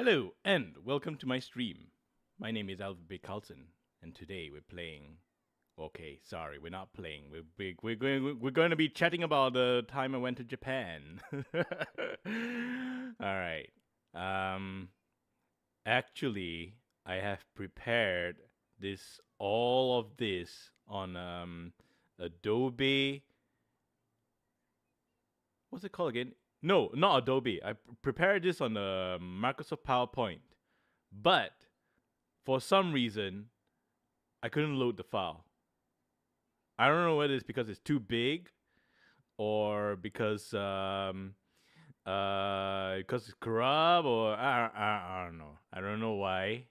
Hello and welcome to my stream. My name is Alfred Carlton, and today we're playing. Okay, sorry, we're not playing. We're going to be chatting about the time I went to Japan. All right. Um, Actually, I have prepared all of this on Adobe. What's it called again? No, not Adobe. I prepared this on Microsoft PowerPoint, but for some reason I couldn't load the file. I don't know whether it's because it's too big or because it's corrupt or I don't know. I don't know why,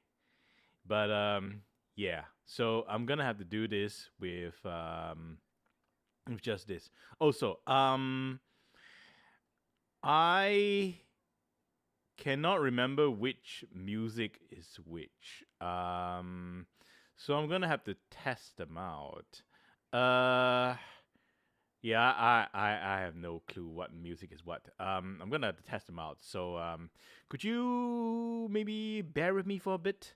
but yeah. So I'm gonna have to do this with just this. Also, I cannot remember which music is which. So I'm gonna have to test them out. Uh, yeah, I have no clue what music is what. I'm gonna have to test them out. So could you maybe bear with me for a bit?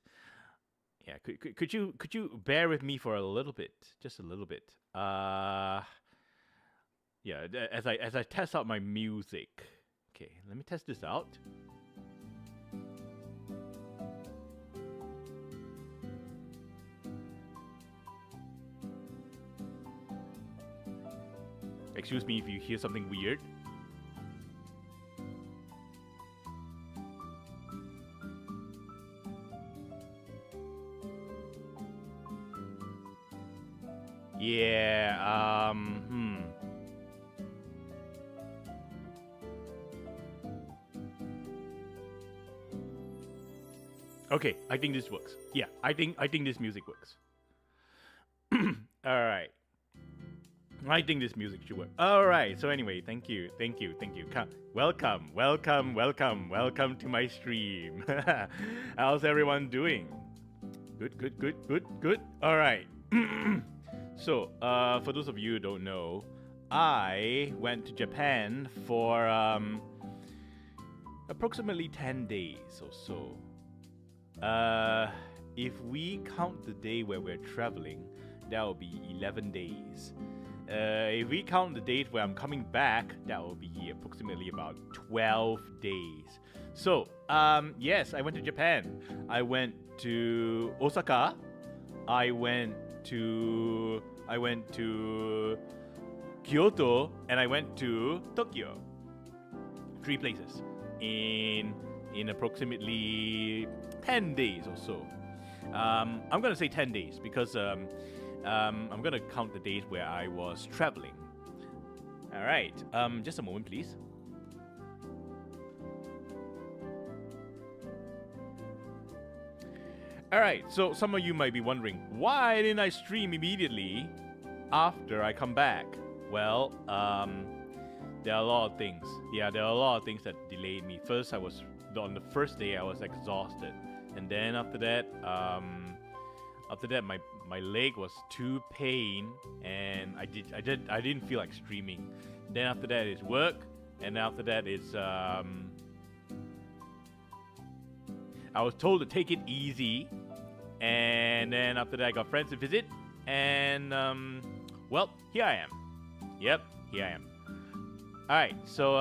Yeah, could you bear with me for a little bit, just a little bit? Yeah, as I test out my music. Okay, let me test this out. Excuse me if you hear something weird. Yeah, Okay, I think this works. Yeah, I think this music works. All right. I think this music should work. All right. So anyway, thank you. Welcome to my stream. How's everyone doing? Good. All right. So, for those of you who don't know, I went to Japan for approximately 10 days or so. If we count the day where we're traveling, that will be 11 days. If we count the date where I'm coming back, that will be approximately about 12 days. So, yes, I went to Japan. I went to Osaka. I went to Kyoto, and I went to Tokyo. 3 places in approximately 10 days or so. I'm gonna say 10 days because I'm gonna count the days where I was traveling. All right. Just a moment, please. All right. So some of you might be wondering, why didn't I stream immediately after I come back? Well, there are a lot of things. Yeah, there are a lot of things that delayed me. First, on the first day I was exhausted, and then after that, my leg was too pain, and I didn't feel like streaming. Then after that is work, and after that is I was told to take it easy, and then after that I got friends to visit, and well, here I am. Yep, here I am. All right, so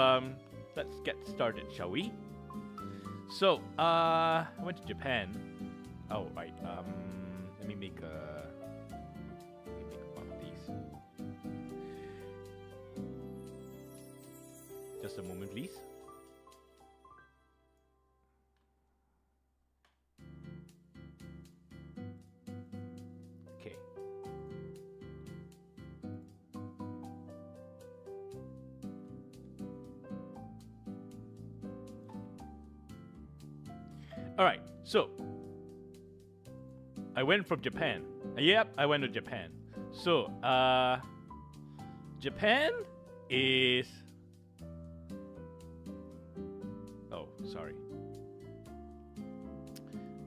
let's get started, shall we? So I went to Japan. Oh right. Let me make one of these. Just a moment, please. Okay. All right. So I went from Japan. Yep, I went to Japan. So, Japan is. Oh, sorry.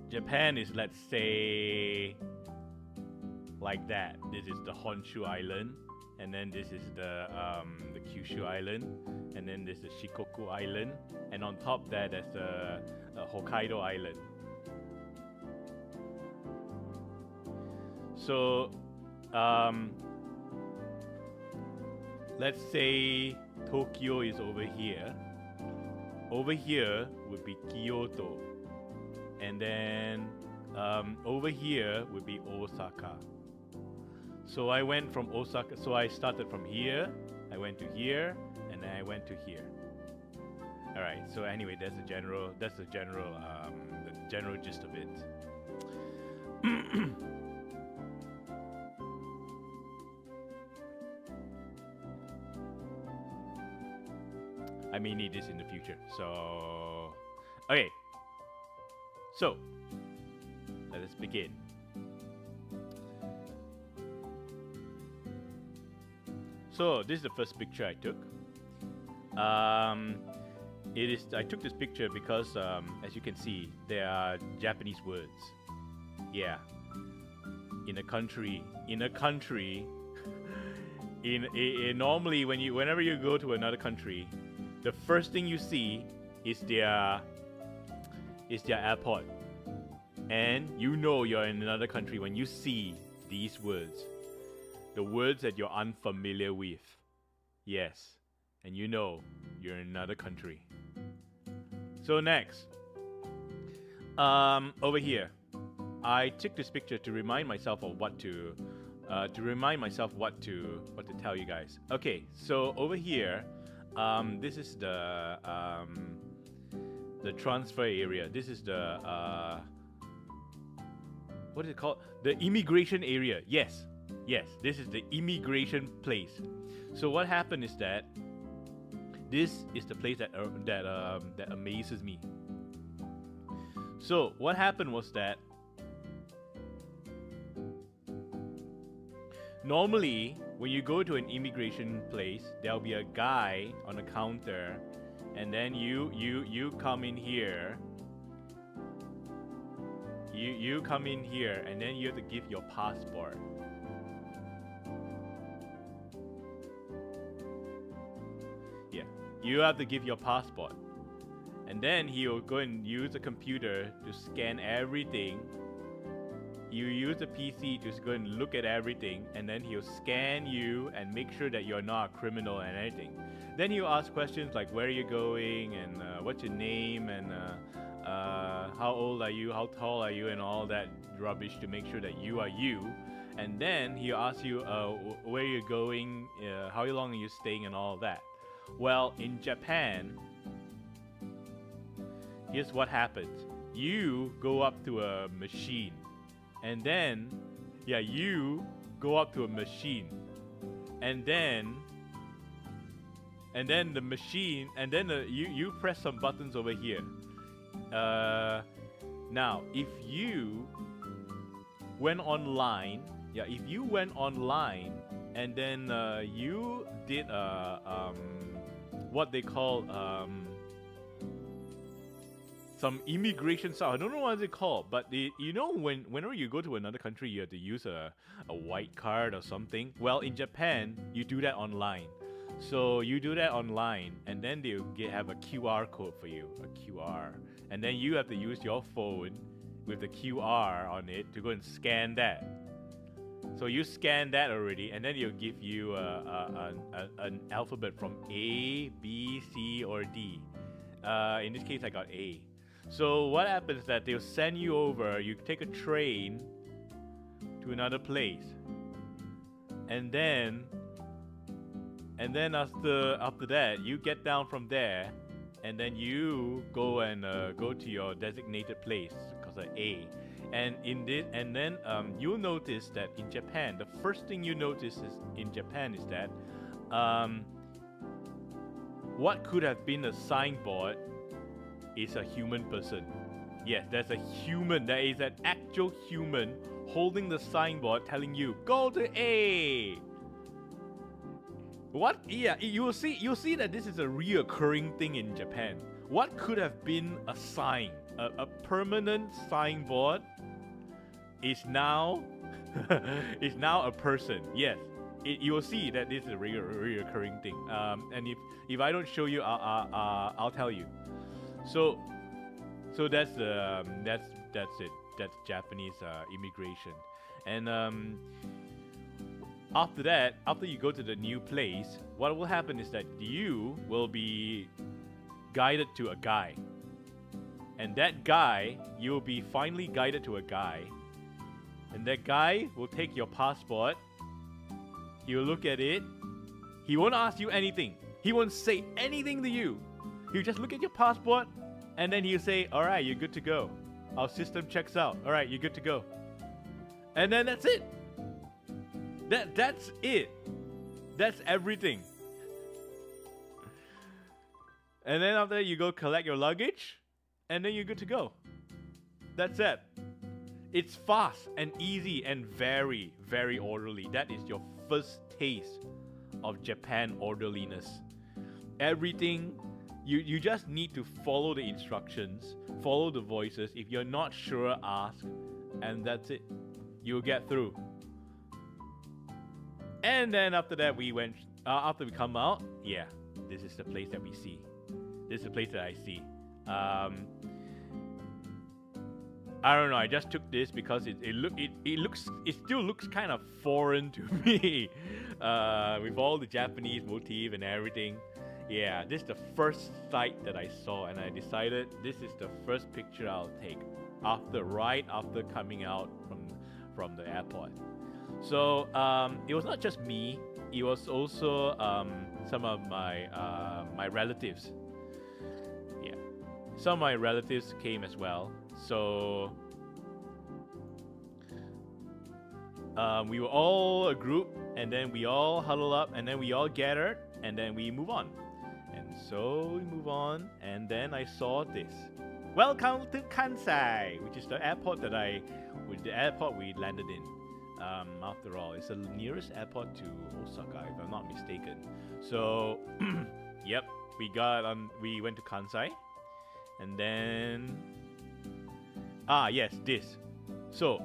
Japan is, let's say, like that. This is the Honshu Island, and then this is the Kyushu Island, and then there's the Shikoku Island, and on top there there's the Hokkaido Island. So, let's say Tokyo is over here. Over here would be Kyoto, and then over here would be Osaka. So I went from Osaka. So I started from here. I went to here, and then I went to here. All right. So anyway, that's the general gist of it. I may need this in the future. So, okay. So, let us begin. So, this is the first picture I took. I took this picture because, as you can see, there are Japanese words. Yeah. In a country, normally whenever you go to another country, the first thing you see is their airport, and you know you're in another country when you see these words, the words that you're unfamiliar with. Yes, and you know you're in another country. So next, over here, I took this picture to remind myself of what to tell you guys. Okay, so over here. This is the transfer area. This is the what is it called? The immigration area. Yes, this is the immigration place. So what happened is that this is the place that amazes me. So what happened was that normally, when you go to an immigration place, there'll be a guy on the counter, and then you come in here. You come in here, and then you have to give your passport. Yeah, you have to give your passport, and then he'll go and use a computer to scan everything. You use the PC to go and look at everything, and then he'll scan you and make sure that you're not a criminal and anything. Then he'll ask questions like where are you going, and what's your name, and how old are you, how tall are you, and all that rubbish to make sure that you are you. And then he'll ask you where you're going, how long are you staying, and all that. Well, in Japan, here's what happens. You go up to a machine. And then, you go up to a machine, and then the machine, and then you press some buttons over here. Now, if you went online, and then you did what they call some immigration stuff. I don't know what it's called, but whenever you go to another country, you have to use a white card or something. Well, in Japan, you do that online. So you do that online, and then they'll have a QR code for you, a QR. And then you have to use your phone with the QR on it to go and scan that. So you scan that already, and then they'll give you an alphabet from A, B, C, or D. In this case, I got A. So what happens is that they'll send you over, you take a train to another place. And then after that, you get down from there, and then you go to your designated place because of A. And then you'll notice that in Japan, the first thing you notice is that what could have been a signboard is a human person. Yes, there's a human. There is an actual human holding the signboard telling you, go to A. What? Yeah, you'll see that this is a reoccurring thing in Japan. What could have been a sign, a permanent signboard, is now a person. Yes, you will see that this is a reoccurring thing. And if I don't show you, I'll tell you. So that's it. That's Japanese immigration. And after that, after you go to the new place, what will happen is that you will be guided to a guy. And that guy, you'll be finally guided to a guy. And that guy will take your passport. He'll look at it. He won't ask you anything. He won't say anything to you. He'll just look at your passport, and then he'll say, alright, you're good to go. Our system checks out. Alright, you're good to go. And then that's it. That's it. That's everything. And then after that, you go collect your luggage, and then you're good to go. That's it. It's fast and easy and very, very orderly. That is your first taste of Japan orderliness. Everything, you just need to follow the instructions, follow the voices. If you're not sure, ask, and that's it. You'll get through. And then after that, we went, after we come out, yeah, this is the place that we see. This is the place that I see. I don't know. I just took this because it still looks kind of foreign to me, with all the Japanese motif and everything. Yeah, this is the first sight that I saw, and I decided this is the first picture I'll take right after coming out from the airport. So it was not just me; it was also some of my relatives. Yeah, some of my relatives came as well. So we were all a group, and then we all huddle up, and then we all gathered, and then we move on. And so we move on, and then I saw this. Welcome to Kansai, which is the airport we landed in. After all, it's the nearest airport to Osaka, if I'm not mistaken. So, yep, we went to Kansai, and then yes, this. So,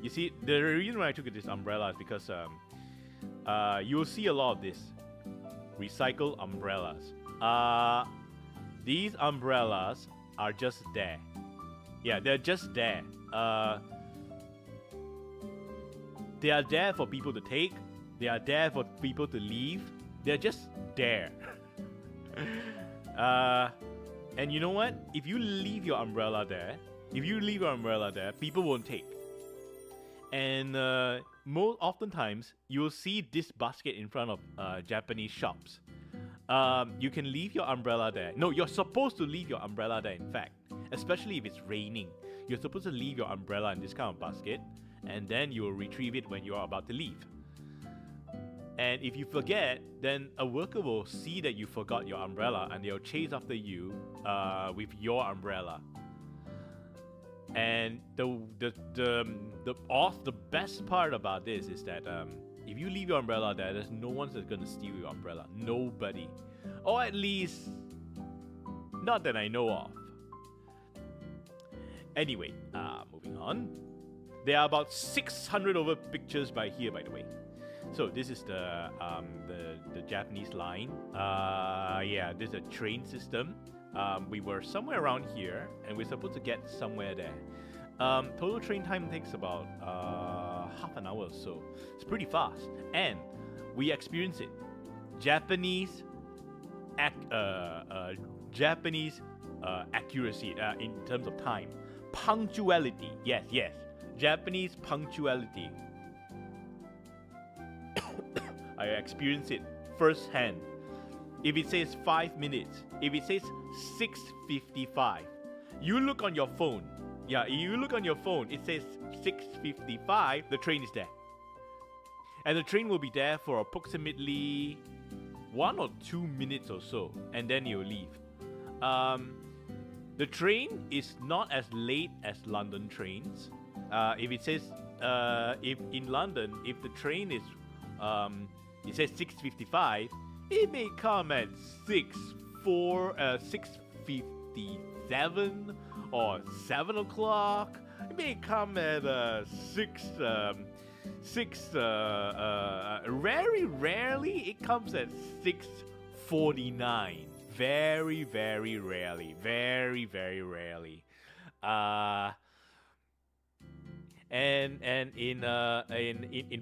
you see, the reason why I took this umbrella is because you will see a lot of this recycled umbrellas. These umbrellas are just there. Yeah, they're just there. They are there for people to take. They are there for people to leave. They're just there. And you know what? If you leave your umbrella there, people won't take. And most oftentimes, you'll see this basket in front of Japanese shops. You can leave your umbrella there. No, you're supposed to leave your umbrella there, in fact. Especially if it's raining. You're supposed to leave your umbrella in this kind of basket, and then you will retrieve it when you are about to leave. And if you forget, then a worker will see that you forgot your umbrella, and they'll chase after you with your umbrella. And the best part about this is that if you leave your umbrella there, there's no one that's gonna steal your umbrella. Nobody, or at least not that I know of. Anyway, moving on. There are about 600 over pictures by here, by the way. So this is the Japanese line. Yeah, this is a train system. We were somewhere around here, and we're supposed to get somewhere there. Total train time takes about half an hour or so. It's pretty fast, and we experience it. Japanese accuracy in terms of time, punctuality. Yes, Japanese punctuality. I experience it firsthand. If it says 5 minutes, if it says 6:55, you look on your phone. Yeah, you look on your phone, it says 6:55, the train is there. And the train will be there for approximately 1 or 2 minutes or so, and then you'll leave. The train is not as late as London trains. If it says, if in London, if the train is, it says 6:55, it may come at 6:57 or 7 o'clock. It may come at 6, Very rarely it comes at 6:49. Very, very rarely. Very, very rarely. Uh, and in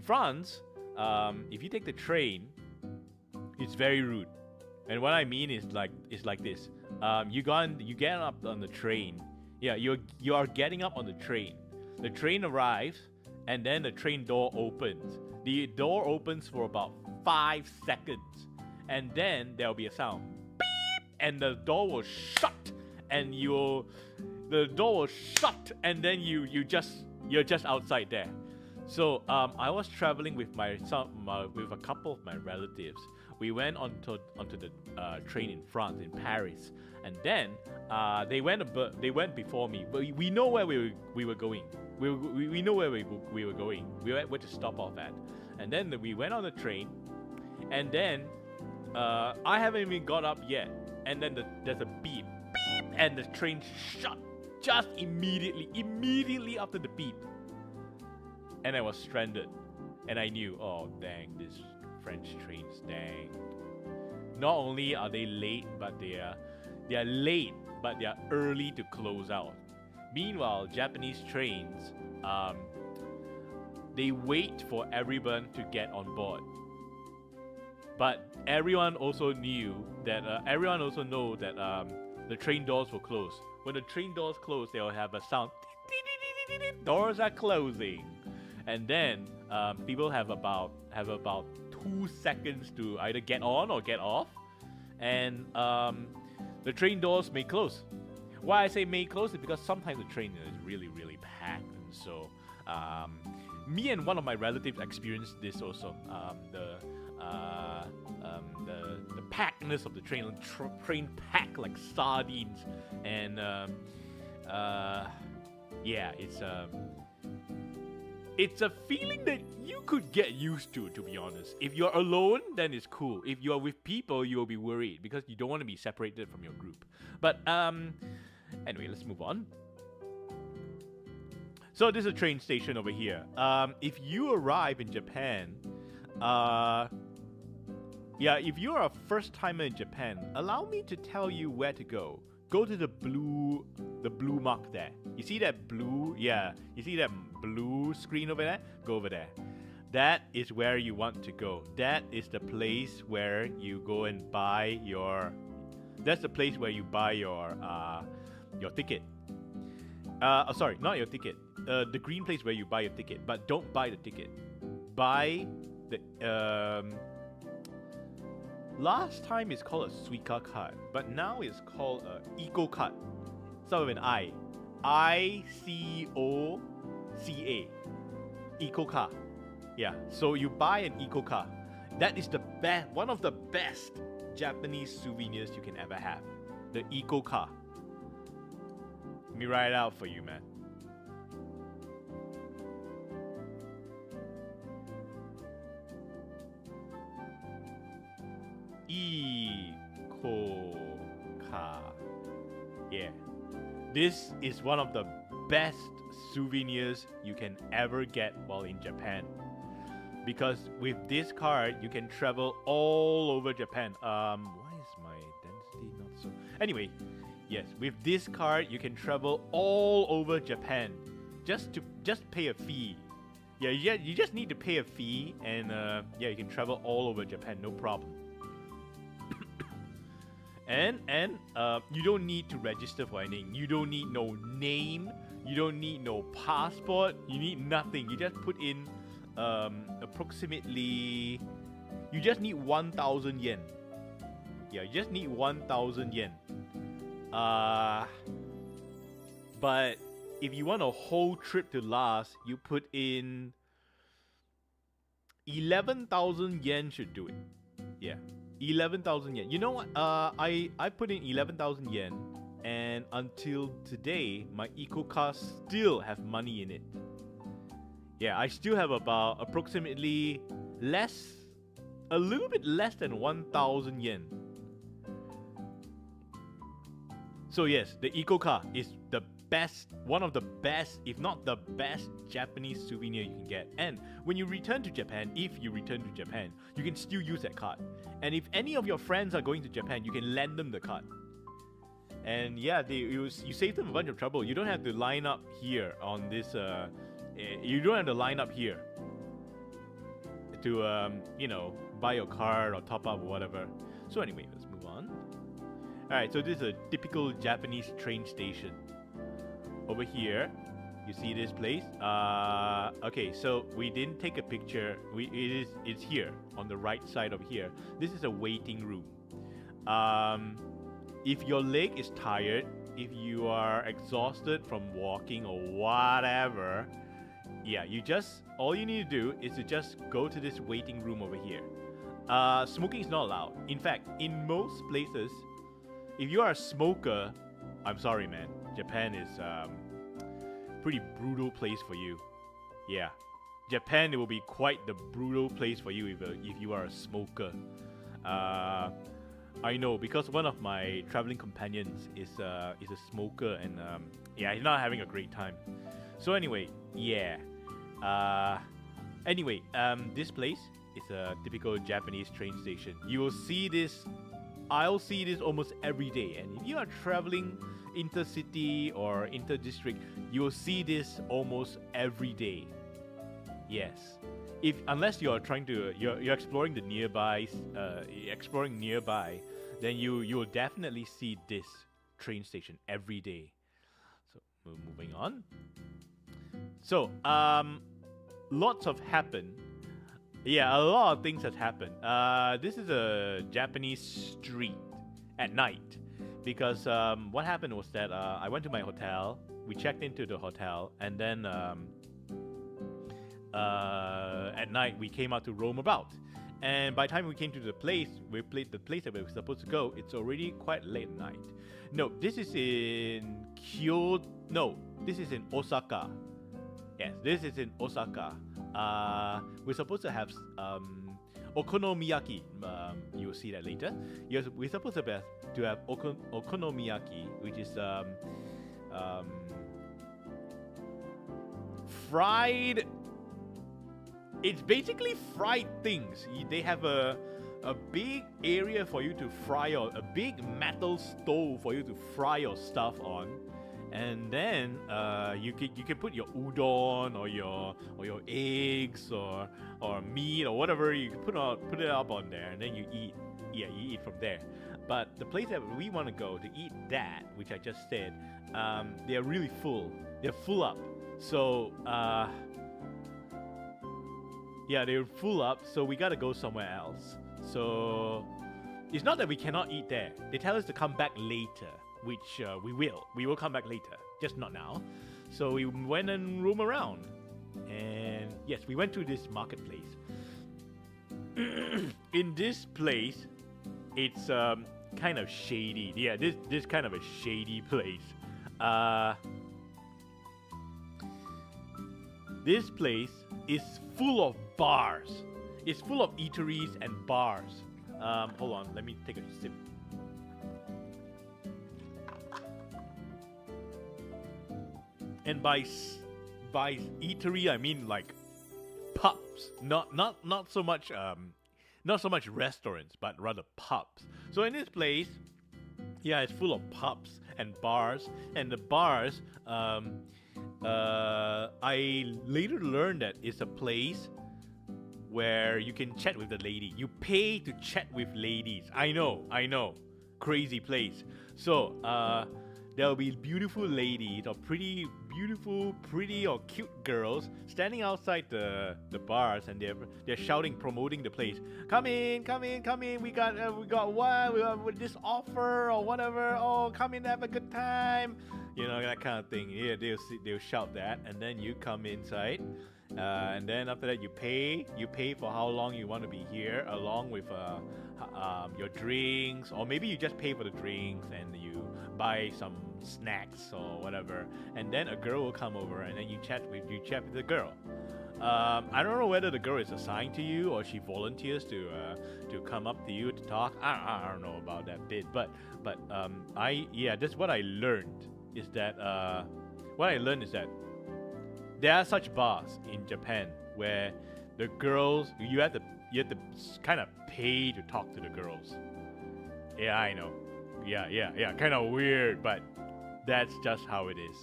France, if you take the train, it's very rude. And what I mean is like this. You get up on the train. Yeah, you are getting up on the train. The train arrives, and then the train door opens. The door opens for about 5 seconds, and then there'll be a sound, beep, and the door will shut, and the door will shut, and then you're just outside there. So I was traveling with with a couple of my relatives. We went onto the train in France, in Paris, and then they went before me. But we know where we were going. We know where we were going. We were where to stop off at, and then we went on the train, and then I haven't even got up yet, and then there's a beep, beep, and the train shut just immediately after the beep. And I was stranded. And I knew, oh dang, this French trains, dang. Not only are they late, but they are late, but they are early to close out. Meanwhile, Japanese trains, they wait for everyone to get on board. But everyone also know that the train doors will close. When the train doors close, they will have a sound. Doors are closing. And then people have about 2 seconds to either get on or get off, and the train doors may close. Why I say may close is because sometimes the train is really packed, and so me and one of my relatives experienced this also. The packedness of the train, train packed like sardines, and yeah, it's a feeling that you could get used to be honest. If you're alone, then it's cool. If you're with people, you'll be worried because you don't want to be separated from your group. But anyway, let's move on. So this is a train station over here. If you arrive in Japan, if you're a first timer in Japan, allow me to tell you where to go. Go to the blue mark there. You see that blue? Yeah, you see that blue screen over there? Go over there. That is where you want to go. That is the place where you go and buy your. That's the place where you buy your ticket. Sorry, not your ticket. The green place where you buy your ticket, but don't buy the ticket. Buy the. Last time it's called a Suica card, but now it's called a Eco card. Start with an I. ICOCA. Eco card. Yeah, so you buy an Eco card. That is the best, one of the best Japanese souvenirs you can ever have. The Eco card. Let me write it out for you, man. Eco-ka. Yeah. This is one of the best souvenirs you can ever get while in Japan. Because with this card, you can travel all over Japan. Why is my density not so... Anyway, yes, with this card, you can travel all over Japan. Just pay a fee. Yeah, you just need to pay a fee, and yeah, you can travel all over Japan, no problem. And you don't need to register for anything. You don't need no name. You don't need no passport. You need nothing. You just put in approximately. You just need 1,000 yen. Yeah, you just need 1,000 yen. But if you want a whole trip to last, you put in 11,000 yen should do it. Yeah. 11,000 yen. You know what? I put in 11,000 yen, and until today, my Eco card still have money in it. Yeah, I still have about approximately a little bit less than 1,000 yen. So yes, the Eco card is the one of the best, if not the best Japanese souvenir you can get. And when you return to Japan, if you return to Japan, you can still use that card. And if any of your friends are going to Japan, you can lend them the card. And yeah, you save them a bunch of trouble. You don't have to line up here on this. You don't have to line up here to buy your card or top up or whatever. So anyway, let's move on. Alright, so this is a typical Japanese train station. Over here, you see this place? Okay, so we didn't take a picture. It's here on the right side of here. This is a waiting room. If your leg is tired, if you are exhausted from walking or whatever, yeah, all you need to do is to just go to this waiting room over here. Smoking is not allowed. In fact, in most places, if you are a smoker, I'm sorry, man. Japan is pretty brutal place for you. Yeah, Japan, it will be quite the brutal place for you if you are a smoker. I know, because one of my traveling companions is a smoker, and yeah, he's not having a great time. So anyway, yeah. This place is a typical Japanese train station. You will see this. I'll see this almost every day. And if you are traveling intercity or interdistrict, you will see this almost every day. Yes. Unless you're you're exploring the nearby, then you will definitely see this train station every day. So moving on. So lots have happened. Yeah, a lot of things have happened. This is a Japanese street at night, because what happened was that I went to my hotel. We checked into the hotel, and then at night we came out to roam about. And by the time we came to the place that we were supposed to go, it's already quite late at night. No, this is in Kyoto. No, this is in Osaka. Yes, this is in Osaka. We're supposed to have okonomiyaki. You'll see that later. We're supposed to have okonomiyaki, which is fried. It's basically fried things. They have a big area for you to fry, or a big metal stove for you to fry your stuff on. And then you can put your udon or your eggs or meat or whatever. You can put it up on there, and then you eat. Yeah, you eat from there. But the place that we want to go to eat that, which I just said, they are really full. They're full up. So yeah, they're full up. So we gotta go somewhere else. So it's not that we cannot eat there. They tell us to come back later, which we will. We will come back later, just not now. So we went and roamed around. And yes, we went to this marketplace. In this place, it's kind of shady. Yeah, this kind of a shady place. This place is full of bars. It's full of eateries and bars. Hold on, let me take a sip. And by eatery, I mean like pubs. Not so much restaurants, but rather pubs. So in this place, yeah, it's full of pubs and bars. And the bars, I later learned that it's a place where you can chat with the lady. You pay to chat with ladies. I know. Crazy place. So, there'll be beautiful ladies or pretty or cute girls standing outside the bars, and they're shouting, promoting the place. Come in. We got this offer or whatever. Oh, come in, have a good time. You know, that kind of thing. Yeah, they'll shout that, and then you come inside. And then after that, you pay for how long you want to be here, along with your drinks, or maybe you just pay for the drinks and you buy some snacks or whatever, and then a girl will come over, and then you chat with the girl. I don't know whether the girl is assigned to you or she volunteers to come up to you to talk. I don't know about that bit, but that's what I learned is that what I learned is that there are such bars in Japan where the girls you have to kind of pay to talk to the girls. Yeah, I know. Yeah. Kind of weird, but that's just how it is.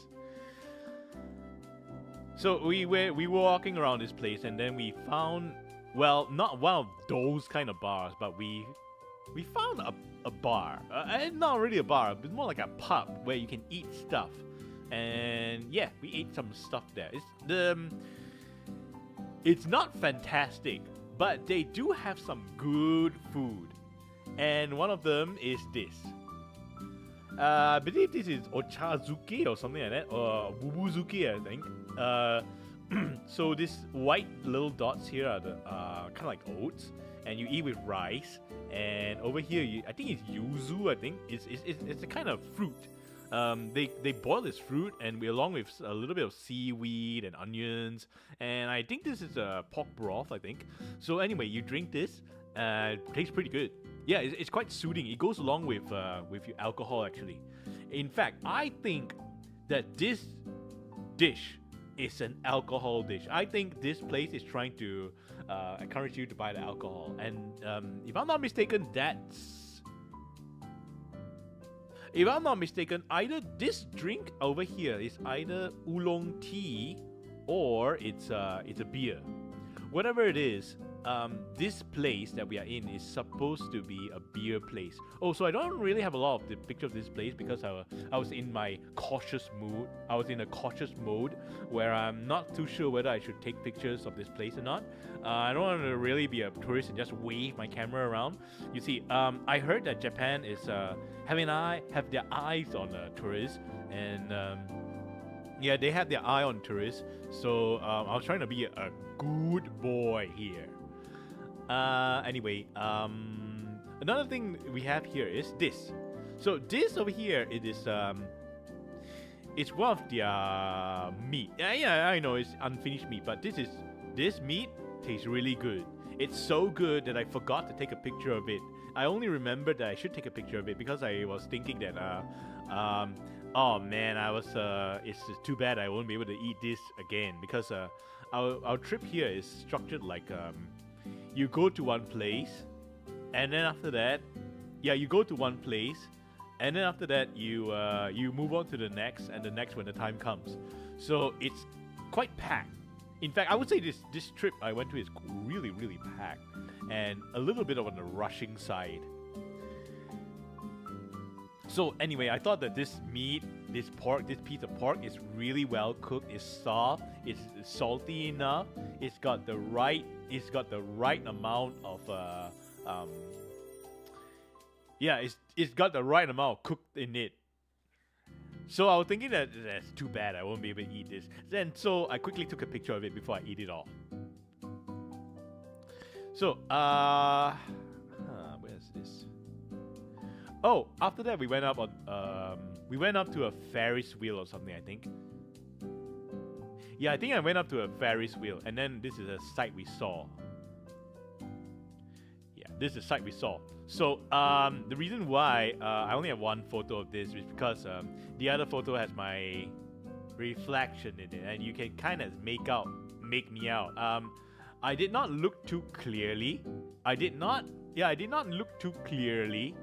So we were walking around this place, and then we found, well, not one of those kind of bars, but we found a bar. Not really a bar, but more like a pub where you can eat stuff. And yeah, we ate some stuff there. It's not fantastic, but they do have some good food. And one of them is this. I believe this is ochazuke or something like that, or bubuzuke, I think. So these white little dots here are the kind of like oats, and you eat with rice. And over here, I think it's yuzu. I think it's a kind of fruit. They boil this fruit, and along with a little bit of seaweed and onions. And I think this is a pork broth. I think. So anyway, you drink this. It tastes pretty good. Yeah, it's quite soothing. It goes along with your alcohol, actually. In fact, I think that this dish is an alcohol dish. I think this place is trying to encourage you to buy the alcohol. And if I'm not mistaken, either this drink over here is either oolong tea or it's a beer. Whatever it is, this place that we are in is supposed to be a beer place. Oh, so I don't really have a lot of the picture of this place because I was in my cautious mood. I was in a cautious mode where I'm not too sure whether I should take pictures of this place or not. I don't want to really be a tourist and just wave my camera around. You see, I heard that Japan is have their eyes on tourists, and yeah, they have their eye on tourists. So I was trying to be a good boy here. Anyway, another thing we have here is this. So this over here, it is it's one of their meat. Yeah, I know it's unfinished meat, but this meat tastes really good. It's so good that I forgot to take a picture of it. I only remembered that I should take a picture of it because I was thinking that oh man, it's too bad I won't be able to eat this again because our trip here is structured like you go to one place, and then after that, you go to one place, and then after that you move on to the next and the next when the time comes. So it's quite packed. In fact, I would say this trip I went to is really, really packed and a little bit on the rushing side. So anyway, I thought that this meat, this piece of pork is really well cooked. It's soft. It's salty enough. It's got the right amount of it's got the right amount cooked in it. So I was thinking that that's too bad I won't be able to eat this. So I quickly took a picture of it before I eat it all. So where's this? Oh, after that we went up to a Ferris wheel or something, I think. Yeah, I think I went up to a Ferris wheel, and then this is a sight we saw. Yeah, this is a sight we saw. So the reason why I only have one photo of this is because the other photo has my reflection in it, and you can kind of make me out. I did not look too clearly. I did not look too clearly.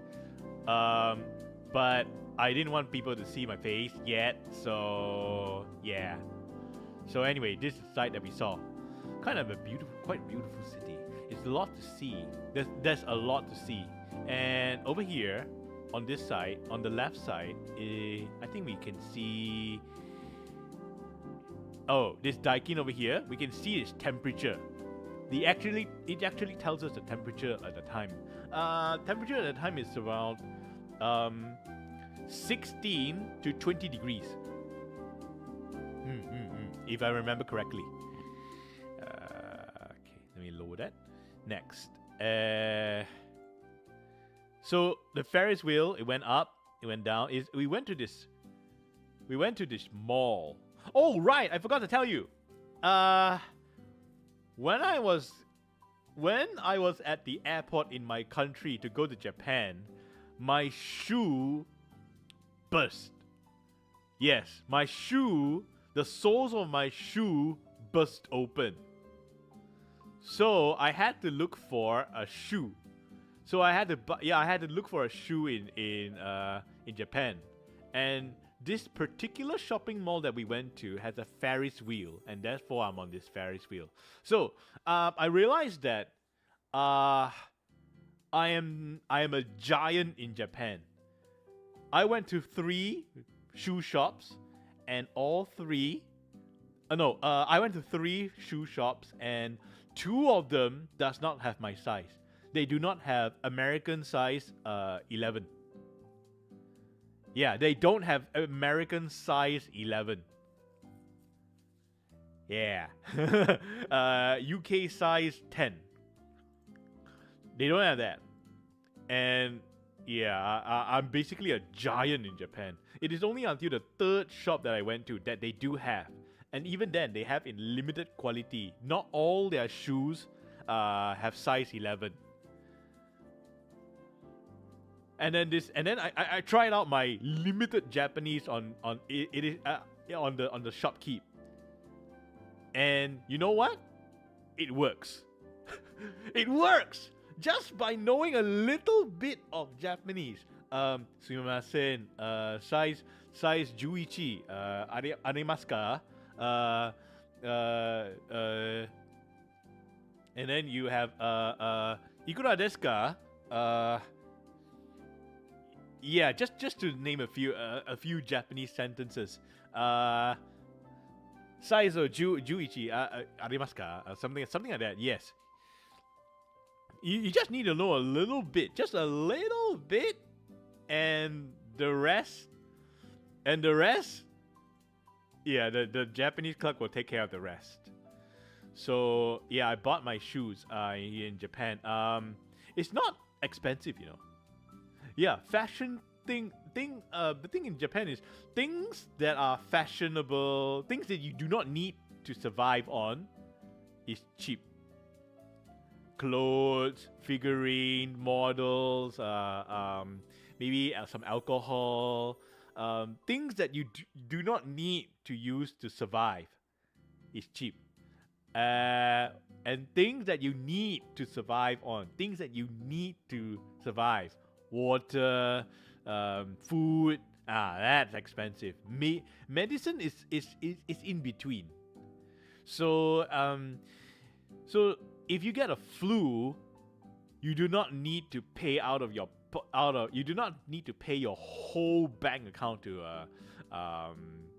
But I didn't want people to see my face yet, so yeah. So anyway, this is the site that we saw. Kind of quite beautiful city. It's a lot to see. There's a lot to see. And over here, on this side, on the left side, I think we can see. Oh, this Daikin over here. We can see its temperature. It actually tells us the temperature at the time. Temperature at the time is around 16 to 20 degrees. If I remember correctly. Okay, let me lower that. Next. So the Ferris wheel, it went up, it went down. We went to this mall. Oh right, I forgot to tell you. When I was at the airport in my country to go to Japan, my shoe burst. Yes, my shoe, the soles of my shoe burst open. So I had to look for a shoe. So I had to I had to look for a shoe in Japan. And this particular shopping mall that we went to has a Ferris wheel, and therefore I'm on this Ferris wheel. So I realized that uh, I am a giant in Japan. I went to 3 shoe shops, and all 3. No, I went to 3 shoe shops, and 2 of them does not have my size. They do not have American size 11. Yeah, they don't have American size 11. Yeah. UK size 10. They don't have that. And yeah, I'm basically a giant in Japan. It is only until the 3rd shop that I went to that they do have. And even then, they have in limited quality. Not all their shoes have size 11. And then I tried out my limited Japanese on the shopkeep. And you know what? It works. It works! Just by knowing a little bit of Japanese. Sumimasen, size 11, arimasu ka? And then you have ikura desu ka? Yeah, just to name a few Japanese sentences. Size 11 arimasu ka? Something like that. Yes. You just need to know a little bit, just a little bit, and the rest, yeah, the Japanese clerk will take care of the rest. So yeah, I bought my shoes in Japan. It's not expensive, you know. Yeah, fashion the thing in Japan is things that are fashionable, things that you do not need to survive on, is cheap. Clothes, figurine, models, maybe some alcohol, things that you do not need to use to survive is cheap. And things that you need to survive on, things that you need to survive, water, food, that's expensive. Medicine is in between. So if you get a flu, you do not need to pay you do not need to pay your whole bank account to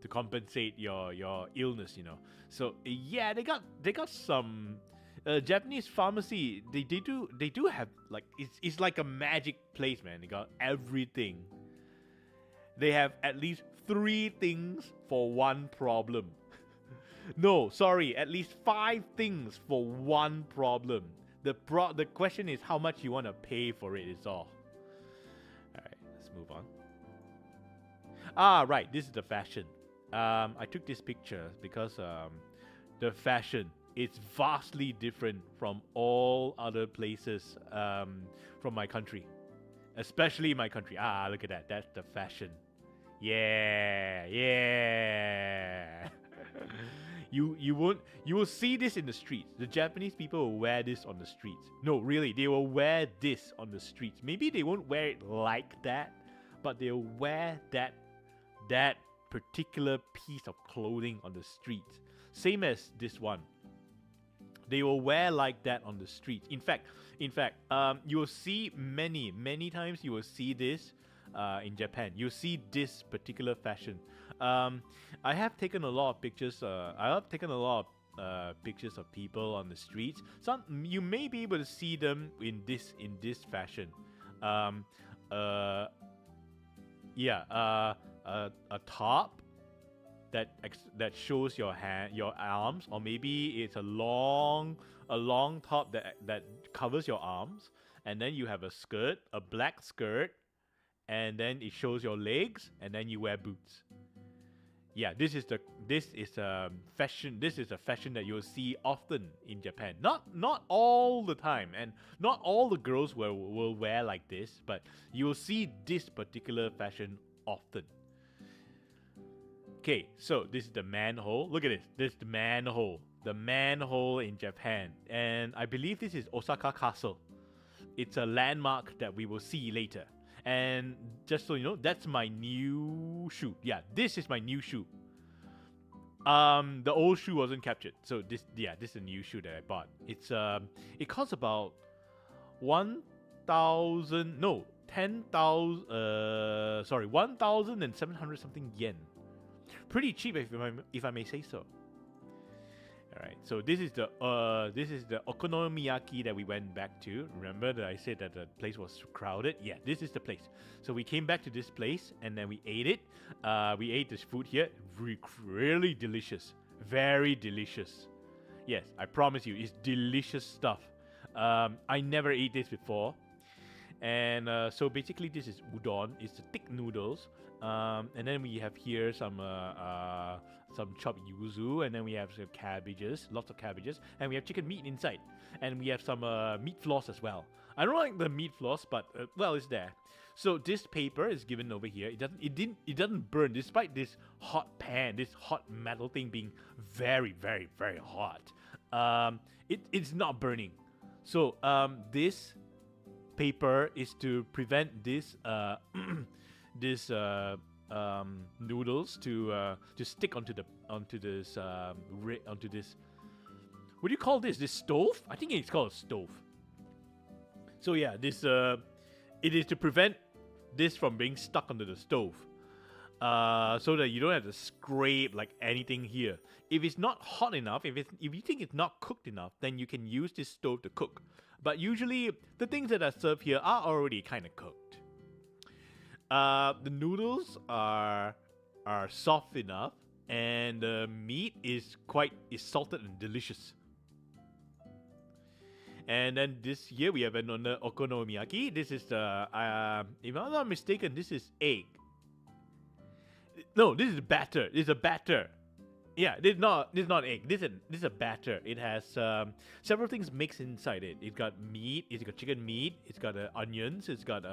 compensate your illness, you know. So yeah, they got some Japanese pharmacy. They do have like it's like a magic place, man. They got everything. They have at least 3 things for one problem. No, sorry, at least 5 things for one problem. The question is how much you want to pay for it is all. Alright, let's move on. Right, this is the fashion. I took this picture because the fashion is vastly different from all other places from my country. Especially my country. Look at that. That's the fashion. Yeah. You will see this in the streets. The Japanese people will wear this on the streets. No, really, they will wear this on the streets. Maybe they won't wear it like that, but they'll wear that particular piece of clothing on the streets. Same as this one. They will wear like that on the streets. In fact, you will see many times you will see this in Japan. You'll see this particular fashion. I have taken a lot of pictures. Pictures of people on the streets. Some you may be able to see them in this fashion. A top that shows your arms, or maybe it's a long top that covers your arms, and then you have a black skirt, and then it shows your legs, and then you wear boots. Yeah, this is a fashion. This is a fashion that you'll see often in Japan. Not all the time, and not all the girls will wear like this, but you will see this particular fashion often. Okay, so this is the manhole. Look at this. This is the manhole. The manhole in Japan. And I believe this is Osaka Castle. It's a landmark that we will see later. And just so you know, that's my new shoe. Yeah, this is my new shoe. The old shoe wasn't captured. So this is a new shoe that I bought. It's it costs about 1,700 something yen. Pretty cheap if I may say so. Alright, so this is the okonomiyaki that we went back to. Remember that I said that the place was crowded? Yeah, this is the place. So we came back to this place and then we ate it. We ate this food here. Really delicious. Very delicious. Yes, I promise you, it's delicious stuff. I never ate this before. And so basically this is udon. It's the thick noodles. And then we have here some chopped yuzu, and then we have some cabbages, lots of cabbages, and we have chicken meat inside, and we have some meat floss as well. I don't like the meat floss, but well, it's there. So this paper is given over here. It doesn't burn, despite this hot pan, this hot metal thing being very, very, very hot. It's not burning. So this paper is to prevent this this noodles to stick onto this. What do you call this? This stove? I think it's called a stove. So yeah, this it is to prevent this from being stuck onto the stove, so that you don't have to scrape like anything here. If it's not hot enough, if you think it's not cooked enough, then you can use this stove to cook. But usually the things that are served here are already kind of cooked. The noodles are soft enough, and the meat is salted and delicious. And then this here we have another okonomiyaki. This is the if I'm not mistaken, this is egg. No, this is batter. This is a batter. Yeah, this is not egg. This is a batter. It has several things mixed inside it. It's got meat. It's got chicken meat. It's got onions. It's got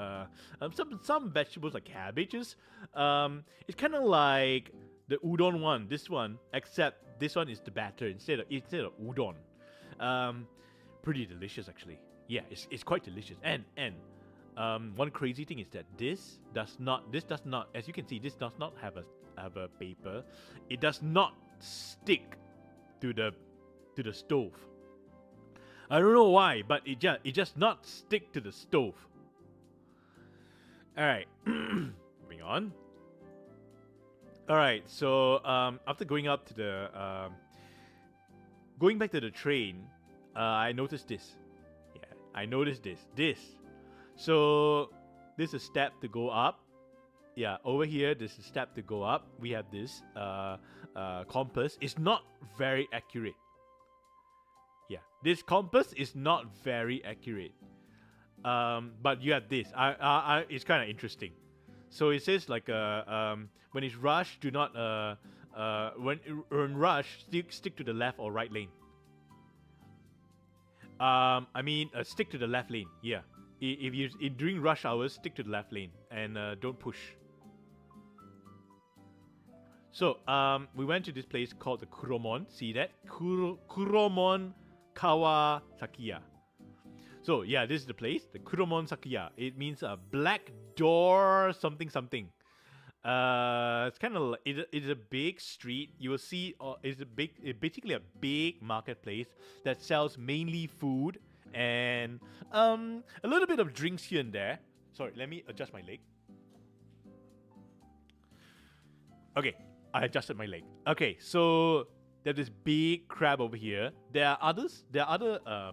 some vegetables like cabbages. It's kind of like the udon one. This one, except this one is the batter instead of udon. Pretty delicious actually. Yeah, it's quite delicious. And one crazy thing is that this does not, as you can see, this does not have a paper. It does not stick to the stove. I don't know why, but it just not stick to the stove. All right, moving on. All right, so after going up to the going back to the train, I noticed this. Yeah, I noticed this. So this is a step to go up. Yeah, over here, this is a step to go up. We have this compass. It's not very accurate. Yeah, this compass is not very accurate. But you have this. It's kind of interesting. So it says like when it's rush, do not when rush, stick to the left or right lane. Stick to the left lane. Yeah. If you during rush hours, stick to the left lane and don't push. So we went to this place called the Kuromon. See that? Kuromon Kawasakiya. So yeah, this is the place, the Kuromon Sakiya. It means a black door something something. It's kind of it's a big street. You will see it's basically a big marketplace that sells mainly food and a little bit of drinks here and there. Sorry, let me adjust my leg. Okay, I adjusted my leg. Okay, so there's this big crab over here. There are other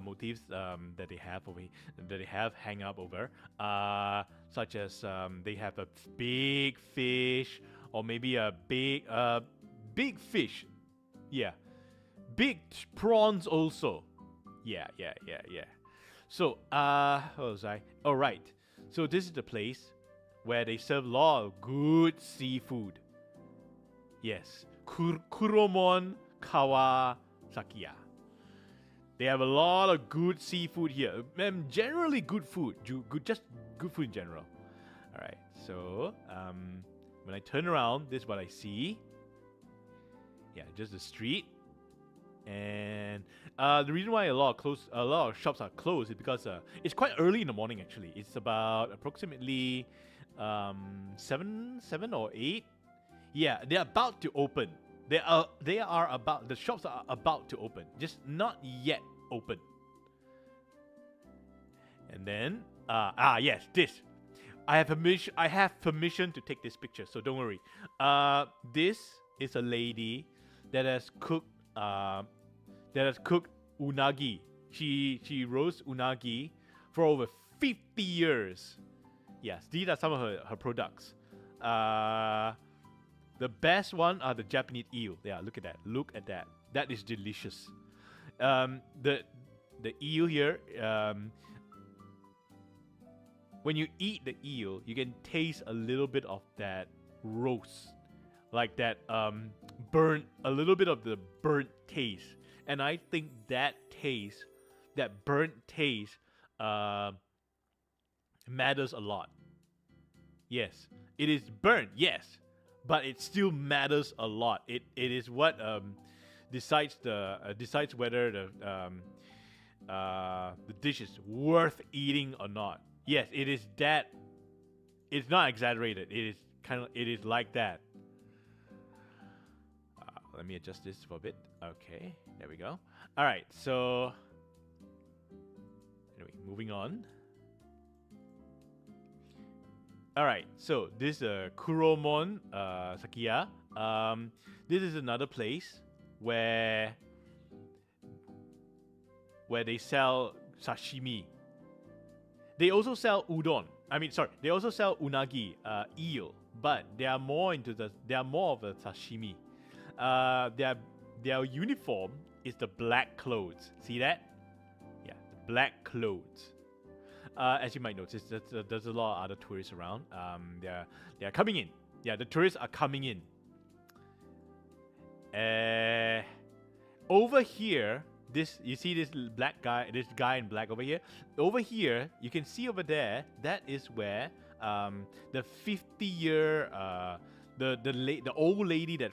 motifs that they have over here, that they have hang up over, such as they have a big fish, or maybe a big fish. Yeah, big prawns also. Yeah. So, what was I? Oh, right. So this is the place where they serve a lot of good seafood. Yes, Kuromon Kawasakiya. They have a lot of good seafood here. Generally good food. Just good food in general. Alright, so when I turn around, this is what I see. Yeah, just the street. And the reason why a lot of shops are closed is because it's quite early in the morning. Actually, it's about approximately 7 or 8. Yeah, they're about to open. The shops are about to open, just not yet open. And then yes, this. I have permission to take this picture, so don't worry. This is a lady that has cooked unagi. She roasts unagi for over 50 years. Yes, these are some of her products. The best one are the Japanese eel. Yeah, look at that. Look at that. That is delicious. The eel here. When you eat the eel, you can taste a little bit of that roast, like that burnt, a little bit of the burnt taste. And I think that burnt taste, matters a lot. Yes, it is burnt, yes, but it still matters a lot. It is what decides whether the dish is worth eating or not. Yes, it is that. It's not exaggerated. It is like that. Let me adjust this for a bit. Okay, there we go. All right, so anyway, moving on. All right, so this is Kuromon Sakiya. This is another place where they sell sashimi. They also sell udon. They also sell unagi, eel, but they are more of a sashimi. Their uniform is the black clothes. See that? Yeah, the black clothes. As you might notice, there's a lot of other tourists around. They're coming in. Yeah, the tourists are coming in. Over here, you see this guy in black over here. Over here, you can see over there. That is where the 50-year the old lady that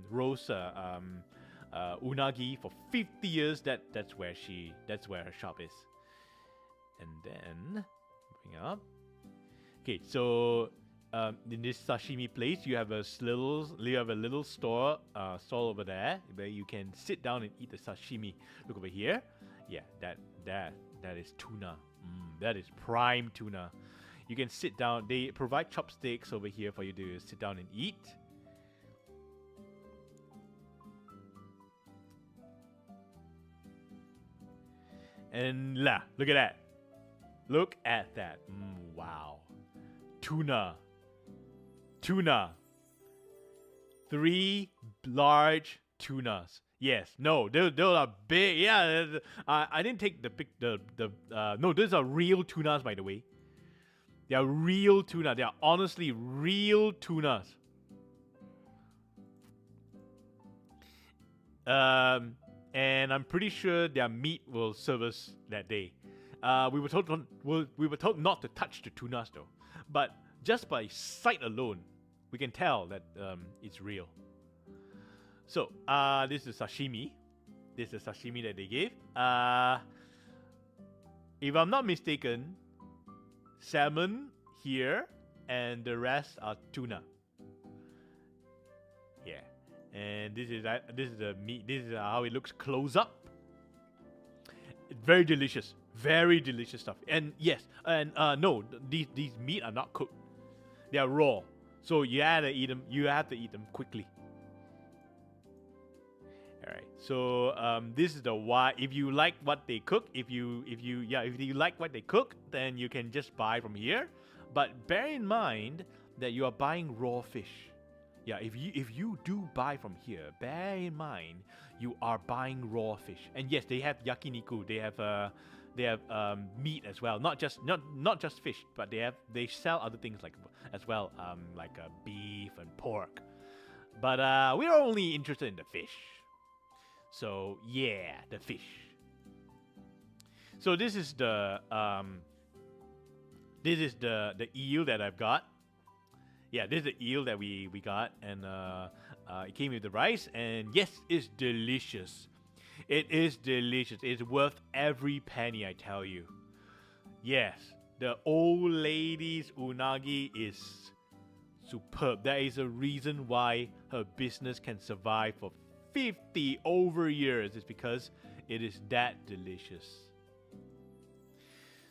roasts unagi for 50 years. That's where her shop is. And then moving up. Okay, so in this sashimi place, you have a little stall over there where you can sit down and eat the sashimi. Look over here. Yeah, that is tuna. That is prime tuna. You can sit down. They provide chopsticks over here for you to sit down and eat. And look at that. Look at that. Wow. Tuna. 3 large tunas. Yes. No, those are big. Yeah. I didn't take no, those are real tunas, by the way. They are real tuna. They are honestly real tunas. And I'm pretty sure their meat will serve us that day. We were told not to touch the tunas though, but just by sight alone, we can tell that it's real. So this is sashimi. This is sashimi that they gave. If I'm not mistaken, salmon here, and the rest are tuna. Yeah, and this is the meat. This is how it looks close up. Very delicious. Very delicious stuff. And yes, and no, these meat are not cooked. They are raw. So you have to eat them. You have to eat them quickly. All right. So this is the why. If you like what they cook, if you like what they cook, then you can just buy from here. But bear in mind that you are buying raw fish. Yeah. If you do buy from here, bear in mind you are buying raw fish. And yes, they have yakiniku. They have meat as well, not just fish, but they sell other things like beef and pork. But we're only interested in the fish. So yeah, the fish. So this is the eel that I've got. Yeah, this is the eel that we got, and It came with the rice, and yes, it's delicious. It is delicious. It's worth every penny, I tell you. Yes, the old lady's unagi is superb. There is a reason why her business can survive for 50 over years. It's because it is that delicious.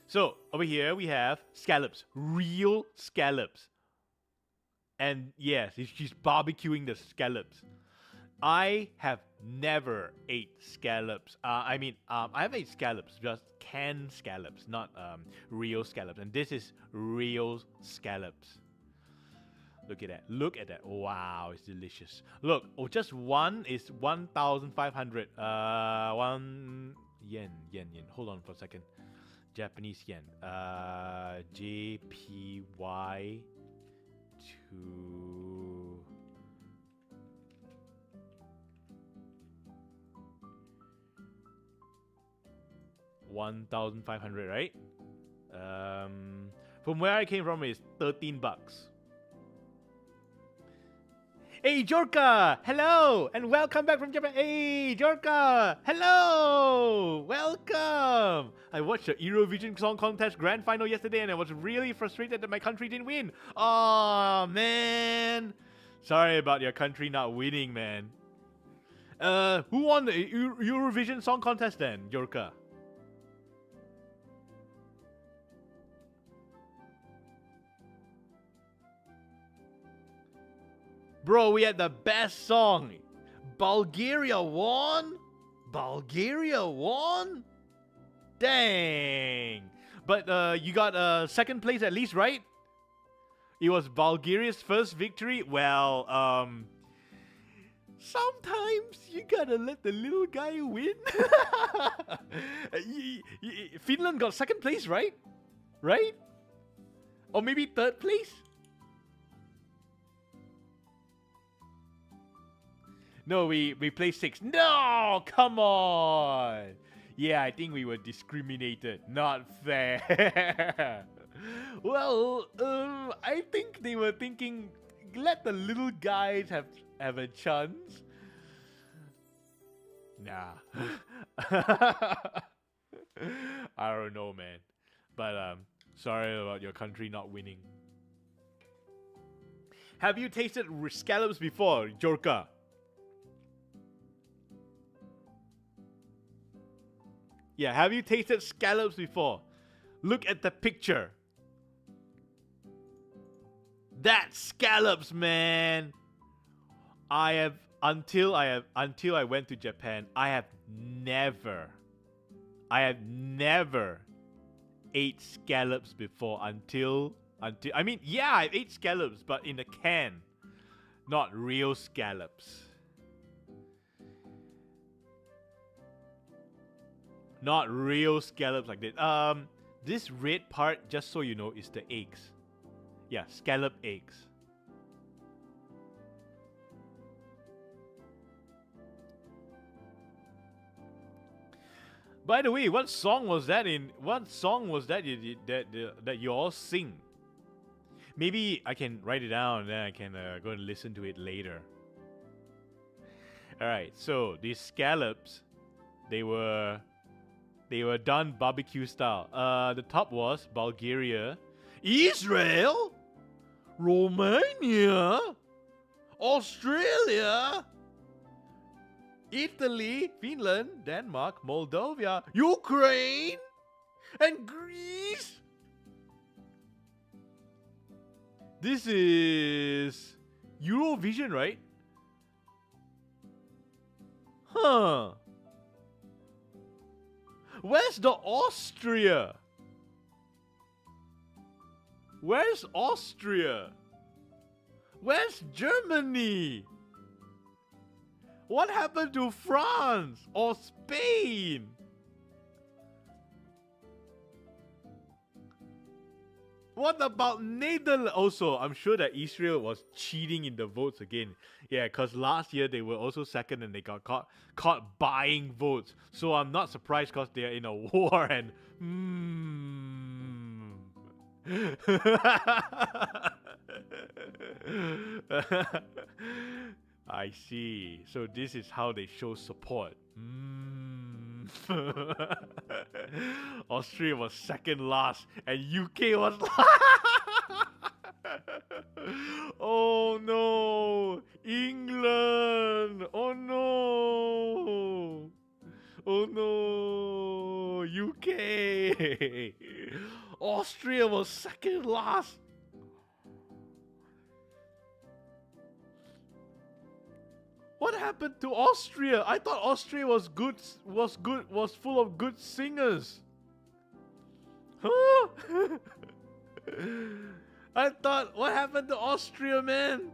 So, over here we have scallops. Real scallops. And yes, she's barbecuing the scallops. I have never ate scallops. I have ate scallops, just canned scallops, not real scallops. And this is real scallops. Look at that. Look at that. Wow, it's delicious. Look, just one is 1,500. 1 yen. Hold on for a second. Japanese yen. JPY to 1,500, right? From where I came from is $13. Hey Jorka, hello, and welcome back from Japan. Hey Jorka, hello, welcome. I watched the Eurovision Song Contest Grand Final yesterday, and I was really frustrated that my country didn't win. Oh man, sorry about your country not winning, man. Who won the Eurovision Song Contest then, Jorka? Bro, we had the best song. Bulgaria won? Bulgaria won? Dang. But you got second place at least, right? It was Bulgaria's first victory. Well, sometimes you gotta let the little guy win. Finland got second place, right? Right? Or maybe third place? No, we placed 6th. No, come on. Yeah, I think we were discriminated. Not fair. Well, I think they were thinking, let the little guys have a chance. Nah. I don't know, man. But sorry about your country not winning. Have you tasted scallops before, Jorka? Yeah, have you tasted scallops before? Look at the picture. That's scallops, man. Until I went to Japan, I have never ate scallops before until I mean, yeah, I've ate scallops, but in a can, not real scallops. Not real scallops like this. This red part, just so you know, is the eggs. Yeah, scallop eggs. By the way, what song was that in? What song was that that you all sing? Maybe I can write it down and then I can go and listen to it later. Alright, so these scallops, they were done barbecue style. The top was Bulgaria, Israel, Romania, Australia, Italy, Finland, Denmark, Moldova, Ukraine, and Greece. This is Eurovision, right? Huh. Where's the Austria? Where's Austria? Where's Germany? What happened to France or Spain? What about Netherlands? Also, I'm sure that Israel was cheating in the votes again. Yeah, because last year they were also second and they got caught buying votes. So I'm not surprised because they're in a war and I see. So this is how they show support. Austria was second last, and UK was Oh no! England! Oh no! Oh no! UK! Austria was second last! What happened to Austria? I thought Austria was was full of good singers. Huh? I thought, what happened to Austria, man?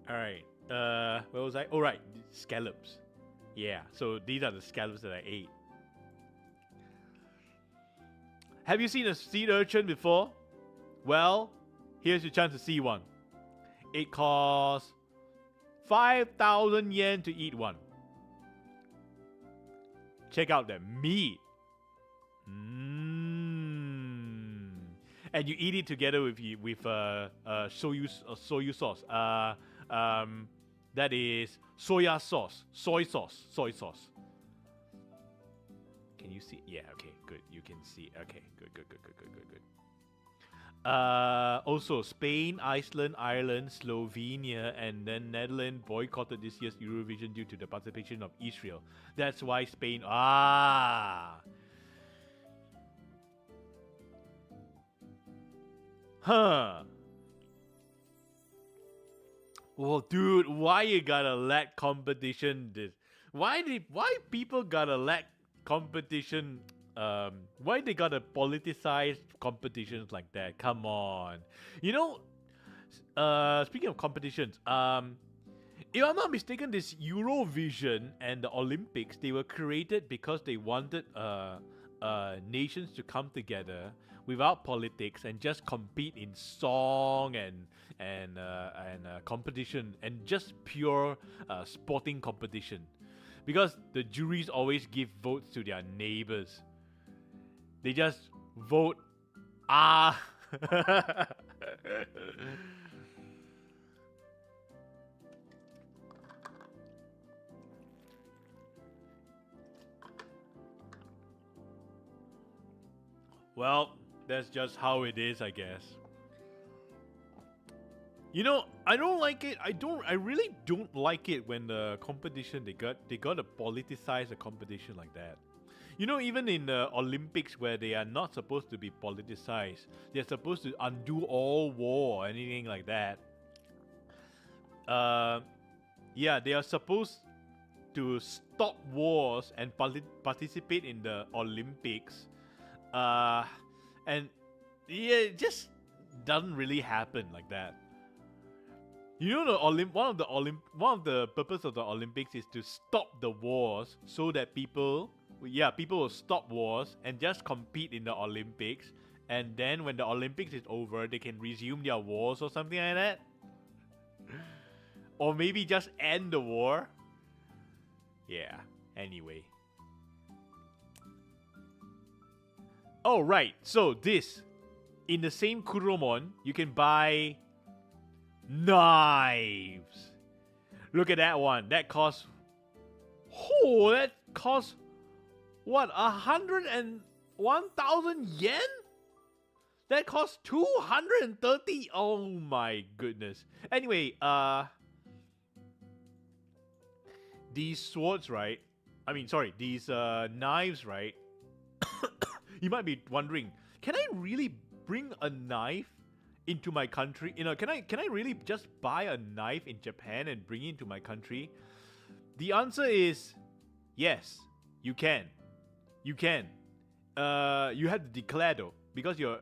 Alright, where was I? Oh, right, scallops. Yeah, so these are the scallops that I ate. Have you seen a sea urchin before? Well, here's your chance to see one. It costs 5,000 yen to eat one. Check out the meat. And you eat it together with soy sauce. That is soy sauce. Can you see? Yeah, okay, good. You can see. Okay, good. Also, Spain, Iceland, Ireland, Slovenia, and then Netherlands boycotted this year's Eurovision due to the participation of Israel. That's why Spain. Huh. Well, dude, why you gotta let competition this? Why people gotta let competition? Why they gotta politicize competitions like that? Come on, you know. Speaking of competitions, if I'm not mistaken, this Eurovision and the Olympics, they were created because they wanted nations to come together without politics and just compete in song and competition and just pure sporting competition, because the juries always give votes to their neighbors. They just vote Well, that's just how it is, I guess. You know, I don't like it. I really don't like it when the competition they got to politicize the competition like that. You know, even in the Olympics where they are not supposed to be politicized, they're supposed to undo all war or anything like that. Yeah, they are supposed to stop wars and participate in the Olympics. And yeah, it just doesn't really happen like that. You know, one of the purpose of the Olympics is to stop the wars so that people will stop wars and just compete in the Olympics, and then when the Olympics is over, they can resume their wars or something like that. Or maybe just end the war. Yeah, anyway. Oh, right. So this, in the same Kuromon, you can buy knives. Look at that one. That costs what, 101,000 yen? That costs 230. Oh my goodness. Anyway, these swords, right? These knives, right? You might be wondering, can I really bring a knife into my country? You know, can I really just buy a knife in Japan and bring it into my country? The answer is yes, you can. You can. You have to declare though, because you're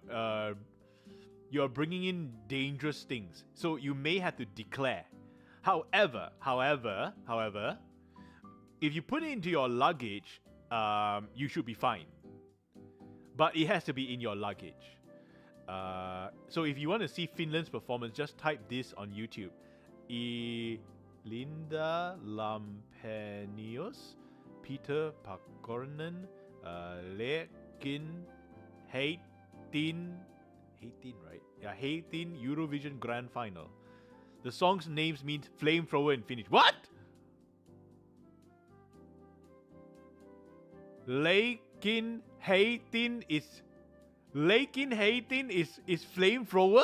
bringing in dangerous things, so you may have to declare. However, if you put it into your luggage, you should be fine. But it has to be in your luggage. So if you want to see Finland's performance, just type this on YouTube. Linda Lampenius, Peter Pakornen, 18, 18, right? Yeah, 18 Eurovision Grand Final. The song's names means flamethrower and finish. What? Lakin Haytin is flamethrower?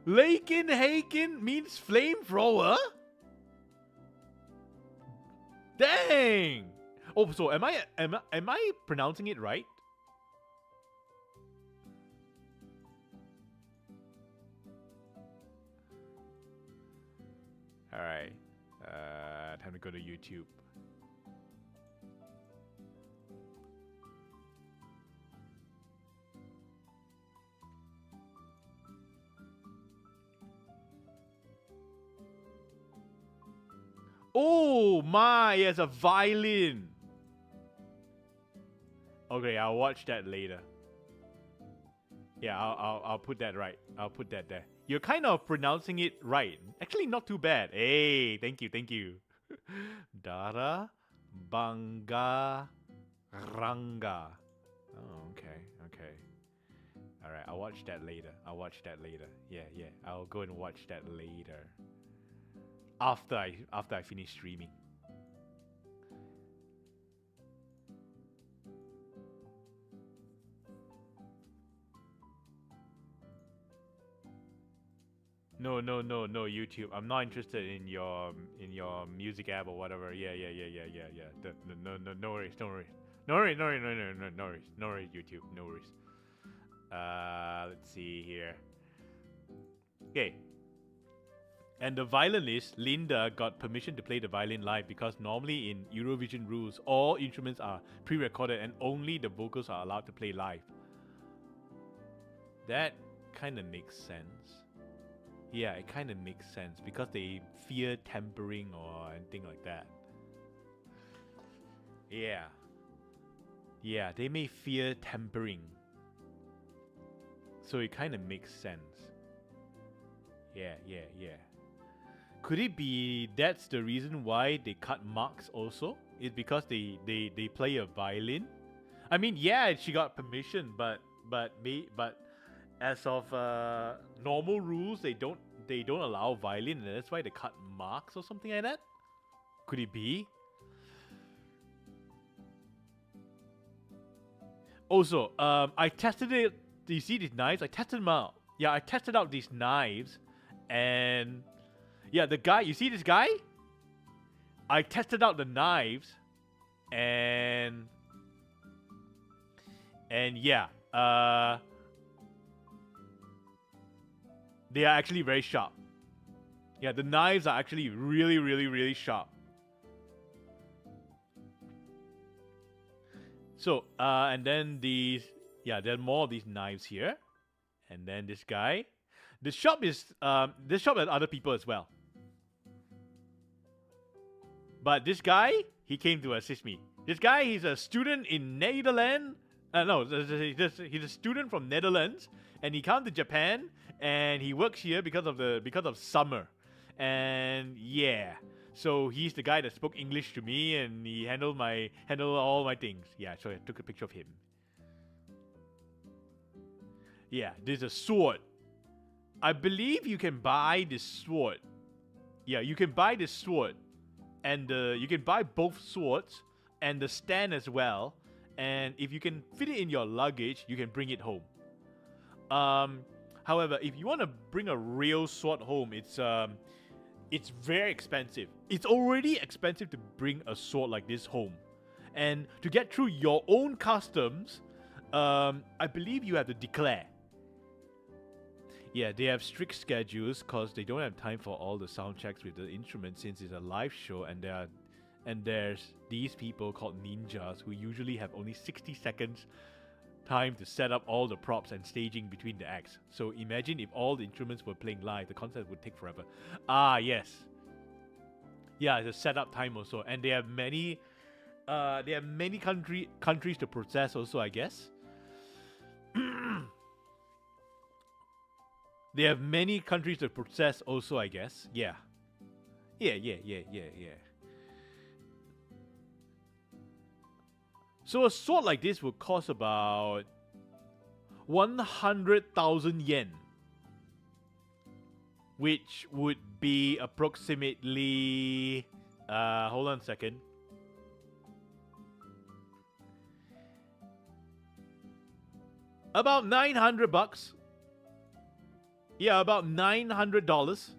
Lakin Haken means flamethrower? Dang! Oh, so am I pronouncing it right? All right. Time to go to YouTube. Oh my, it's a violin. Okay, I'll watch that later. Yeah, I'll put that right. I'll put that there. You're kind of pronouncing it right. Actually, not too bad. Hey, thank you. Dara Banga Ranga. Oh, okay. All right, I'll watch that later. Yeah. I'll go and watch that later. After I finish streaming. No, YouTube. I'm not interested in your music app or whatever. Yeah. No worries, YouTube. No worries. Let's see here. Okay. And the violinist, Linda, got permission to play the violin live because normally in Eurovision rules, all instruments are pre-recorded and only the vocals are allowed to play live. That kind of makes sense. Yeah, it kind of makes sense because they fear tampering or anything like that. Yeah, they may fear tampering. So it kind of makes sense. Yeah. Could it be that's the reason why they cut marks also? It's because they play a violin? I mean, yeah, she got permission, but as of normal rules, they don't allow violin, and that's why they cut marks or something like that. Could it be? Also, I tested it. Do you see these knives? I tested them out. Yeah, I tested out these knives, and yeah, the guy. You see this guy? I tested out the knives, and yeah, they are actually very sharp. Yeah, the knives are actually really sharp. So, and then these, yeah, there are more of these knives here. And then this guy. This shop has other people as well. But this guy, he came to assist me. This guy, he's a student in Netherlands. No, he's a student from Netherlands, and he came to Japan, and he works here because of summer, and yeah. So he's the guy that spoke English to me, and he handled all my things. Yeah, so I took a picture of him. Yeah, there's a sword. I believe you can buy this sword. Yeah, you can buy this sword, and you can buy both swords and the stand as well. And if you can fit it in your luggage, you can bring it home. However, if you want to bring a real sword home, it's very expensive. It's already expensive to bring a sword like this home. And to get through your own customs, I believe you have to declare. Yeah, they have strict schedules because they don't have time for all the sound checks with the instruments since it's a live show, and there's these people called ninjas who usually have only 60 seconds time to set up all the props and staging between the acts. So imagine if all the instruments were playing live, the concert would take forever. Ah, yes. Yeah, it's a setup time also, and they have many countries to process also, I guess. They have many countries to process also, I guess. Yeah. So a sword like this would cost about 100,000 yen, which would be approximately, hold on a second. About 900 bucks. Yeah, about $900.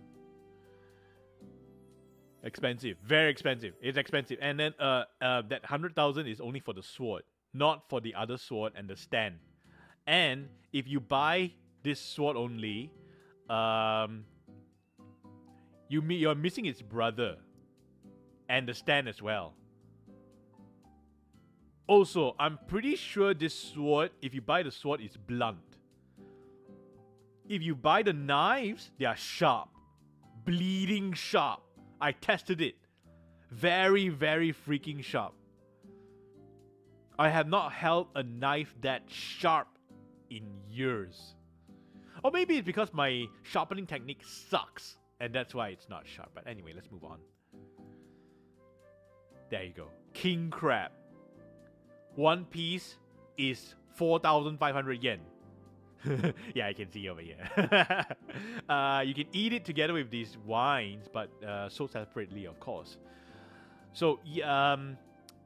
Expensive, very expensive. It's expensive, and then that 100,000 is only for the sword, not for the other sword and the stand. And if you buy this sword only, you're missing its brother and the stand as well. Also, I'm pretty sure this sword, if you buy the sword, is blunt. If you buy the knives, they are sharp, bleeding sharp. I tested it. Very, very freaking sharp. I have not held a knife that sharp in years. Or maybe it's because my sharpening technique sucks, and that's why it's not sharp. But anyway, let's move on. There you go. King crab. One piece is 4,500 yen. Yeah, I can see over here. You can eat it together with these wines, but sold separately, of course. So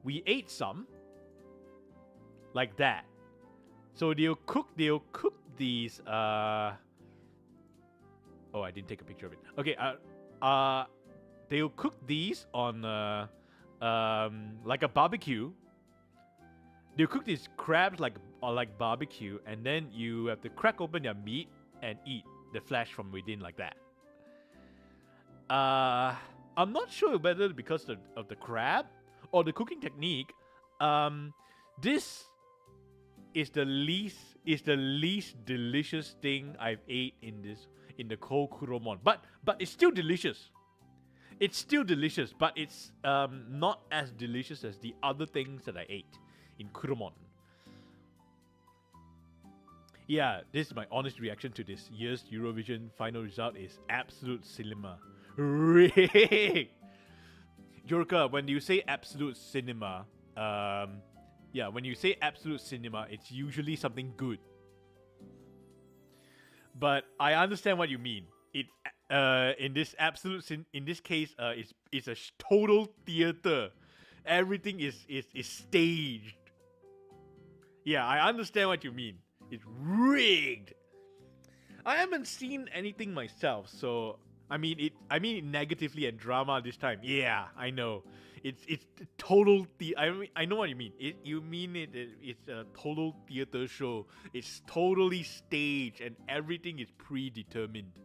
we ate some like that. So they'll cook these. Oh, I didn't take a picture of it. Okay. They'll cook these on like a barbecue. They'll cook these crabs like barbecue, and then you have to crack open their meat and eat the flesh from within like that. I'm not sure whether because of the crab or the cooking technique. This is the least delicious thing I've ate in the cold kuromon. But it's still delicious. It's still delicious, but it's not as delicious as the other things that I ate in Kuromon. Yeah, this is my honest reaction to this year's Eurovision final result is absolute cinema. Rigged! Jorka, when you say absolute cinema, yeah, when you say absolute cinema, it's usually something good. But I understand what you mean. It in this case, it's a total theater. Everything is staged. Yeah, I understand what you mean. It's rigged. I haven't seen anything myself, so I mean it negatively and drama this time. Yeah, I know. It's total I know what you mean. It's a total theater show. It's totally staged and everything is predetermined.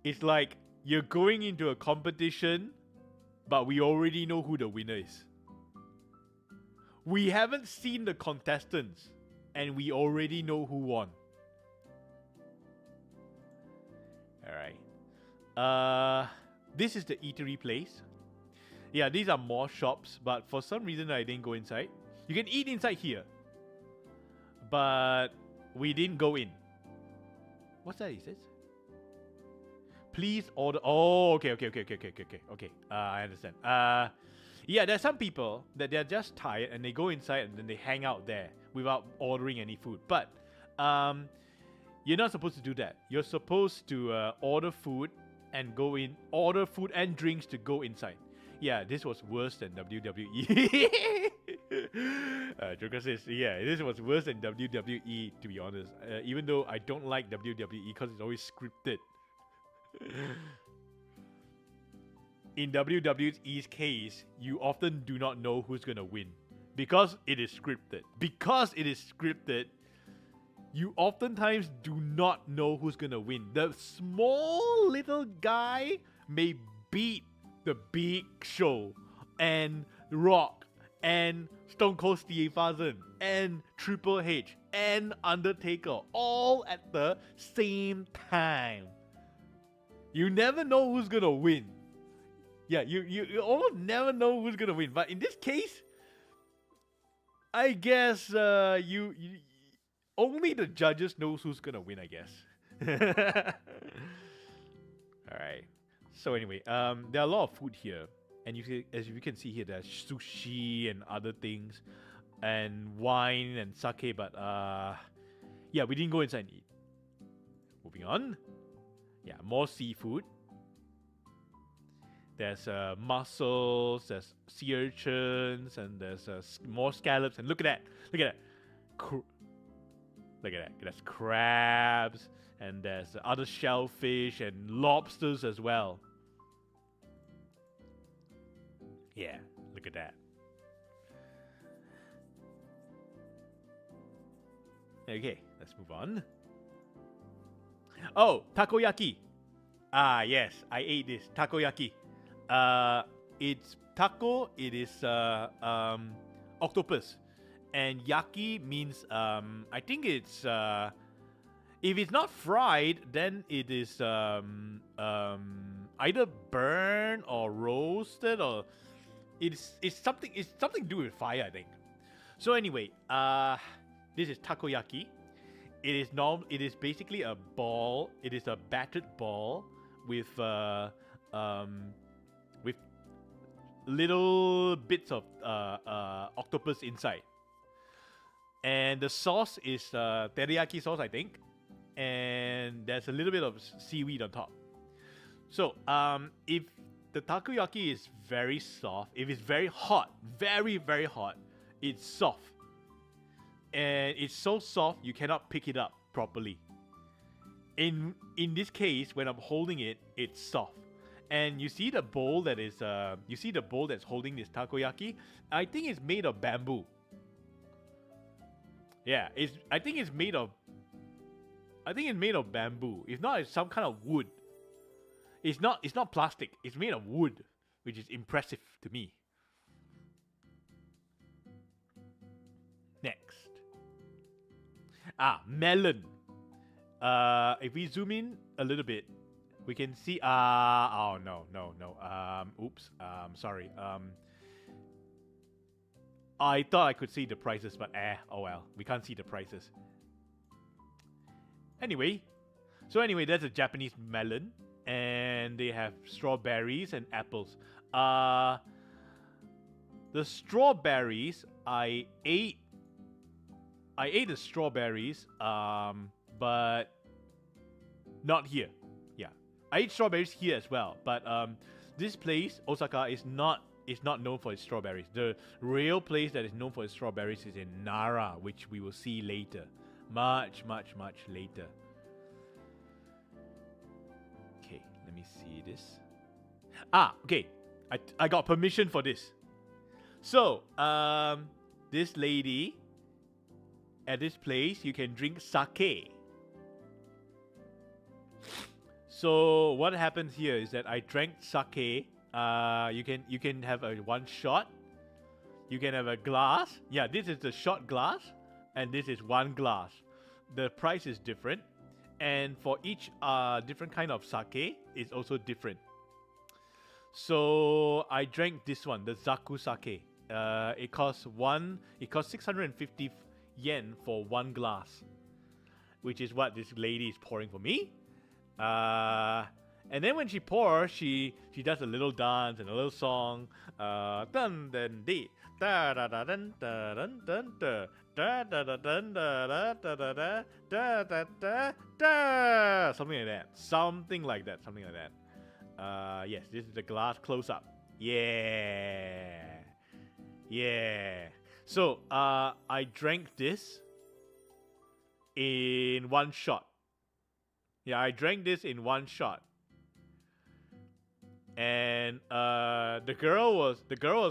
It's like you're going into a competition, but we already know who the winner is. We haven't seen the contestants, and we already know who won. Alright. This is the eatery place. Yeah, these are more shops, but for some reason I didn't go inside. You can eat inside here, but we didn't go in. What's that? Is it? Please order. Oh, okay. I understand. Yeah, there's some people that they're just tired and they go inside and then they hang out there without ordering any food. But you're not supposed to do that. You're supposed to order food and go in. Order food and drinks to go inside. Yeah, this was worse than WWE. Joker says, yeah, this was worse than WWE, to be honest. Even though I don't like WWE because it's always scripted. In WWE's case, you often do not know who's gonna win because it is scripted. Because it is scripted, you oftentimes do not know who's gonna win. The small little guy may beat the big show and Rock and Stone Cold Steve Austin and Triple H and Undertaker all at the same time. You never know who's gonna win. Yeah, you almost never know who's gonna win. But in this case, I guess you only the judges knows who's gonna win, I guess. Alright. So anyway, there are a lot of food here. And as you can see here, there's sushi and other things, and wine and sake. But yeah, we didn't go inside and eat. Moving on. Yeah, more seafood. There's mussels, there's sea urchins, and there's more scallops. And look at that! Look at that! Look at that! There's crabs, and there's other shellfish and lobsters as well. Yeah, look at that. Okay, let's move on. Oh, takoyaki. Ah, yes, I ate this takoyaki. It's taco. It is octopus, and yaki means I think it's if it's not fried, then it is either burned or roasted, or it's something to do with fire, I think. So anyway, this is takoyaki. It is basically a ball. It is a battered ball with little bits of octopus inside, and the sauce is teriyaki sauce, I think, and there's a little bit of seaweed on top. So if the takoyaki is very soft, if it's very hot, very very hot, it's soft, and it's so soft you cannot pick it up properly. In this case, when I'm holding it, it's soft. And you see the bowl that is that's holding this takoyaki. I think it's made of bamboo. Yeah, I think it's made of bamboo. If not, it's some kind of wood. It's not plastic. It's made of wood, which is impressive to me. Next. Melon. If we zoom in a little bit, we can see. Oh no. Oops. Sorry. I thought I could see the prices, but oh well. We can't see the prices. Anyway, that's a Japanese melon, and they have strawberries and apples. The strawberries, I ate the strawberries, but not here. Yeah, I ate strawberries here as well, but this place, Osaka, is not known for its strawberries. The real place that is known for its strawberries is in Nara, which we will see later. Much later. Okay, let me see this. Okay. I got permission for this. So, this lady, at this place, you can drink sake. So what happens here is that I drank sake. You can have a one shot. You can have a glass. Yeah, this is the shot glass, and this is one glass. The price is different, and for each different kind of sake is also different. So I drank this one, the Zaku sake. It costs 650 yen for one glass, which is what this lady is pouring for me. And then when she pours, she does a little dance and a little song. Dun dun dee, da da da dun da dun dun da da da da dun da da da da da da da da, something like that. Yes, this is the glass close up. Yeah. So I drank this in one shot. Yeah, I drank this in one shot. And the girl was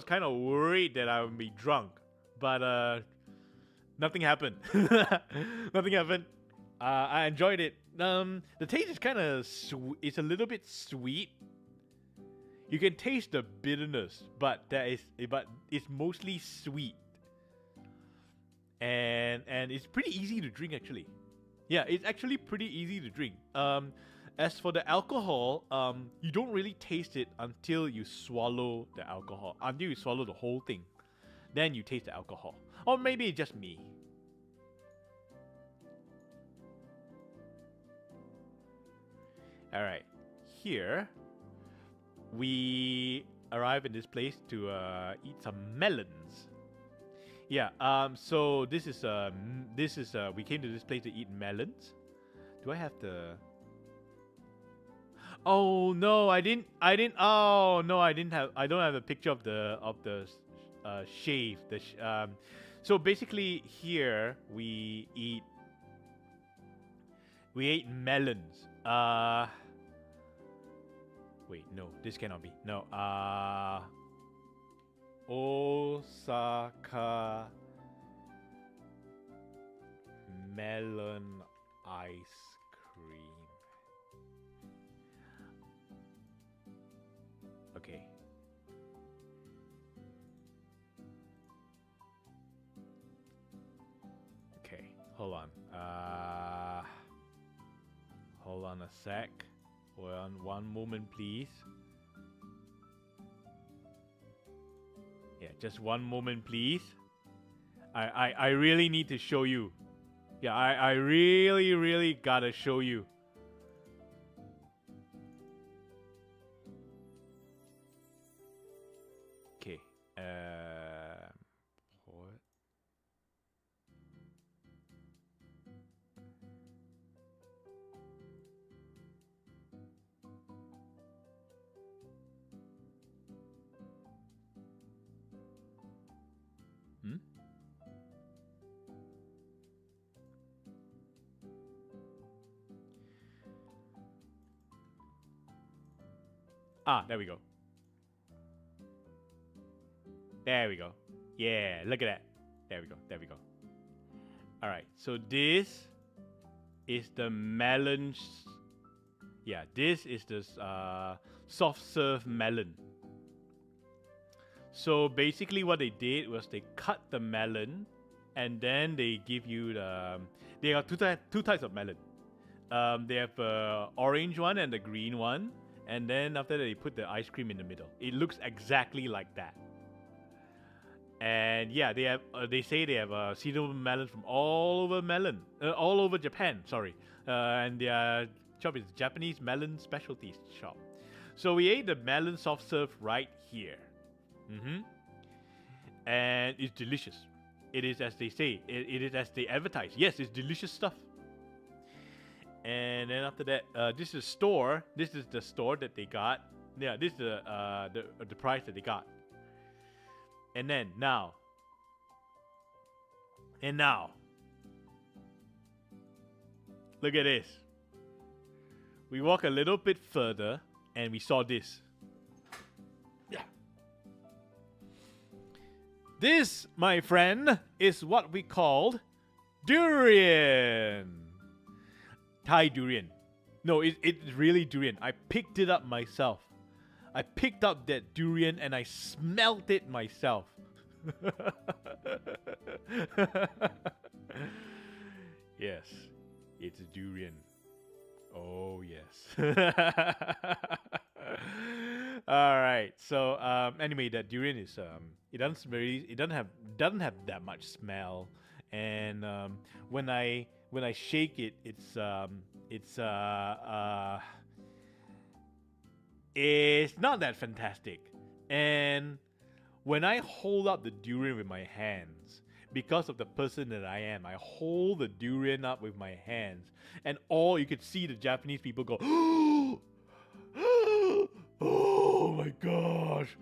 kind of worried that I would be drunk, but nothing happened. Nothing happened. I enjoyed it. The taste is kind of it's a little bit sweet. You can taste the bitterness, but it's mostly sweet. And it's pretty easy to drink, actually. Yeah, it's actually pretty easy to drink. As for the alcohol, you don't really taste it until you swallow the alcohol. Until you swallow the whole thing, then you taste the alcohol. Or maybe it's just me. All right, here we arrived in this place to eat some melons. Yeah. So this is we came to this place to eat melons. Do I have the? Oh no, I didn't. Oh no, I didn't have. I don't have a picture of the shave. So basically here we ate melons. Wait, no, this cannot be. No. Osaka melon ice cream. Okay. Okay, hold on. Hold on a sec. Hold on one moment, please. Yeah, just one moment, please. I really need to show you. Yeah, I really gotta show you. Okay. What? Hmm? Ah, there we go. There we go. Yeah, look at that. There we go. There we go. All right. So this is the melon. Yeah, this is the soft serve melon. So basically, what they did was they cut the melon, and then they give you the. They are two types of melon. They have orange one and the green one, and then after that they put the ice cream in the middle. It looks exactly like that. And yeah, they have. They say they have seedable melon from all over Japan. Sorry, and their shop is Japanese melon specialties shop. So we ate the melon soft serve right here. And it's delicious. It is as they say. It is as they advertise. Yes, it's delicious stuff. And then after that, this is store. This is the store that they got. Yeah, this is the price that they got. And then now. Look at this. We walk a little bit further, and we saw this. This, my friend, is what we called durian. Thai durian. No, it's really durian. I picked it up myself. I picked up that durian and I smelt it myself. Yes, it's durian. Oh, yes. All right. So anyway, that durian is it doesn't have that much smell, and when I shake it, it's not that fantastic. And when I hold up the durian with my hands, because of the person that I am, I hold the durian up with my hands, and all you could see the Japanese people go, oh my gosh.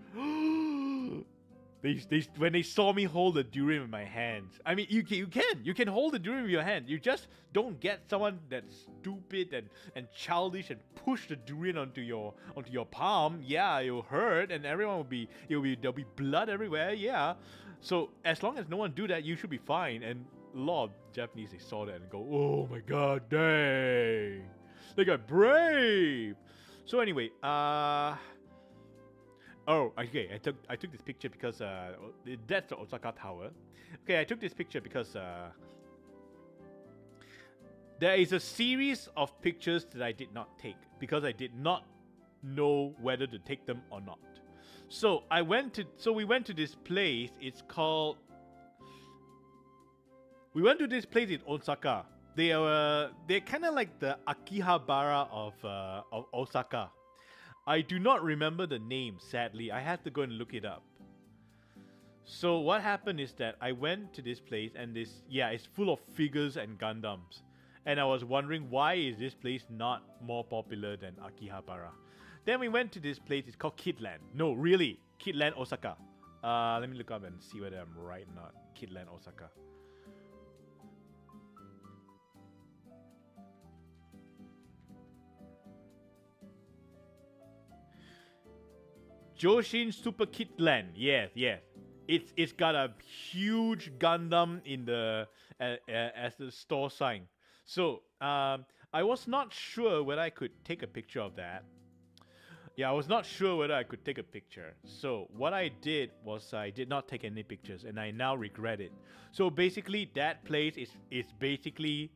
They when they saw me hold the durian with my hands. I mean, you can hold the durian with your hand. You just don't get someone that's stupid and childish and push the durian onto your palm. Yeah, it'll hurt, and everyone there'll be blood everywhere. Yeah, so as long as no one do that, you should be fine. And a lot of Japanese, they saw that and go, oh my god, dang, they got brave. So anyway, oh, okay. I took this picture because that's the Osaka Tower. Okay, I took this picture because there is a series of pictures that I did not take because I did not know whether to take them or not. So we went to this place. It's called. We went to this place in Osaka. They're kind of like the Akihabara of Osaka. I do not remember the name, sadly. I have to go and look it up. So what happened is that I went to this place and it's full of figures and Gundams. And I was wondering, why is this place not more popular than Akihabara? Then we went to this place, it's called Kidland. No, really, Kidland Osaka. Let me look up and see whether I'm right or not. Kidland Osaka. Joshin Super Kidland. Yes, yes. It's got a huge Gundam in the as the store sign. So I was not sure whether I could take a picture of that. Yeah, I was not sure whether I could take a picture. So what I did was I did not take any pictures, and I now regret it. So basically, that place is basically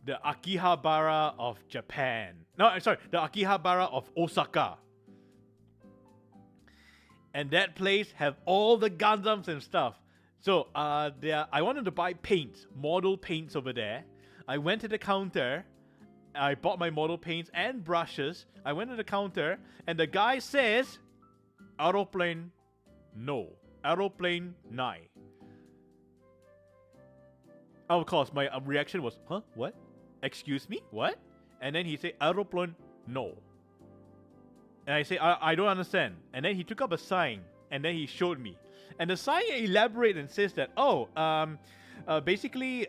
the Akihabara of Japan. No, I'm sorry, the Akihabara of Osaka. And that place have all the Gundams and stuff. So I wanted to buy paints, model paints over there. I went to the counter. I bought my model paints and brushes. I went to the counter, and the guy says, "Aeroplane, no. Aeroplane, 9." Of course, my reaction was, "Huh? What? Excuse me? What?" And then he said, "Aeroplane, no." And I say, I don't understand. And then he took up a sign, and then he showed me. And the sign elaborates and says that, basically,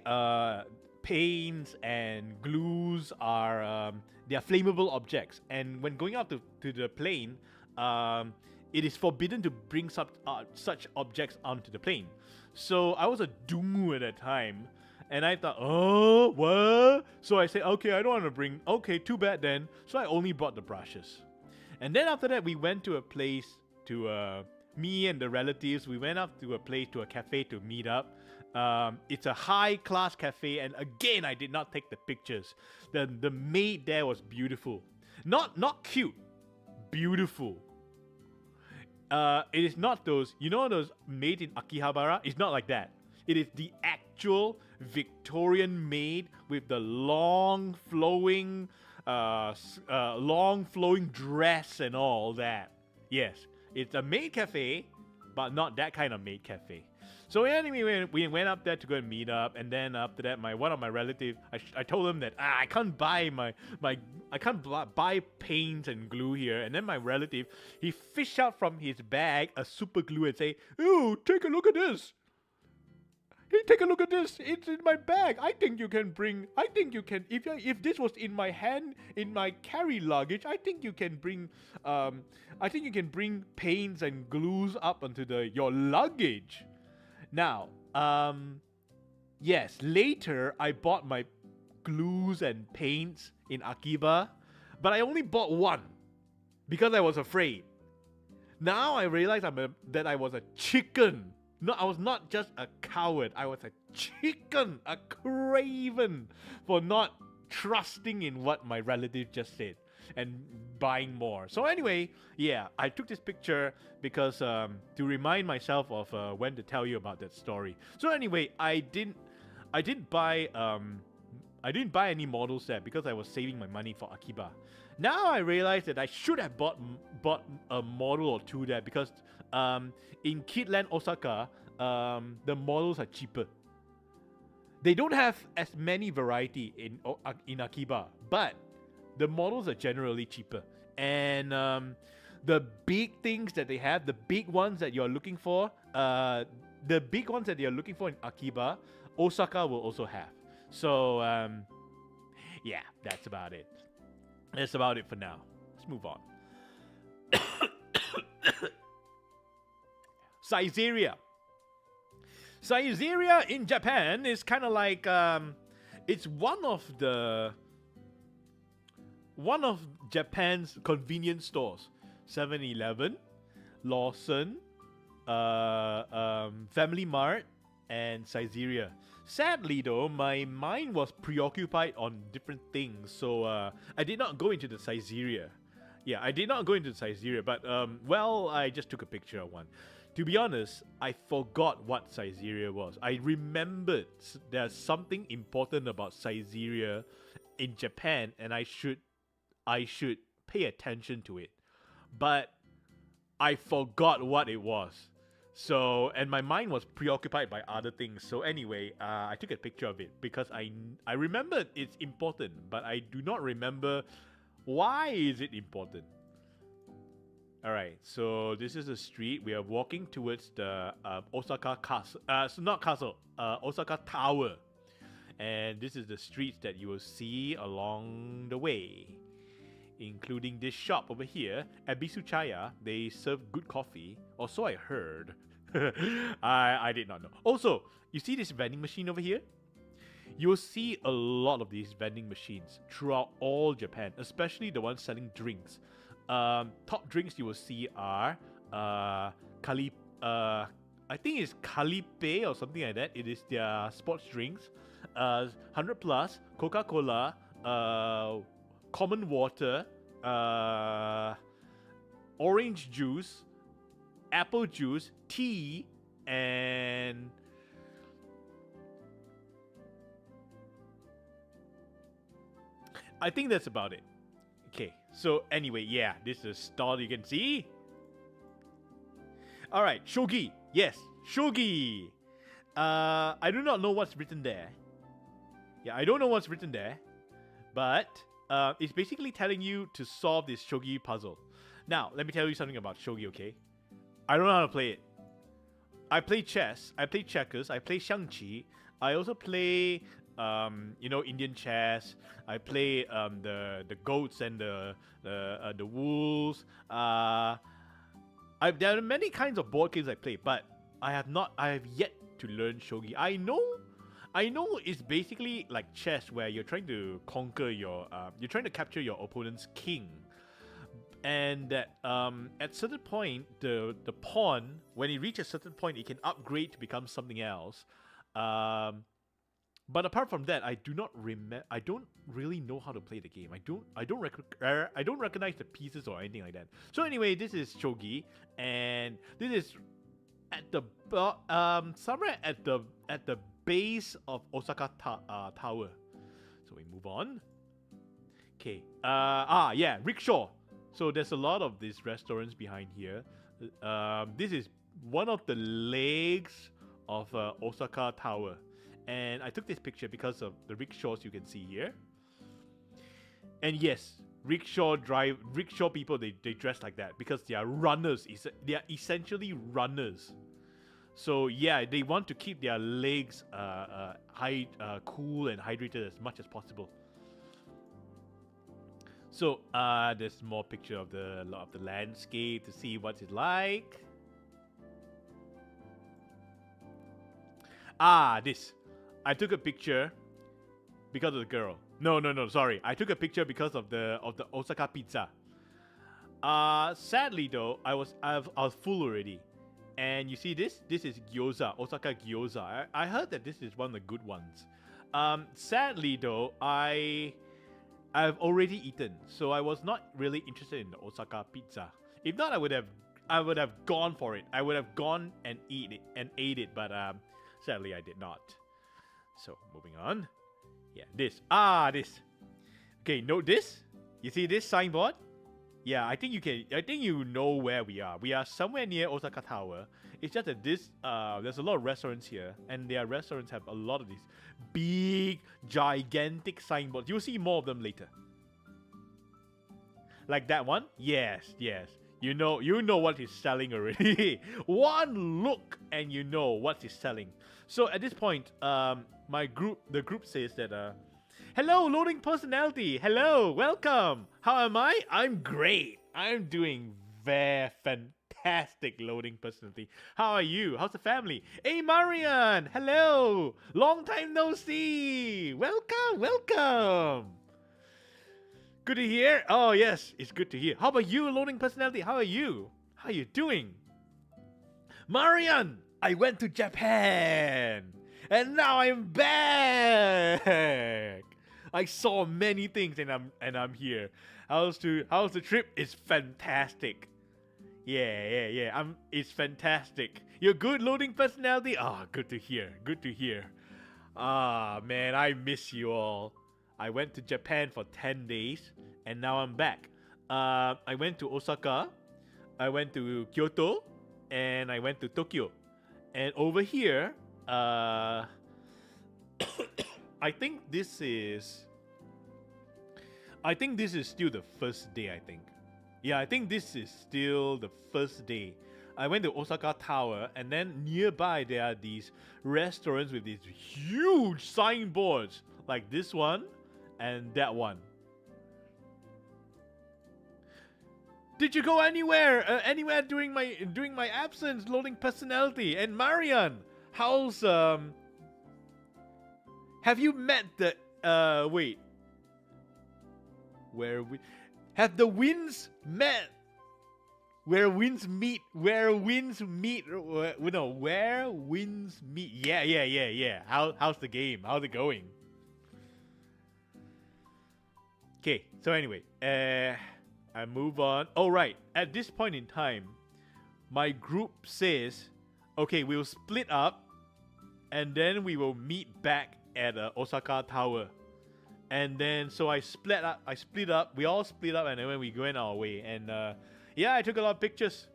paints and glues are they are flammable objects. And when going out to the plane, it is forbidden to bring such objects onto the plane. So I was a dungu at that time. And I thought, oh, what? So I said, okay, I don't want to bring... Okay, too bad then. So I only brought the brushes. And then after that, we went to a place to, me and the relatives, we went up to a place, to a cafe to meet up. It's a high-class cafe, and again, I did not take the pictures. The maid there was beautiful. Not cute, beautiful. It is not those, those made in Akihabara? It's not like that. It is the actual Victorian maid with the long flowing dress and all that. Yes, it's a maid cafe, but not that kind of maid cafe. So anyway, we went up there to go and meet up, and then after that, one of my relatives, I told him that I can't buy I can't buy paint and glue here. And then my relative, he fished out from his bag a super glue and say, "Ooh, take a look at this. Hey, take a look at this. It's in my bag. I think you can, if this was in my hand, in my carry luggage, I think you can bring paints and glues up onto your luggage." Now, yes, later I bought my glues and paints in Akiba, but I only bought one because I was afraid. Now I realize that I was a chicken. No, I was not just a coward. I was a chicken, a craven for not trusting in what my relative just said and buying more. So anyway, yeah, I took this picture because to remind myself of when to tell you about that story. So anyway, I didn't buy any models there because I was saving my money for Akiba. Now I realize that I should have bought a model or two there because in Kidland Osaka, the models are cheaper. They don't have as many variety in Akiba, but the models are generally cheaper. And the big things that they have, the big ones that you're looking for, in Akiba, Osaka will also have. So yeah, that's about it. That's about it for now. Let's move on. Saizeriya. Saizeriya in Japan is kind of like it's one of Japan's convenience stores. 7-Eleven, Lawson, Family Mart, and Saizeriya. Sadly though, my mind was preoccupied on different things, so I did not go into the Saizeriya. Yeah, I did not go into the Saizeriya, but I just took a picture of one. To be honest, I forgot what Saizeriya was. I remembered there's something important about Saizeriya in Japan, and I should pay attention to it. but I forgot what it was. So, and my mind was preoccupied by other things. So anyway, I took a picture of it because I remembered it's important, but I do not remember why is it important. All right, so this is the street. We are walking towards the Osaka Castle. So not castle, Osaka Tower. And this is the streets that you will see along the way, including this shop over here at Bisuchaya. They serve good coffee, or so I heard. I did not know. Also, you see this vending machine over here? You will see a lot of these vending machines throughout all Japan, especially the ones selling drinks. Top drinks you will see are I think it's Calipe or something like that. It is their sports drinks. 100 plus, Coca-Cola, common water, orange juice, apple juice, tea, and I think that's about it. Okay, so anyway, yeah, this is a stall you can see. Alright, shogi. Yes, shogi. I do not know what's written there. Yeah, I don't know what's written there. But it's basically telling you to solve this shogi puzzle. Now, let me tell you something about shogi, okay? I don't know how to play it. I play chess, I play checkers, I play xiangqi. I also play Indian chess. I play the goats and the wolves. There are many kinds of board games I play, but I have yet to learn shogi. I know it's basically like chess, where you're trying to conquer you're trying to capture your opponent's king, and that at certain point the pawn, when it reaches a certain point, it can upgrade to become something else. But apart from that, I don't really know how to play the game. I don't recognize the pieces or anything like that. So anyway, this is shogi, and this is at the somewhere at the base of Osaka Tower. So we move on. Okay. Yeah, rickshaw. So there's a lot of these restaurants behind here. This is one of the legs of Osaka Tower. And I took this picture because of the rickshaws you can see here. And yes, rickshaw people, they dress like that because they are runners. They are essentially runners. So yeah, they want to keep their legs cool and hydrated as much as possible. So there's more picture of the landscape to see what's it like. This. I took a picture because of the girl. No, sorry. I took a picture because of the Osaka pizza. Sadly though, I was full already. And you see this? This is gyoza, Osaka gyoza. I heard that this is one of the good ones. Sadly though, I've already eaten, so I was not really interested in the Osaka pizza. If not, I would have gone for it. I would have gone and ate it, but sadly I did not. So moving on. Yeah, this. This. Okay, note this. You see this signboard? Yeah, I think you know where we are. We are somewhere near Osaka Tower. It's just that there's a lot of restaurants here, and their restaurants have a lot of these big, gigantic signboards. You'll see more of them later. Like that one? Yes. You know what he's selling already. One look and you know what he's selling. So at this point, the group says that hello, loading personality. Hello, welcome. How am I? I'm great. I'm doing very fantastic, loading personality. How are you? How's the family? Hey, Marian. Hello. Long time no see. Welcome. Good to hear. Oh, yes, it's good to hear. How about you, loading personality? How are you? How are you doing? Marian, I went to Japan. And now I'm back. I saw many things and I'm here. How's the trip? It's fantastic. Yeah. It's fantastic. You're good, loading personality? Good to hear. Man, I miss you all. I went to Japan for 10 days and now I'm back. I went to Osaka I went to Kyoto, and I went to Tokyo. And over here, I think this is still the first day, I think. Yeah, I think this is still the first day. I went to Osaka Tower, and then nearby there are these restaurants with these huge signboards, like this one and that one. Did you go anywhere? Anywhere during my absence? Loading personality. And Marian, how's have you met the wait? Where we have the winds met? Where winds meet? Where winds meet? No, where winds meet? Yeah. How's the game? How's it going? Okay. So anyway, I move on. Oh, right. At this point in time, my group says, okay, we'll split up and then we will meet back at Osaka Tower. And then, so I split up. We all split up and then we went our way. And yeah, I took a lot of pictures.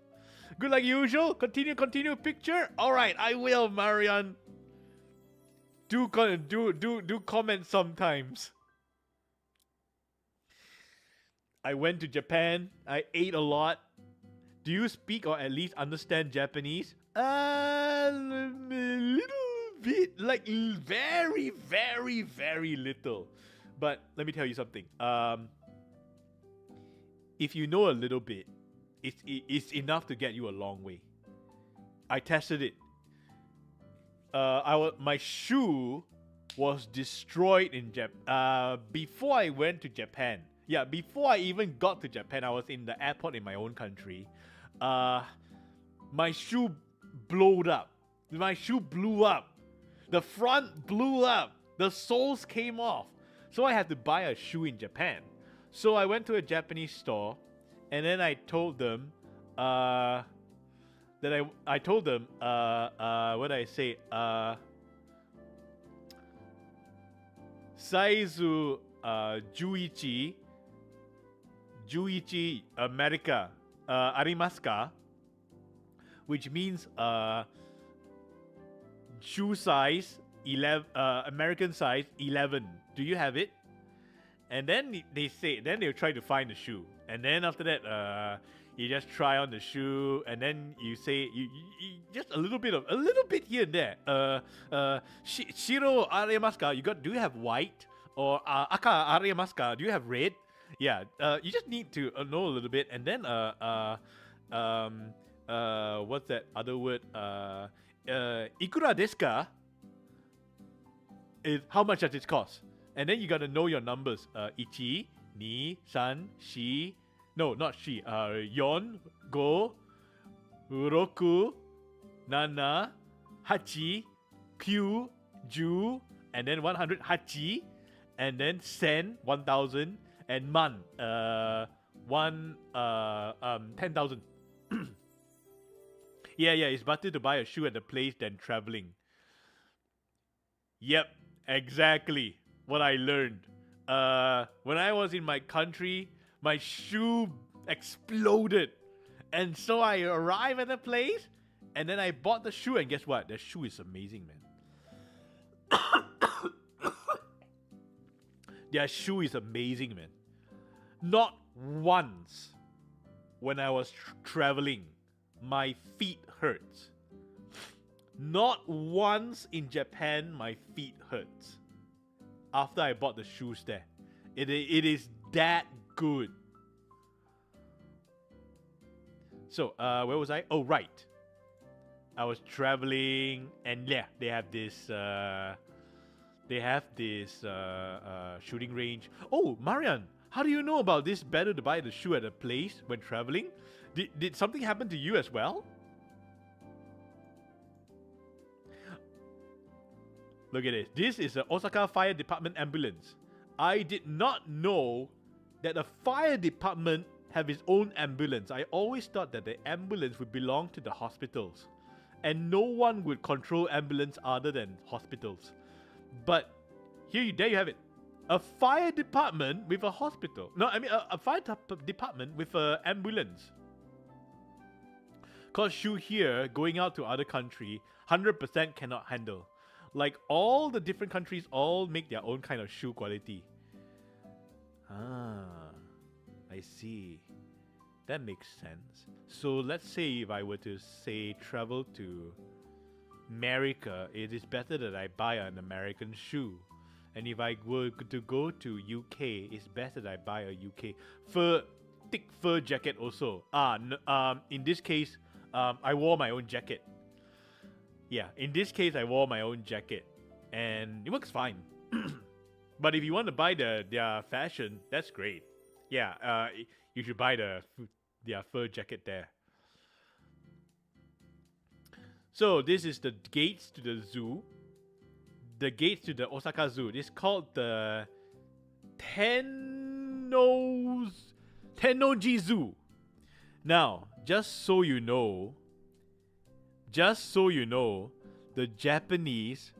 Good like usual. Continue picture. All right, I will, Marian. Do comment sometimes. I went to Japan. I ate a lot. Do you speak or at least understand Japanese? A little bit. Like, very, very, very little. But let me tell you something. If you know a little bit, it's enough to get you a long way. I tested it. My shoe was destroyed in Japan before I went to Japan. Yeah, before I even got to Japan, I was in the airport in my own country. My shoe blowed up. My shoe blew up. The front blew up. The soles came off. So I had to buy a shoe in Japan. So I went to a Japanese store, and then I told them what did I say? Size 11 America arimasu ka? Which means shoe size 11, American size 11. Do you have it? And then they'll try to find the shoe. And then after that, you just try on the shoe, and then you say you just a little bit here and there. Shiro arimasu ka? Do you have white? Or aka arimasu ka? Do you have red? Yeah, you just need to know a little bit, and then what's that other word? Ikura desu ka? Is how much does it cost? And then you gotta know your numbers. 1, 2, 3, 4. No, not she. 4, 5, 6, 7, 8, 9, 10, and then 100 hachi, and then sen 1,000. And man, 10,000. Yeah, it's better to buy a shoe at the place than traveling. Yep, exactly what I learned. When I was in my country, my shoe exploded. And so I arrived at the place, and then I bought the shoe, and guess what? The shoe is amazing, man. Their shoe is amazing, man. Not once when I was traveling, my feet hurt. Not once in Japan, my feet hurt. After I bought the shoes there. It is that good. So, where was I? Oh, right. I was traveling, and yeah, they have this shooting range. Oh, Marian, how do you know about this? Better to buy the shoe at a place when traveling? Did something happen to you as well? Look at this. This is the Osaka Fire Department ambulance. I did not know that the fire department have its own ambulance. I always thought that the ambulance would belong to the hospitals, and no one would control ambulance other than hospitals. But there you have it. A fire department with a hospital. No, I mean a fire department with an ambulance. Cause shoe here, going out to other country, 100% cannot handle. Like all the different countries all make their own kind of shoe quality. Ah, I see. That makes sense. So let's say if I were to say travel to America, it is better that I buy an American shoe. And if I were to go to UK, it's better that I buy a UK thick fur jacket also. In this case, I wore my own jacket. Yeah, in this case, I wore my own jacket, and it works fine. But if you want to buy their fashion, that's great. Yeah, you should buy their fur jacket there. So this is the gates to the zoo. The gates to the Osaka Zoo. It's called the Tennoji Zoo. Now, just so you know, the Japanese,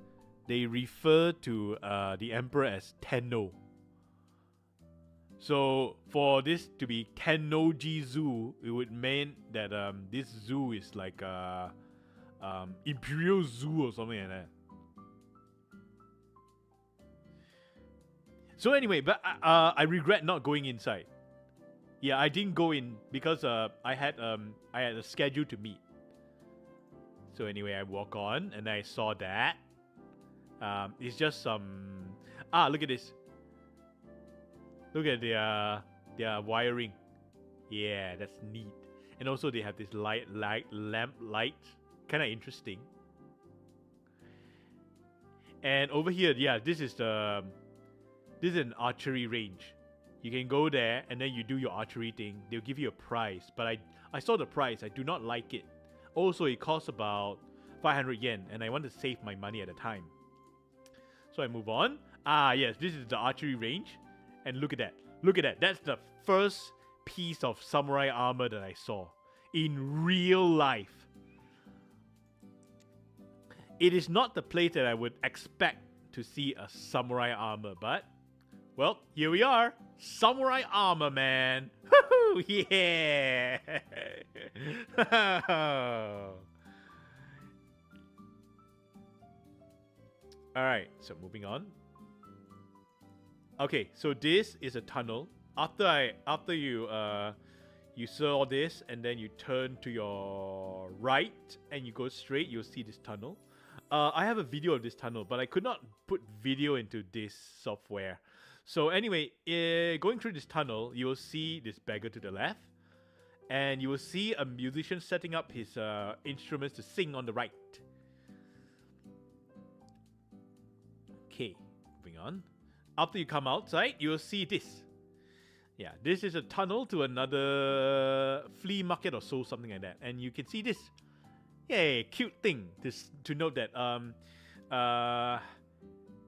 they refer to the emperor as Tenno. So for this to be Tennoji Zoo, it would mean that this zoo is like a imperial zoo or something like that. So anyway, but I regret not going inside. Yeah, I didn't go in because I had a schedule to meet. So anyway, I walk on and I saw that. It's just some. Look at this. Look at their wiring. Yeah, that's neat. And also they have this lamp light, kind of interesting. And over here, yeah, this is an archery range. You can go there and then you do your archery thing. They'll give you a prize, but I saw the price. I do not like it. Also, it costs about 500 yen, and I want to save my money at the time. So I move on. Yes, this is the archery range. And look at that. Look at that. That's the first piece of samurai armor that I saw in real life. It is not the place that I would expect to see a samurai armor, but, well, here we are. Samurai armor, man. Yeah. Alright, so moving on. Okay, so this is a tunnel. After you saw this and then you turn to your right and you go straight, you'll see this tunnel. I have a video of this tunnel, but I could not put video into this software. So anyway, going through this tunnel, you will see this beggar to the left, and you will see a musician setting up his instruments to sing on the right. Okay, moving on. After you come outside, you will see this. Yeah, this is a tunnel to another flea market or so, something like that. And you can see this. Yay, cute thing to note that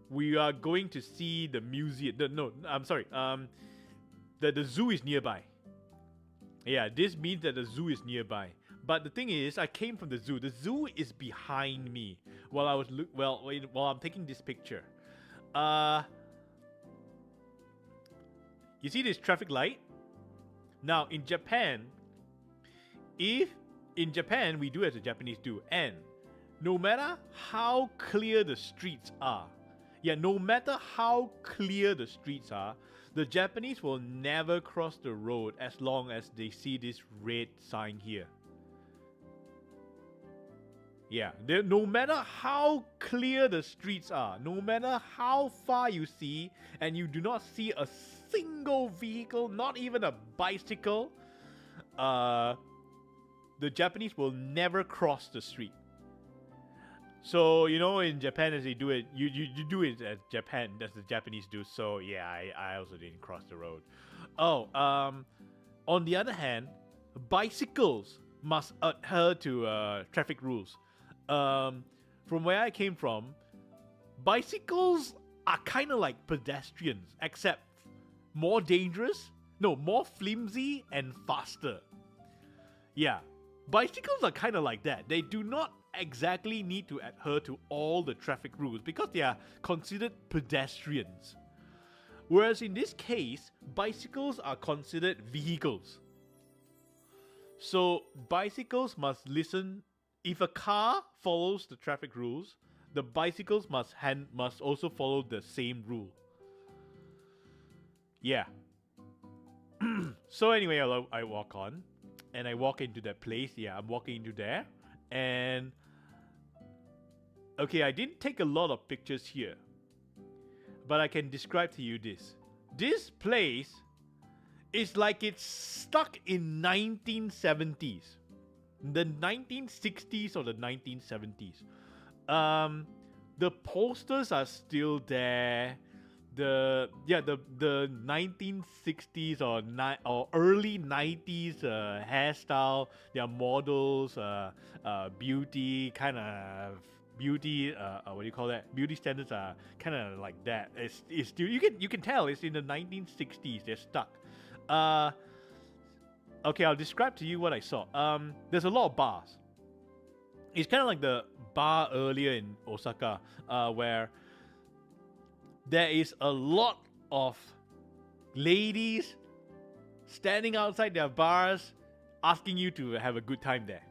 we are going to see the museum. The zoo is nearby. Yeah, this means that the zoo is nearby. But the thing is, I came from the zoo. The zoo is behind me while I'm taking this picture. You see this traffic light? Now in Japan, we do as the Japanese do, and no matter how clear the streets are, the Japanese will never cross the road as long as they see this red sign here. Yeah, no matter how clear the streets are, no matter how far you see, and you do not see a single vehicle, not even a bicycle, the Japanese will never cross the street. So, in Japan, as they do it, you do it as Japan, as the Japanese do. So, yeah, I also didn't cross the road. On the other hand, bicycles must adhere to traffic rules. From where I came from, bicycles are kind of like pedestrians, except more dangerous, more flimsy and faster. Yeah, bicycles are kind of like that. They do not exactly need to adhere to all the traffic rules because they are considered pedestrians. Whereas in this case, bicycles are considered vehicles. So bicycles must listen. If a car follows the traffic rules, the bicycles must also follow the same rule. Yeah. So anyway, I walk on, and I walk into that place. Yeah, I'm walking into there, and okay, I didn't take a lot of pictures here, but I can describe to you this. This place is like it's stuck in 1970s, the 1960s or the 1970s. The posters are still there. The 1960s or early 90s hairstyle, their models, beauty kind of beauty, what do you call that? Beauty standards are kind of like that. It's still, you can tell it's in the 1960s. They're stuck. Okay, I'll describe to you what I saw. There's a lot of bars. It's kind of like the bar earlier in Osaka, where there is a lot of ladies standing outside their bars, asking you to have a good time there.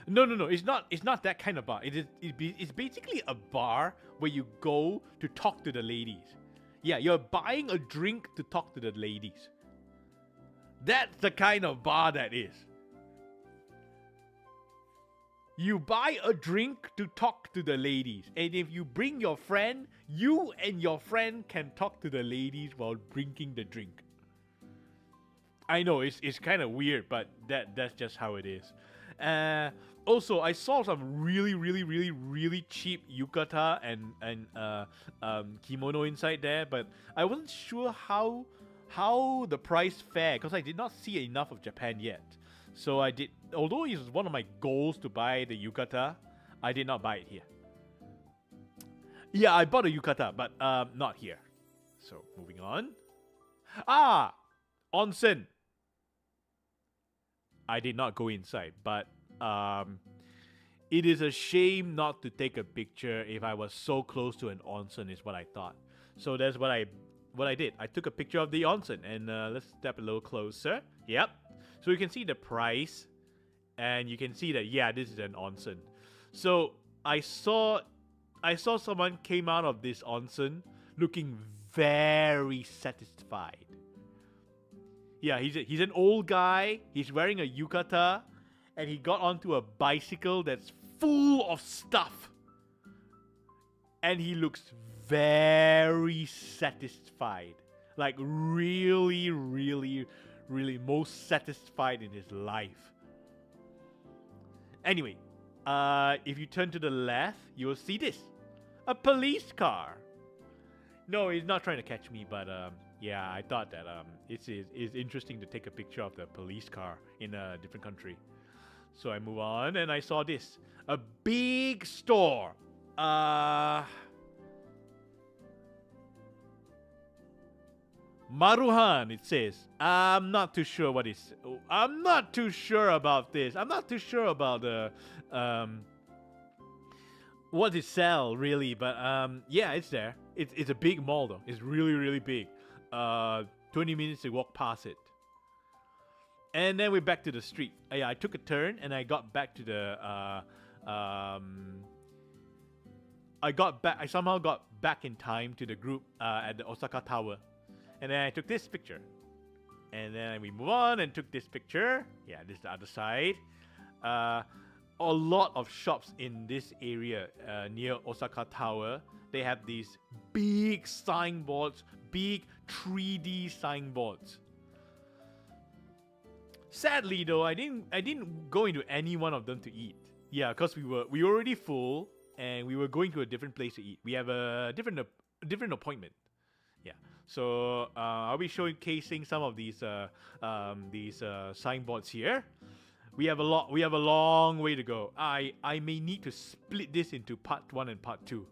No. It's not that kind of bar. It's basically a bar where you go to talk to the ladies. Yeah, you're buying a drink to talk to the ladies. That's the kind of bar that is. You buy a drink to talk to the ladies. And if you bring your friend, you and your friend can talk to the ladies while drinking the drink. I know, it's kind of weird, but that's just how it is. Also, I saw some really cheap yukata and kimono inside there, but I wasn't sure how the price fared, because I did not see enough of Japan yet. So I did, although it was one of my goals to buy the yukata, I did not buy it here. Yeah, I bought a yukata, but not here. So moving on. Onsen. I did not go inside, but it is a shame not to take a picture if I was so close to an onsen, is what I thought. So that's what I did. I took a picture of the onsen, and let's step a little closer. Yep. So you can see the price, and you can see that, yeah, this is an onsen. So I saw someone came out of this onsen looking very satisfied. Yeah, he's an old guy. He's wearing a yukata, and he got onto a bicycle that's full of stuff. And he looks very satisfied. Like really most satisfied in his life. Anyway, if you turn to the left, you will see this. A police car. No, he's not trying to catch me, but yeah, I thought that it's interesting to take a picture of the police car in a different country. So I move on, and I saw this. A big store. Maruhan, it says. I'm not too sure what is. I'm not too sure about this. I'm not too sure about the what it sell really, but yeah, it's there. It's a big mall though. It's really big. 20 minutes to walk past it. And then we're back to the street. Yeah, I took a turn and I got back to the I somehow got back in time to the group at the Osaka Tower. And then I took this picture. And then we move on and took this picture. Yeah, this is the other side. A lot of shops in this area near Osaka Tower. They have these big signboards, big 3D signboards. Sadly though, I didn't go into any one of them to eat. Yeah, because we were already full and we were going to a different place to eat. We have a different appointment. Yeah. So I'll be showcasing some of these signboards here. We have a long way to go. I may need to split this into part 1 and part 2.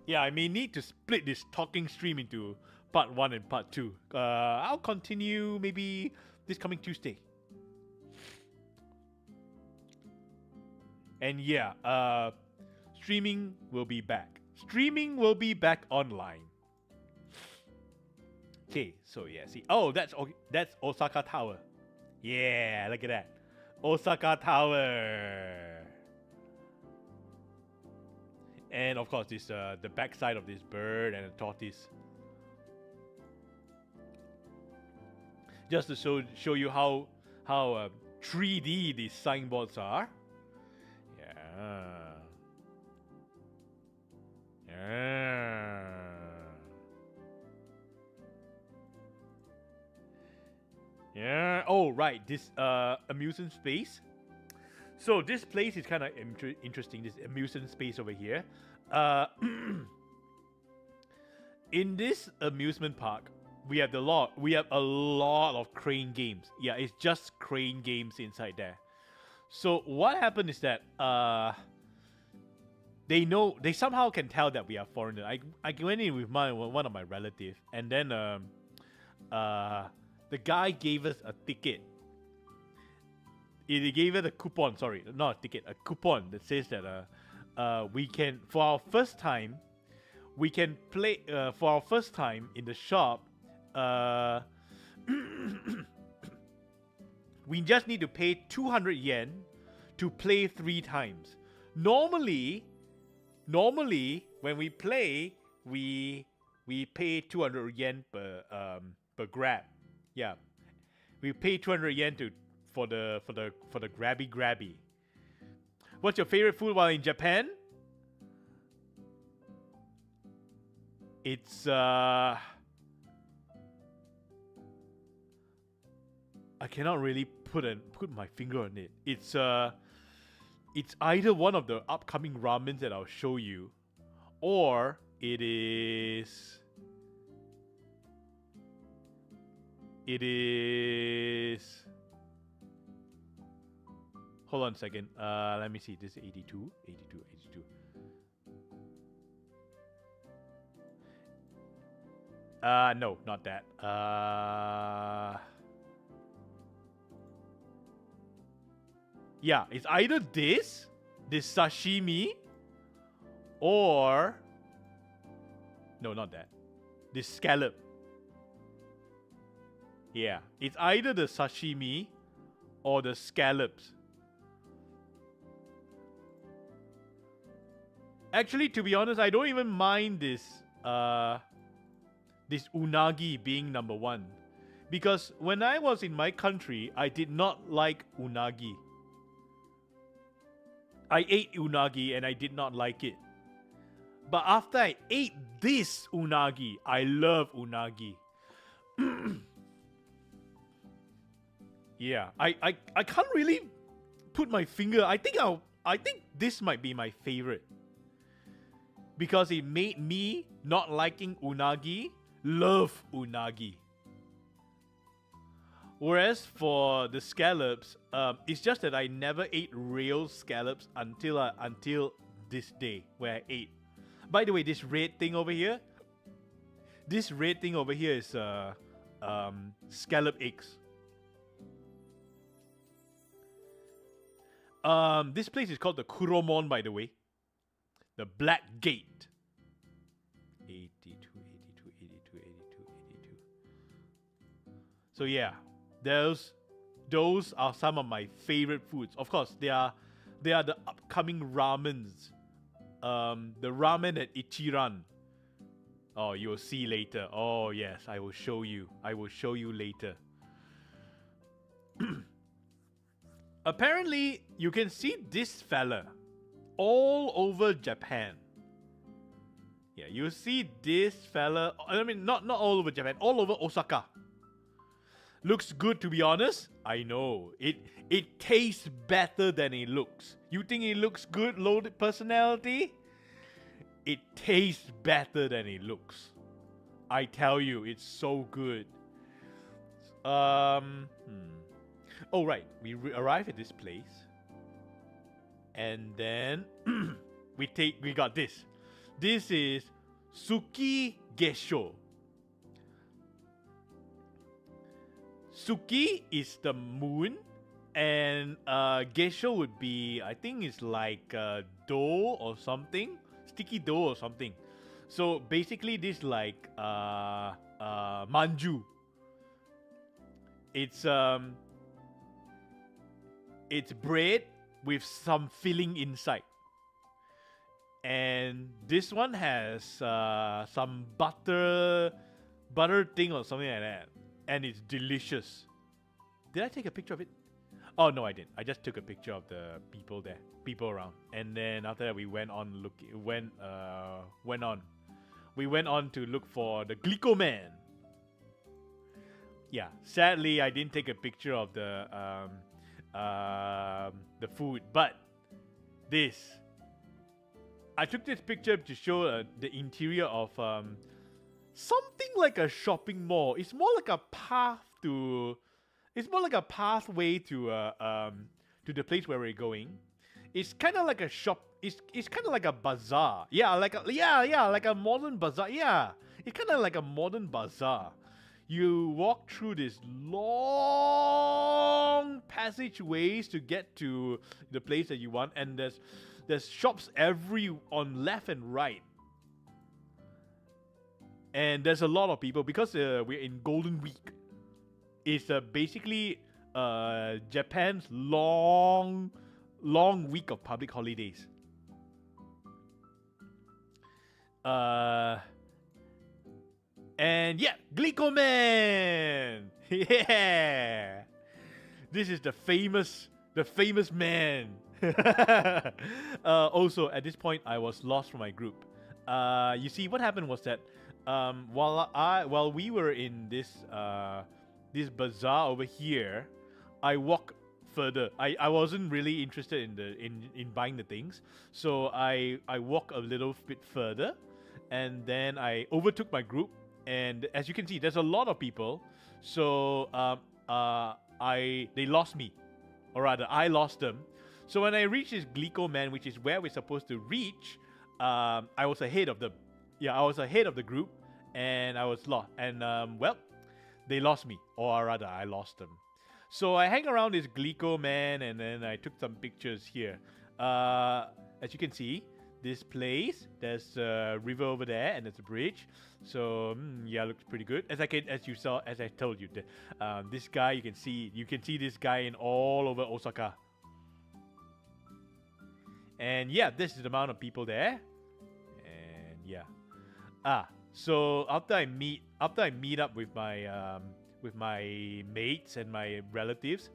Yeah, I may need to split this talking stream into part 1 and part 2. I'll continue maybe this coming Tuesday. And yeah, streaming will be back. Streaming will be back online. Okay, so yeah, see. Oh, that's Osaka Tower. Yeah, look at that. Osaka Tower. And of course, this the backside of this bird and a tortoise. Just to show you how 3D these signboards are. Yeah. Yeah. Yeah. Oh, right. This amusement space. So this place is kind of interesting. This amusement space over here. In this amusement park, we have a lot of crane games. Yeah, it's just crane games inside there. So what happened is that they somehow can tell that we are foreigners. I went in with one of my relatives, and then the guy gave us a ticket. He gave us a coupon. Sorry, not a ticket, a coupon that says that we can, for our first time, we can play for our first time in the shop. We just need to pay 200 yen to play 3 times. Normally, when we play, we pay 200 yen per grab. Yeah, we pay 200 yen for the grabby. What's your favorite food while in Japan? It's I cannot really put my finger on it. It's either one of the upcoming ramens that I'll show you, or it is hold on a second. Let me see. This is 82. No, not that. Yeah, it's either this sashimi, or no, not that. This scallop. Yeah, it's either the sashimi or the scallops. Actually, to be honest, I don't even mind this unagi being number 1, because when I was in my country, I did not like unagi. I ate unagi and I did not like it. But after I ate this unagi, I love unagi. Yeah, I can't really put my finger. I think this might be my favorite, because it made me not liking unagi love unagi. Whereas for the scallops, it's just that I never ate real scallops until this day where I ate. By the way, this red thing over here is scallop eggs. This place is called the Kuromon, by the way. The Black Gate. 82. So yeah, those are some of my favorite foods. Of course, they are the upcoming ramens. The ramen at Ichiran. Oh, you'll see later. Oh yes, I will show you. Later. Apparently, you can see this fella all over Japan. Yeah, you see this fella. I mean, not all over Japan, all over Osaka. Looks good, to be honest. I know. It tastes better than it looks. You think it looks good, loaded personality? It tastes better than it looks. I tell you, it's so good. Oh, right. We arrive at this place. And then we got this. This is Suki Gesho. Suki is the moon, and Gesho would be, I think it's like dough or something, sticky dough or something. So basically, this like manju. It's bread with some filling inside, and this one has some butter thing or something like that, and it's delicious. Did I take a picture of it? Oh no, I didn't. I just took a picture of the people there, people around, and then after that we went on We went on to look for the Glico Man. Yeah, sadly I didn't take a picture of the food, but this. I took this picture to show the interior of something like a shopping mall. It's more like a path to. It's more like a pathway to the place where we're going. It's kind of like a shop. It's kind of like a bazaar. Yeah, like a modern bazaar. Yeah, it's kind of like a modern bazaar. You walk through this long passageways to get to the place that you want, and there's shops on left and right. And there's a lot of people because we're in Golden Week. It's basically Japan's long week of public holidays. And yeah, Glico Man! Yeah! This is the famous man. Also, at this point, I was lost from my group. You see, what happened was that while we were in this bazaar over here, I walked further. I wasn't really interested in buying the things, so I walked a little bit further, and then I overtook my group. And as you can see, there's a lot of people. So they lost me, or rather, I lost them. So when I reached this Glico Man, which is where we're supposed to reach, I was ahead of them. Yeah, I was ahead of the group, and I was lost. And well, they lost me, or rather, I lost them. So I hang around this Glico Man, and then I took some pictures here. As you can see, this place, there's a river over there, and there's a bridge. So yeah, looks pretty good. As I told you, this guy you can see this guy in all over Osaka. And yeah, this is the amount of people there. And yeah, so after I meet up with my mates and my relatives,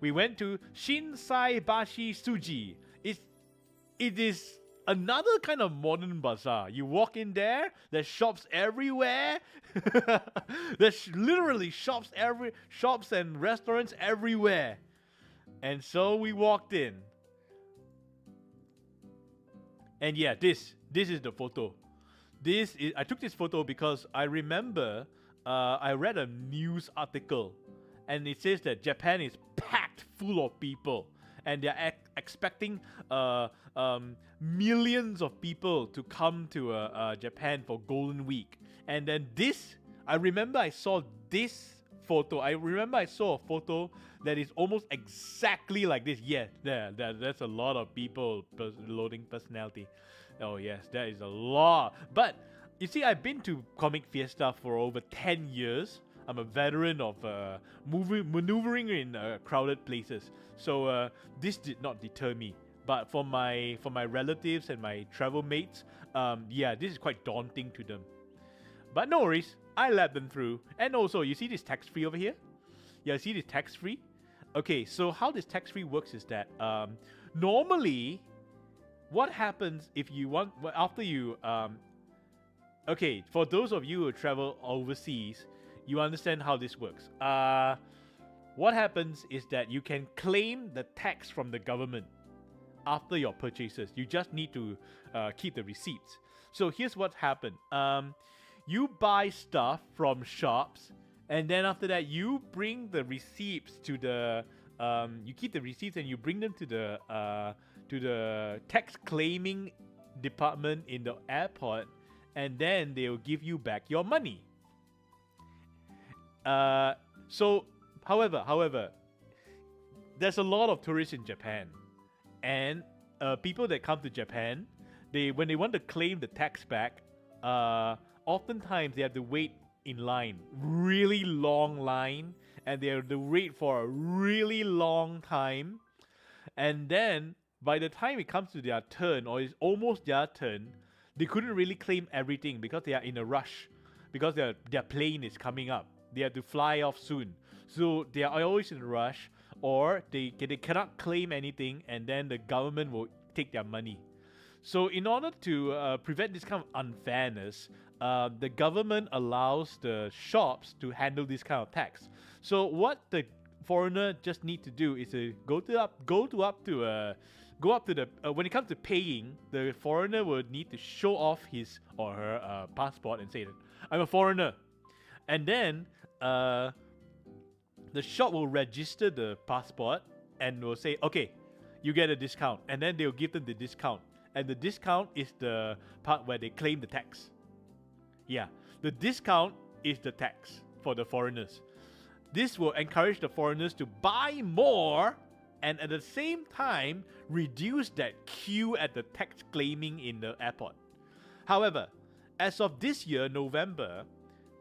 we went to Shinsaibashi Suji. It is another kind of modern bazaar. You walk in there, there's shops everywhere. There's literally shops and restaurants everywhere. And so we walked in. And yeah, this is the photo. I took this photo because I remember I read a news article, and it says that Japan is packed full of people, and they're expecting millions of people to come to Japan for Golden Week. And then I remember I saw this photo. I remember I saw a photo that is almost exactly like this. Yes, that's a lot of people loading personality. Oh yes, that is a lot. But you see, I've been to Comic Fiesta for over 10 years. I'm a veteran of maneuvering in crowded places. So this did not deter me. But for my relatives and my travel mates, yeah, this is quite daunting to them. But no worries, I let them through. And also, you see this tax-free over here? Yeah, see this tax-free? Okay, so how this tax-free works is that normally, what happens if you want after you okay, for those of you who travel overseas, you understand how this works. What happens is that you can claim the tax from the government after your purchases. You just need to keep the receipts. So here's what happened. You buy stuff from shops, and then after that, you bring the receipts to the. You keep the receipts and you bring them to the tax claiming department in the airport, and then they'll give you back your money. So, however, there's a lot of tourists in Japan, and people that come to Japan, when they want to claim the tax back, oftentimes they have to wait in line, really long line, and they have to wait for a really long time. And then by the time it comes to their turn, or it's almost their turn, they couldn't really claim everything because they are in a rush, because their plane is coming up. They have to fly off soon. So they are always in a rush, or they cannot claim anything, and then the government will take their money. So in order to prevent this kind of unfairness, the government allows the shops to handle this kind of tax. So what the foreigner just need to do is to go up to the when it comes to paying, the foreigner will need to show off his or her passport and say that I'm a foreigner, and then the shop will register the passport and will say, okay, you get a discount, and then they'll give them the discount, and the discount is the part where they claim the tax. Yeah, the discount is the tax for the foreigners. This will encourage the foreigners to buy more, and at the same time reduce that queue at the tax claiming in the airport. However, as of this year, November,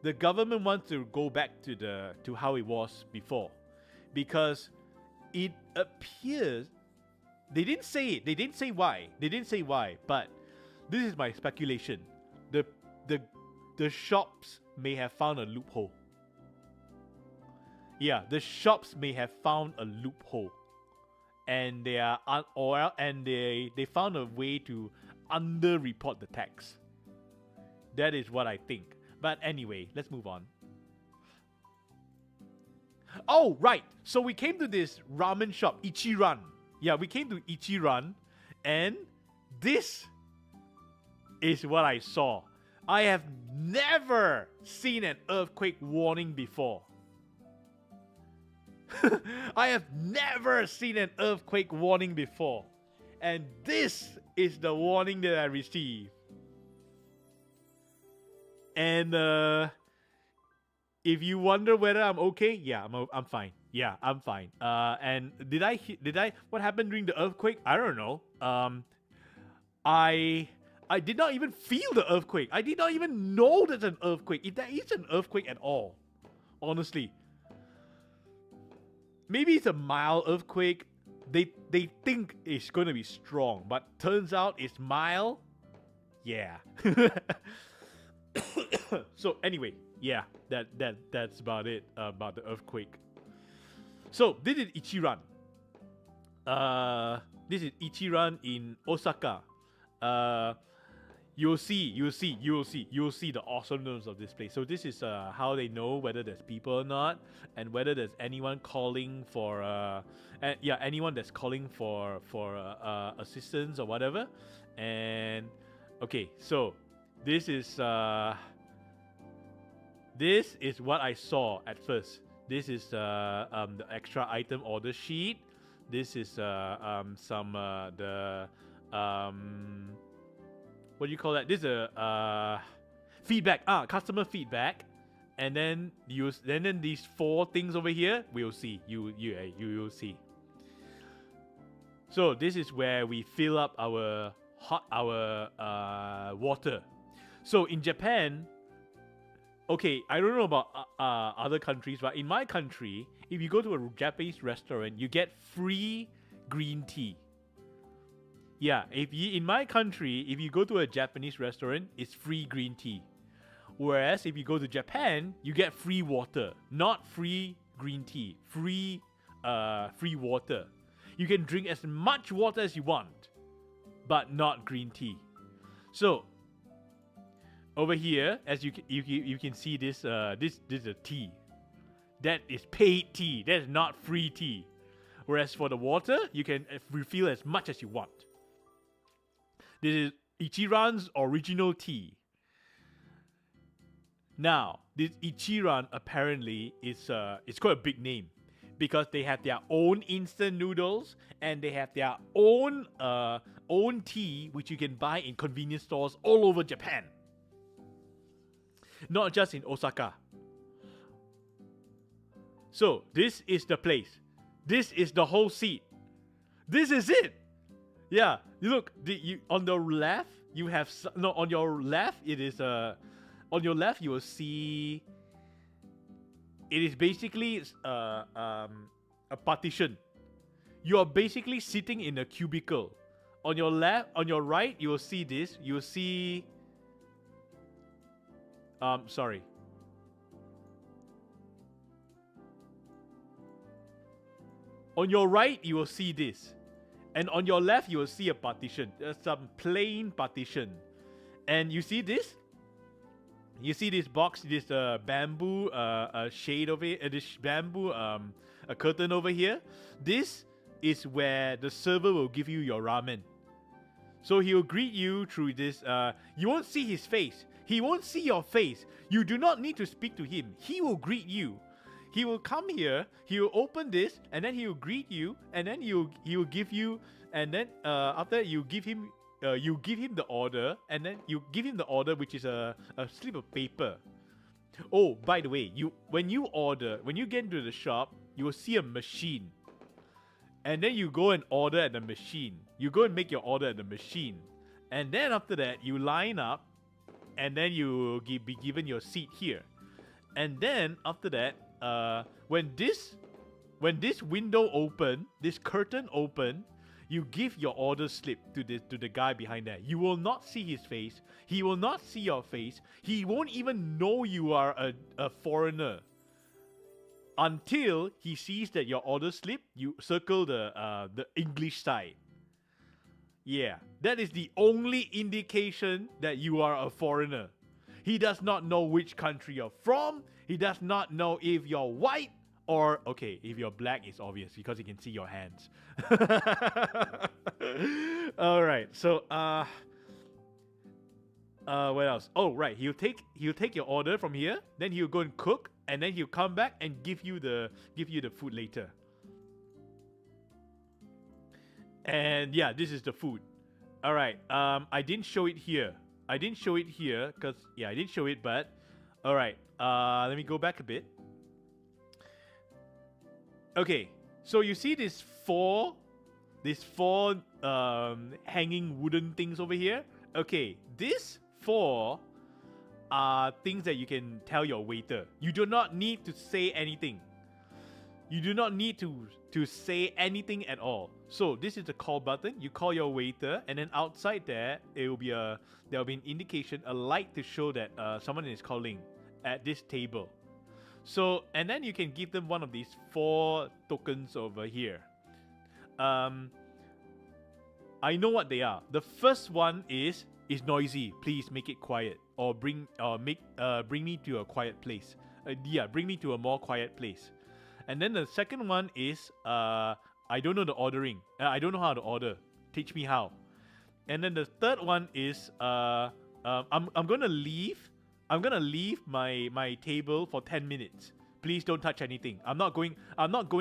the government wants to go back to how it was before, because it appears they didn't say it. They didn't say why. But this is my speculation. The shops may have found a loophole. Yeah, the shops may have found a loophole, and they found a way to underreport the tax. That is what I think. But anyway, let's move on. Oh, right. So we came to this ramen shop, Ichiran. Yeah, we came to Ichiran, and this is what I saw. I have never seen an earthquake warning before. I have never seen an earthquake warning before. And this is the warning that I received. And if you wonder whether I'm okay, yeah, I'm fine. Yeah, I'm fine. And did I what happened during the earthquake? I don't know. I did not even feel the earthquake. I did not even know there's an earthquake. If there is an earthquake at all, honestly. Maybe it's a mild earthquake. They think it's going to be strong, but turns out it's mild. Yeah. So anyway, yeah, that's about it about the earthquake. So this is Ichiran. This is Ichiran in Osaka. You'll see the awesomeness of this place. So this is how they know whether there's people or not, and whether there's anyone calling for anyone that's calling for assistance or whatever. And okay, so this is what I saw at first. This is the extra item order sheet. This is what do you call that? This is feedback. Customer feedback. And then these 4 things over here, we'll see. You will see. So this is where we fill up our water. So in Japan, okay, I don't know about other countries, but in my country, if you go to a Japanese restaurant, you get free green tea. Yeah, in my country, if you go to a Japanese restaurant, it's free green tea. Whereas if you go to Japan, you get free water, not free green tea, free water. You can drink as much water as you want, but not green tea. So over here, as you can see this is a tea. That is paid tea. That is not free tea. Whereas for the water, you can refill as much as you want. This is Ichiran's original tea. Now, this Ichiran apparently is it's quite a big name, because they have their own instant noodles, and they have their own tea which you can buy in convenience stores all over Japan. Not just in Osaka. So this is the place. This is the whole seat. This is it. Yeah, you look on the left, you have no, on your left it is on your left you will see it is basically a partition. You are basically sitting in a cubicle. On your left, on your right, you will see this. You will see sorry. On your right, you will see this. And on your left, you will see a partition. Some plain partition. And you see this? You see this box, this bamboo shade over here, this bamboo a curtain over here. This is where the server will give you your ramen. So he will greet you through this. You won't see his face. He won't see your face. You do not need to speak to him. He will greet you. He will come here. He will open this, and then he will greet you, and then he will give you, and then after you give him the order, and then you give him the order, which is a slip of paper. Oh, by the way, when you get into the shop, you will see a machine. And then you go and order at the machine. You go and make your order at the machine. And then after that, you line up, and then you will be given your seat here. And then after that, when this window open, this curtain open, you give your order slip to the guy behind there. You will not see his face. He will not see your face. He won't even know you are a foreigner. Until he sees that your order slip, you circle the English side. Yeah, that is the only indication that you are a foreigner. He does not know which country you're from. He does not know if you're white or, okay, if you're black, it's obvious because he can see your hands. All right, so what else? Oh, right, he'll take your order from here. Then he'll go and cook. And then he'll come back and give you the food later. And yeah, this is the food. All right. I didn't show it here. Because I didn't show it. But all right. Let me go back a bit. Okay. So you see these four hanging wooden things over here. Okay. These four are things that you can tell your waiter. You do not need to say anything. You do not need to say anything at all. So this is the call button. You call your waiter, and then outside there, there will be an indication, a light to show that someone is calling at this table. So, and then you can give them one of these 4 tokens over here. I know what they are. The first one is noisy. Please make it quiet, or bring me to a quiet place. Bring me to a more quiet place. And then the second one is I don't know the ordering. I don't know how to order. Teach me how. And then the third one is I'm gonna leave. I'm gonna leave my table for 10 minutes. Please don't touch anything. I'm not going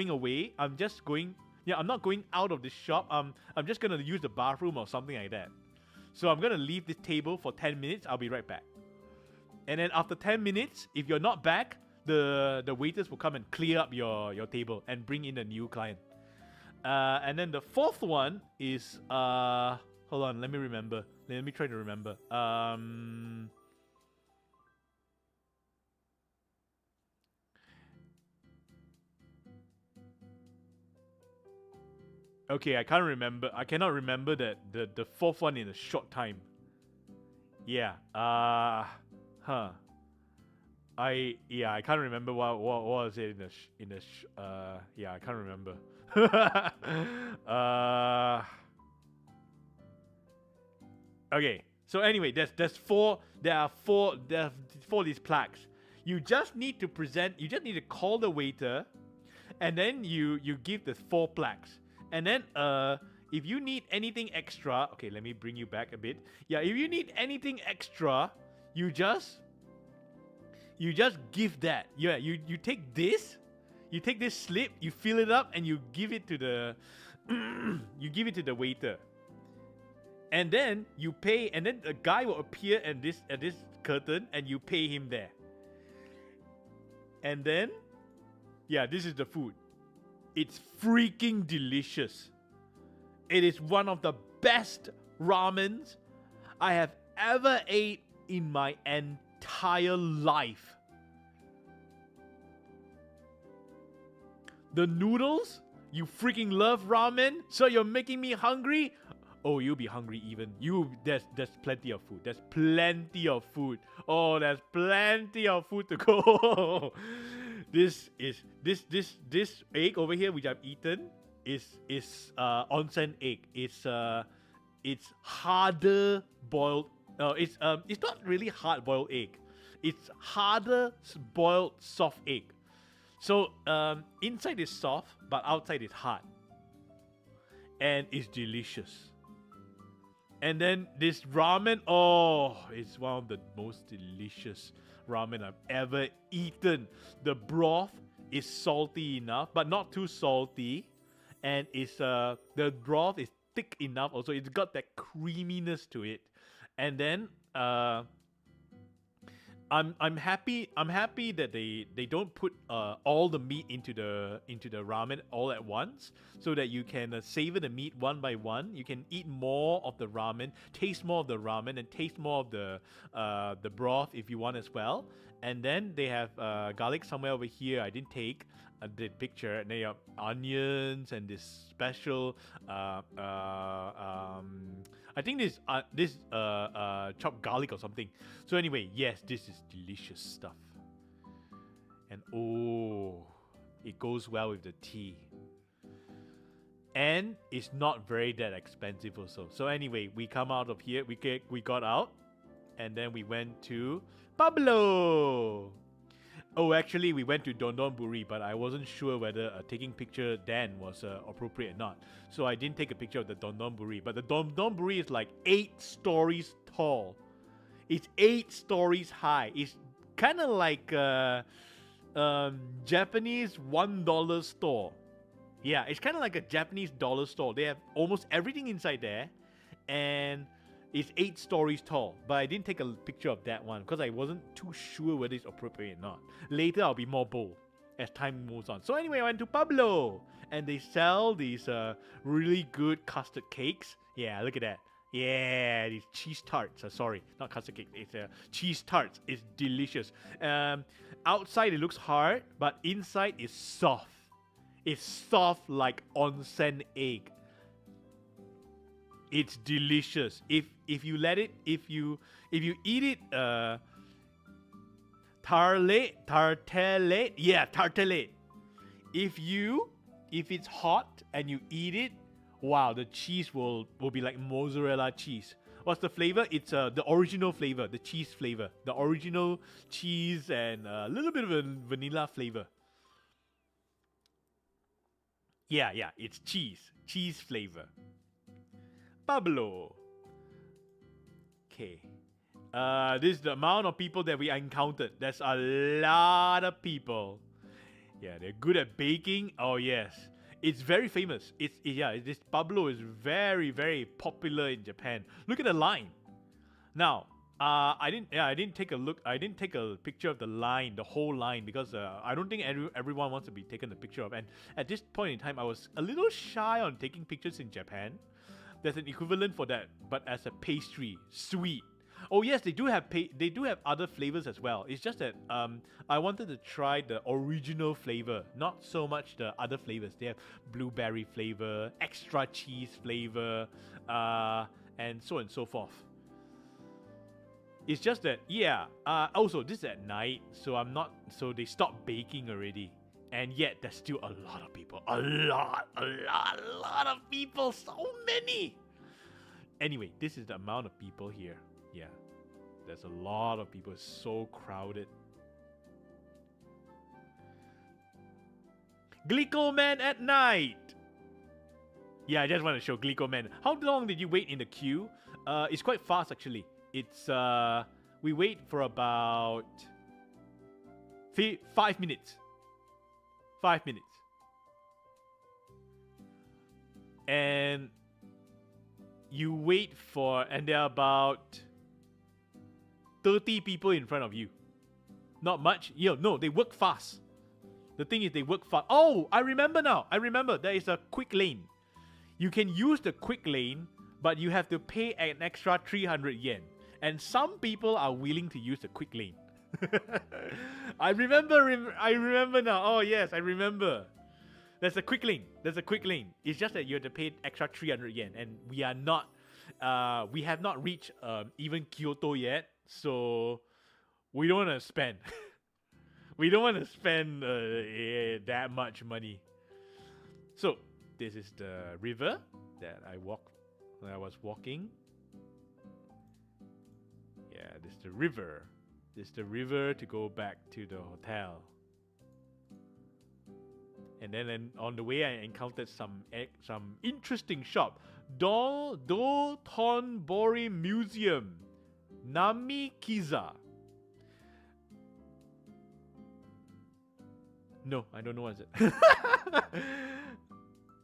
away. I'm just going. Yeah, I'm not going out of the shop. I'm just gonna use the bathroom or something like that. So I'm gonna leave this table for 10 minutes. I'll be right back. And then after 10 minutes, if you're not back, the waiters will come and clear up your table and bring in a new client. And then the fourth one is hold on, let me remember. Let me try to remember. Okay, I can't remember. I cannot remember that the fourth one in a short time. Yeah. I can't remember what was it I can't remember. Okay. So anyway, there's four of these plaques. You just need to call the waiter, and then you give the 4 plaques. And then if you need anything extra, okay, let me bring you back a bit. Yeah, if you need anything extra, you just give that. Yeah, you take this slip, you fill it up, and you give it to the waiter. And then you pay, and then the guy will appear at this curtain, and you pay him there. And then, yeah, this is the food. It's freaking delicious. It is one of the best ramens I have ever ate in my entire life. The noodles? You freaking love ramen? So you're making me hungry? Oh, you'll be hungry even. There's plenty of food. There's plenty of food. Oh, there's plenty of food to go. This egg over here which I've eaten is onsen egg. It's harder boiled. It's not really hard boiled egg. It's harder boiled soft egg. So inside is soft, but outside is hard, and it's delicious. And then this ramen, oh, it's one of the most delicious ramen I've ever eaten. The broth is salty enough, but not too salty, and it's the broth is thick enough. Also, it's got that creaminess to it, and then I'm happy that they don't put all the meat into the ramen all at once, so that you can savor the meat one by one. You can eat more of the ramen, taste more of the ramen, and taste more of the broth if you want as well. And then they have garlic somewhere over here. I didn't take the picture. And they have onions and this special I think this chopped garlic or something. So anyway, yes, this is delicious stuff. And oh, it goes well with the tea. And it's not very that expensive also. So anyway, we come out of here. We got out, and then we went to Pablo. Oh, actually, we went to Don Don Buri, but I wasn't sure whether taking picture then was appropriate or not. So I didn't take a picture of the Don Don Buri. But the Don Don Buri is like 8 stories tall. It's 8 stories high. It's kind of like Japanese $1 store. Yeah, it's kind of like a Japanese dollar store. They have almost everything inside there, and it's 8 stories tall. But I didn't take a picture of that one because I wasn't too sure whether it's appropriate or not. Later, I'll be more bold as time moves on. So anyway, I went to Pablo, and they sell these really good custard cakes. Yeah, look at that. Yeah, these cheese tarts. Sorry, not custard cake. It's cheese tarts. It's delicious. Outside, it looks hard, but inside is soft. It's soft like onsen egg. It's delicious. If you let it, if you eat it, tartelette. Yeah, tartelette. If it's hot and you eat it, wow, the cheese will be like mozzarella cheese. What's the flavor? It's the original flavor, the cheese flavor, the original cheese and a little bit of a vanilla flavor. Yeah, it's cheese flavor. Pablo. Okay. This is the amount of people that we encountered. There's a lot of people. Yeah, they're good at baking. Oh yes, it's very famous. This Pablo is very, very popular in Japan. Look at the line. Now, I didn't take a look. I didn't take a picture of the line, the whole line, because I don't think everyone wants to be taken a picture of. And at this point in time, I was a little shy on taking pictures in Japan. There's an equivalent for that, but as a pastry, sweet. Oh yes, they do have other flavors as well. It's just that I wanted to try the original flavor, not so much the other flavors. They have blueberry flavor, extra cheese flavor, and so on and so forth. It's just that, yeah. Also, this is at night, so they stopped baking already. And yet, there's still a lot of people. A lot of people. So many. Anyway, this is the amount of people here. Yeah. There's a lot of people. It's so crowded. Glico Man at night. Yeah, I just want to show Glico Man. How long did you wait in the queue? It's quite fast, actually. It's, we wait for about 5 minutes. 5 minutes. And you wait and there are about 30 people in front of you. Not much. No, they work fast. The thing is, they work fast. Oh, I remember now. There is a quick lane. You can use the quick lane but you have to pay an extra 300 yen. And some people are willing to use the quick lane. I remember now. Oh yes, I remember. There's a quick lane. It's just that you have to pay extra 300 yen, and we have not reached even Kyoto yet, so we don't want to spend. We don't want to spend that much money. So this is the river that I was walking. Yeah, this is the river. This is the river to go back to the hotel. And then on the way, I encountered some interesting shop. Do Tonbori Museum, Namikiza. No, I don't know what is it.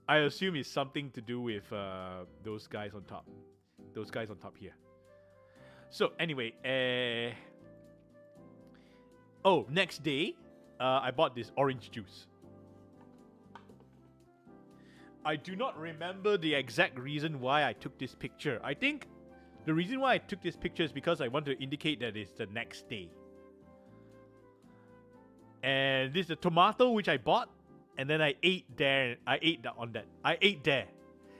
I assume it's something to do with those guys on top. Those guys on top here. So anyway, next day, I bought this orange juice. I do not remember the exact reason why I took this picture. I think the reason why I took this picture is because I want to indicate that it's the next day. And this is the tomato which I bought, and then I ate there. I ate there,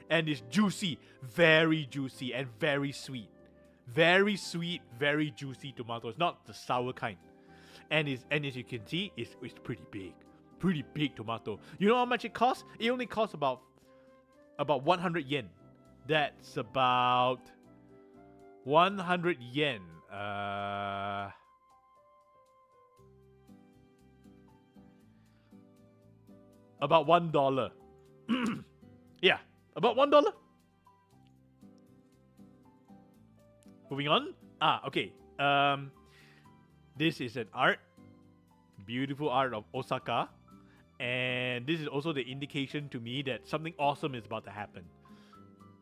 and it's juicy, very juicy, and very sweet. Very sweet, very juicy tomato. It's not the sour kind. And as you can see, it's pretty big. Pretty big tomato. You know how much it costs? It only costs about 100 yen. That's about 100 yen. About $1. Yeah, about $1. Moving on. Okay. This is an art. Beautiful art of Osaka. And this is also the indication to me that something awesome is about to happen.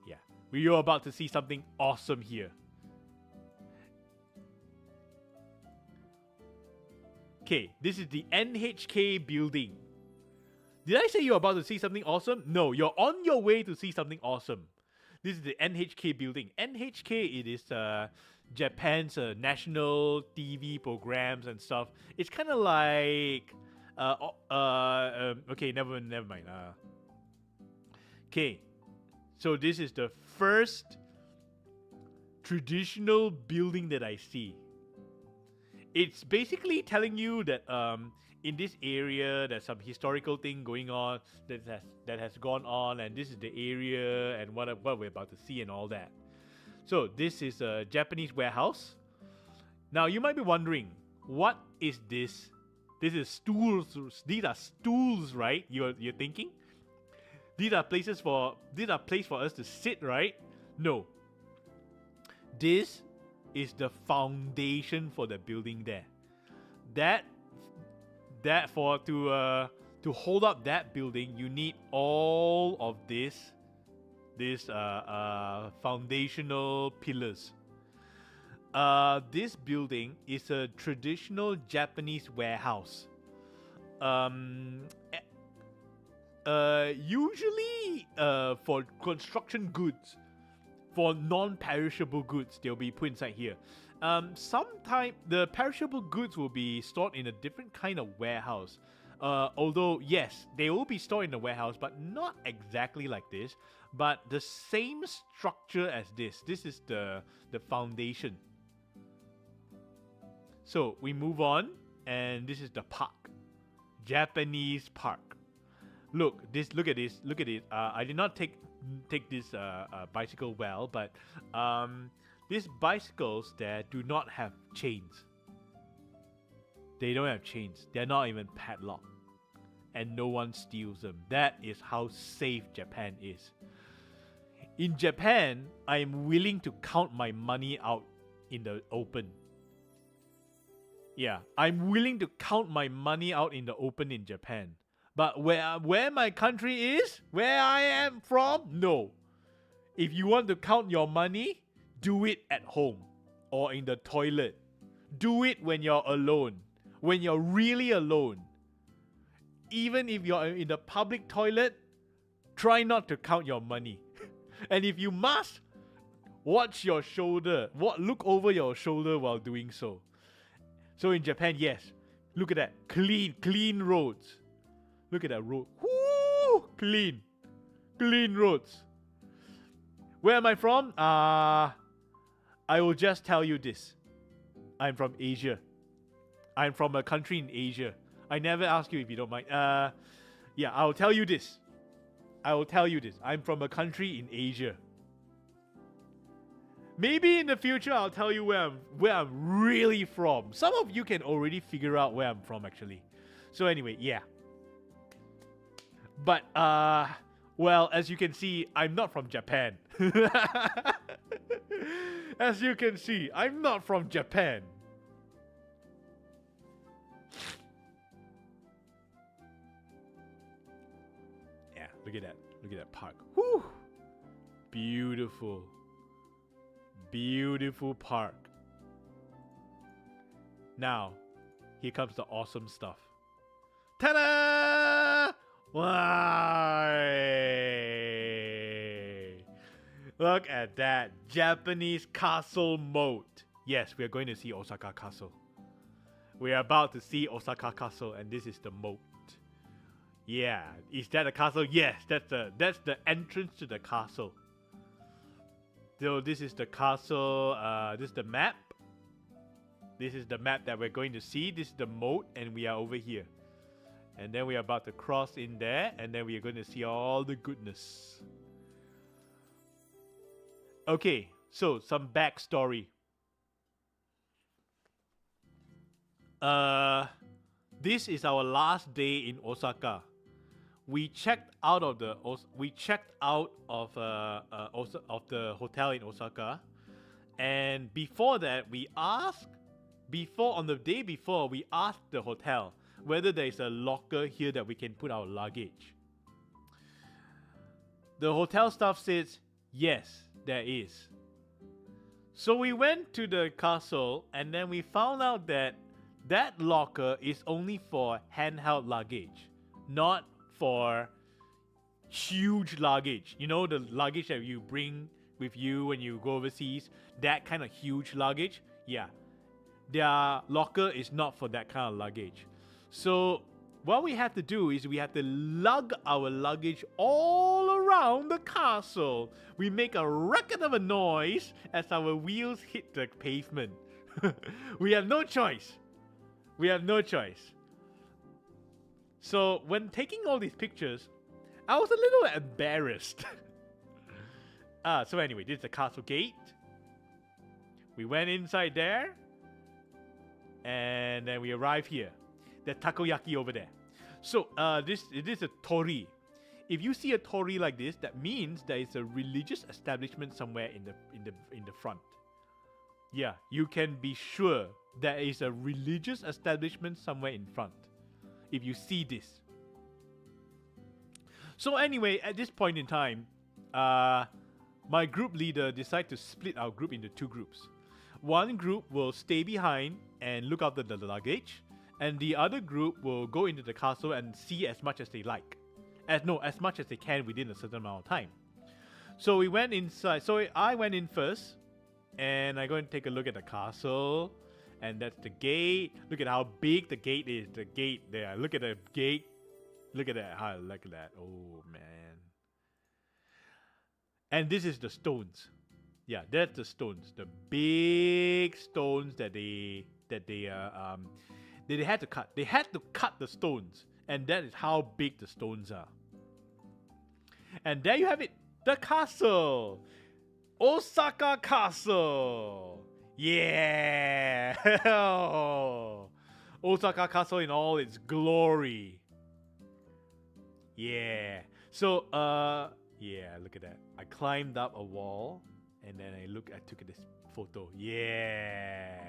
Yeah. We are about to see something awesome here. Okay, this is the NHK building. Did I say you're about to see something awesome? No, you're on your way to see something awesome. This is the NHK building. NHK, it is Japan's national TV programs and stuff. It's kind of like... okay, never mind. Okay, so this is the first traditional building that I see. It's basically telling you that in this area there's some historical thing going on that has gone on, and this is the area and what we're about to see and all that. So this is a Japanese warehouse. Now you might be wondering, what is this? This is stools. These are stools, right? You're thinking? These are places for us to sit, right? No. This is the foundation for the building there. To hold up that building, you need all of this foundational pillars. This building is a traditional Japanese warehouse. Usually for construction goods, for non-perishable goods, they'll be put inside here. Sometimes the perishable goods will be stored in a different kind of warehouse. Although, yes, they will be stored in a warehouse, but not exactly like this. But the same structure as this. This is the foundation. So we move on, and this is the park. Japanese park. Look at this. I did not take this bicycle well, but these bicycles there do not have chains. They don't have chains. They're not even padlocked. And no one steals them. That is how safe Japan is. In Japan, I am willing to count my money out in the open. Yeah, I'm willing to count my money out in the open in Japan. But where my country is, where I am from, no. If you want to count your money, do it at home or in the toilet. Do it when you're alone. When you're really alone. Even if you're in the public toilet, try not to count your money. And if you must, Watch your shoulder. Look over your shoulder while doing so. So in Japan, yes. Look at that. Clean roads. Look at that road. Woo! Clean roads. Where am I from? I will just tell you this. I'm from Asia. I'm from a country in Asia. I never ask you if you don't mind. Yeah, I'll tell you this. I'm from a country in Asia. Maybe in the future I'll tell you where I'm really from. Some of you can already figure out where I'm from actually. So anyway, yeah. But well, as you can see, I'm not from Japan. As you can see, I'm not from Japan. Yeah, look at that. Look at that park. Whew. Beautiful. Beautiful park. Now, here comes the awesome stuff. Ta-da! Why? Look at that Japanese castle moat. Yes, we are going to see Osaka Castle. We are about to see Osaka Castle, and this is the moat. Yeah, is that a castle? Yes, that's the entrance to the castle. So this is the castle. This is the map. This is the map that we're going to see. This is the moat, and we are over here. And then we are about to cross in there, and then we are going to see all the goodness. Okay, so some backstory. This is our last day in Osaka. We checked out of the hotel in Osaka, and before that, on the day before, we asked the hotel whether there is a locker here that we can put our luggage. The hotel staff says yes, there is. So we went to the castle, and then we found out that that locker is only for handheld luggage, not for huge luggage. You know, the luggage that you bring with you when you go overseas, that kind of huge luggage. Yeah, their locker is not for that kind of luggage. So what we have to do is we have to lug our luggage all around the castle. We make a racket of a noise as our wheels hit the pavement. We have no choice. So when taking all these pictures, I was a little embarrassed. So anyway, this is the castle gate. We went inside there, and then we arrived here. There's takoyaki over there. So this is a tori. If you see a tori like this, that means there is a religious establishment somewhere in the front. Yeah, you can be sure there is a religious establishment somewhere in front if you see this. So anyway, at this point in time, my group leader decided to split our group into two groups. One group will stay behind and look after the luggage, and the other group will go into the castle and see as much as they like. As much as they can within a certain amount of time. So we went inside. So I went in first, and I'm going to take a look at the castle. And that's the gate. Look at how big the gate is. The gate there. Look at the gate. Look at that. Look at that. Oh man. And this is the stones. Yeah, that's the stones. The big stones that they had to cut. They had to cut the stones, and that is how big the stones are. And there you have it. The castle. Osaka Castle. Yeah! Osaka Castle in all its glory. Yeah. So, yeah, look at that. I climbed up a wall, and then I took this photo. Yeah!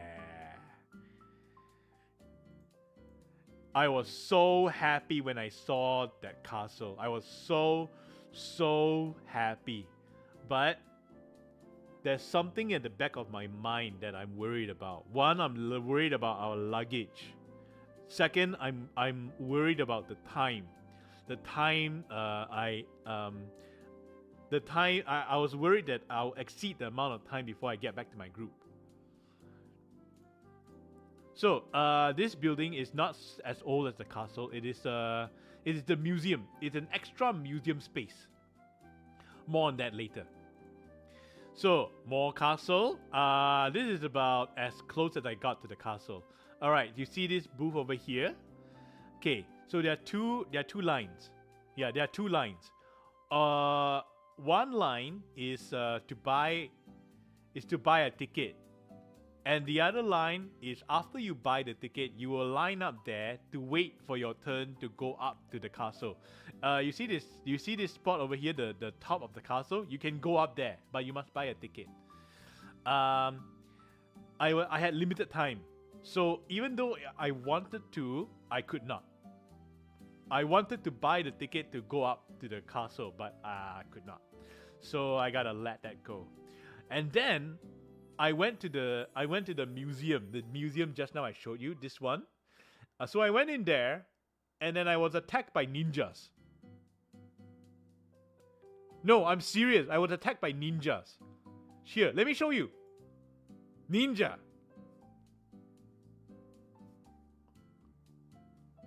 I was so happy when I saw that castle. I was so happy. But there's something at the back of my mind that I'm worried about. One, I'm worried about our luggage. Second, I'm worried about the time. The time the time, I was worried that I'll exceed the amount of time before I get back to my group. So, this building is not as old as the castle. It is the museum. It's an extra museum space. More on that later. So, more castle. This is about as close as I got to the castle. All right, you see this booth over here? Okay, so there are two lines. Yeah, there are two lines. One line is to buy a ticket. And the other line is after you buy the ticket, you will line up there to wait for your turn to go up to the castle. You see this spot over here, the top of the castle? You can go up there, but you must buy a ticket. I had limited time. So even though I wanted to, I could not. I wanted to buy the ticket to go up to the castle, but I could not. So I gotta let that go. And then I went to the museum. The museum just now I showed you, this one. So I went in there, and then I was attacked by ninjas. No, I'm serious. I was attacked by ninjas. Here, let me show you. Ninja.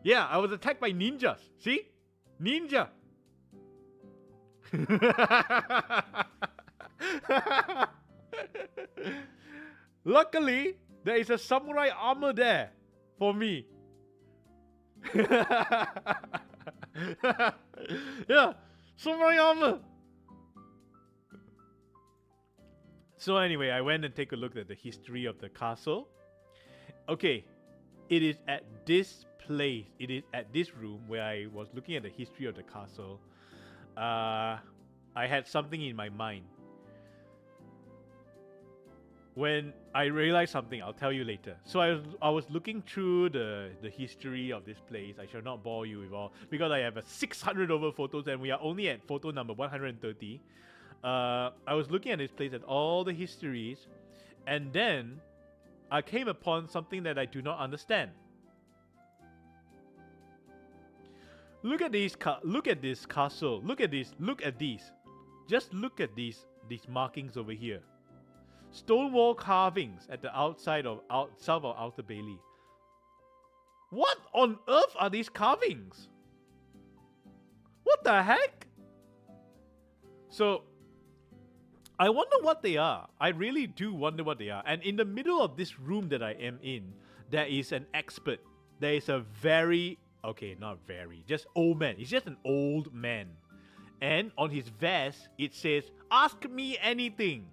Yeah, I was attacked by ninjas. See? Ninja. Luckily, there is a samurai armor there for me. Yeah, samurai armor. So anyway, I went and take a look at the history of the castle. Okay, it is at this place, it is at this room where I was looking at the history of the castle. I had something in my mind. When I realized something, I'll tell you later. So I was looking through the history of this place. I shall not bore you with all, because I have a 600 over photos and we are only at photo number 130. I was looking at this place and all the histories, and then I came upon something that I do not understand. Look at these. Look at this castle. Look at this. Look at these. Just look at these markings over here. Stonewall carvings at the outside of south of Outer Bailey. What on earth are these carvings? What the heck? So, I wonder what they are. I really do wonder what they are. And in the middle of this room that I am in, there is an expert. There is a just old man. He's just an old man. And on his vest, it says, "Ask me anything."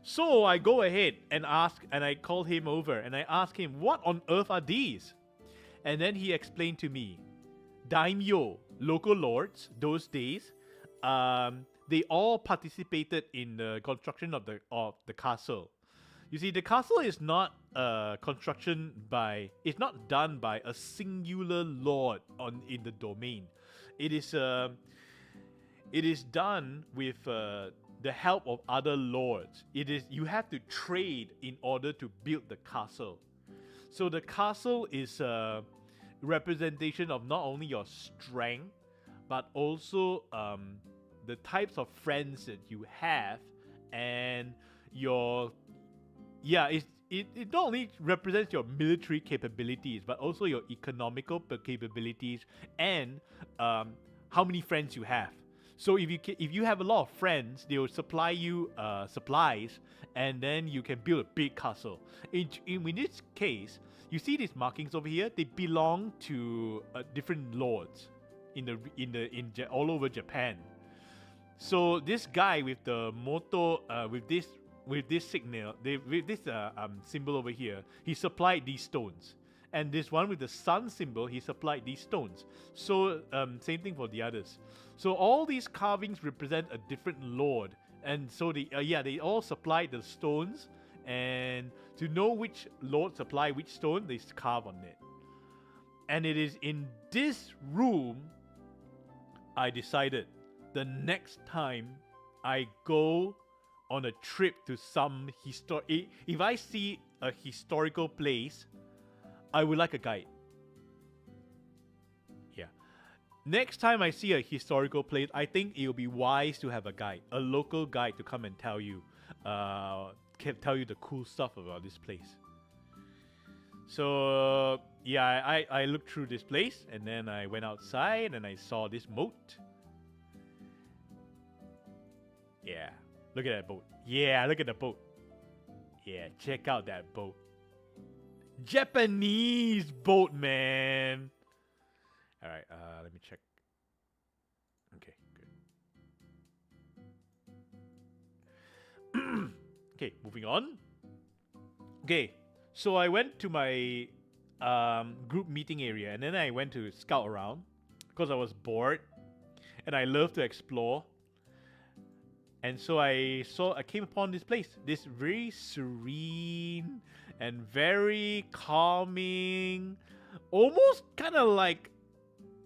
So I go ahead and ask, and I call him over, and I ask him, "What on earth are these?" And then he explained to me, daimyo, local lords, those days, they all participated in the construction of the castle. You see, the castle is not it's not done by a singular lord in the domain. It is done with the help of other lords. You have to trade in order to build the castle. So the castle is a representation of not only your strength, but also the types of friends that you have, and it not only represents your military capabilities, but also your economical capabilities and how many friends you have. So if you have a lot of friends, they will supply you supplies, and then you can build a big castle. In this case, you see these markings over here. They belong to different lords all over Japan. So this guy with the motto, with this signal, with this symbol over here, he supplied these stones. And this one with the sun symbol, he supplied these stones. So same thing for the others. So all these carvings represent a different lord, and so they all supplied the stones. And to know which lord supplied which stone, they carve on it. And it is in this room I decided the next time I go on a trip to some if I see a historical place, I would like a guide. Yeah. Next time I see a historical place, I think it will be wise to have a guide, a local guide, to come and tell you, the cool stuff about this place. So yeah, I looked through this place, and then I went outside and I saw this moat. Yeah, look at that boat. Yeah, look at the boat. Yeah, check out that boat. Japanese boat, man. All right, let me check. Okay, good. Okay, moving on. Okay, so I went to my group meeting area, and then I went to scout around because I was bored, and I love to explore. And so I came upon this place, this very serene and very calming, almost kind of like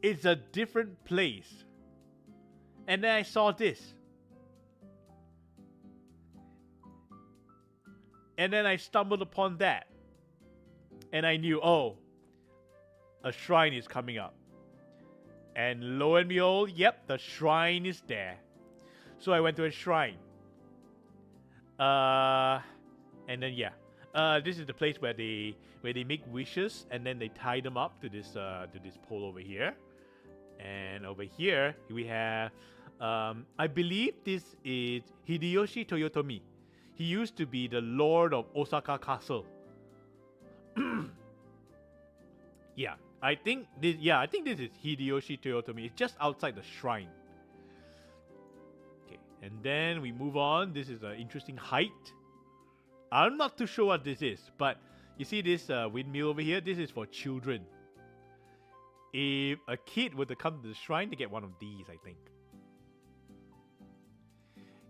it's a different place. And then I saw this. And then I stumbled upon that. And I knew, oh, a shrine is coming up. And lo and behold, yep, the shrine is there. So I went to a shrine. And then yeah. This is the place where they make wishes, and then they tie them up to this pole over here. And over here we have I believe this is Hideyoshi Toyotomi. He used to be the Lord of Osaka Castle. Yeah, I think this is Hideyoshi Toyotomi. It's just outside the shrine. Okay, and then we move on. This is an interesting height. I'm not too sure what this is, but you see this windmill over here? This is for children. If a kid were to come to the shrine, they get one of these, I think.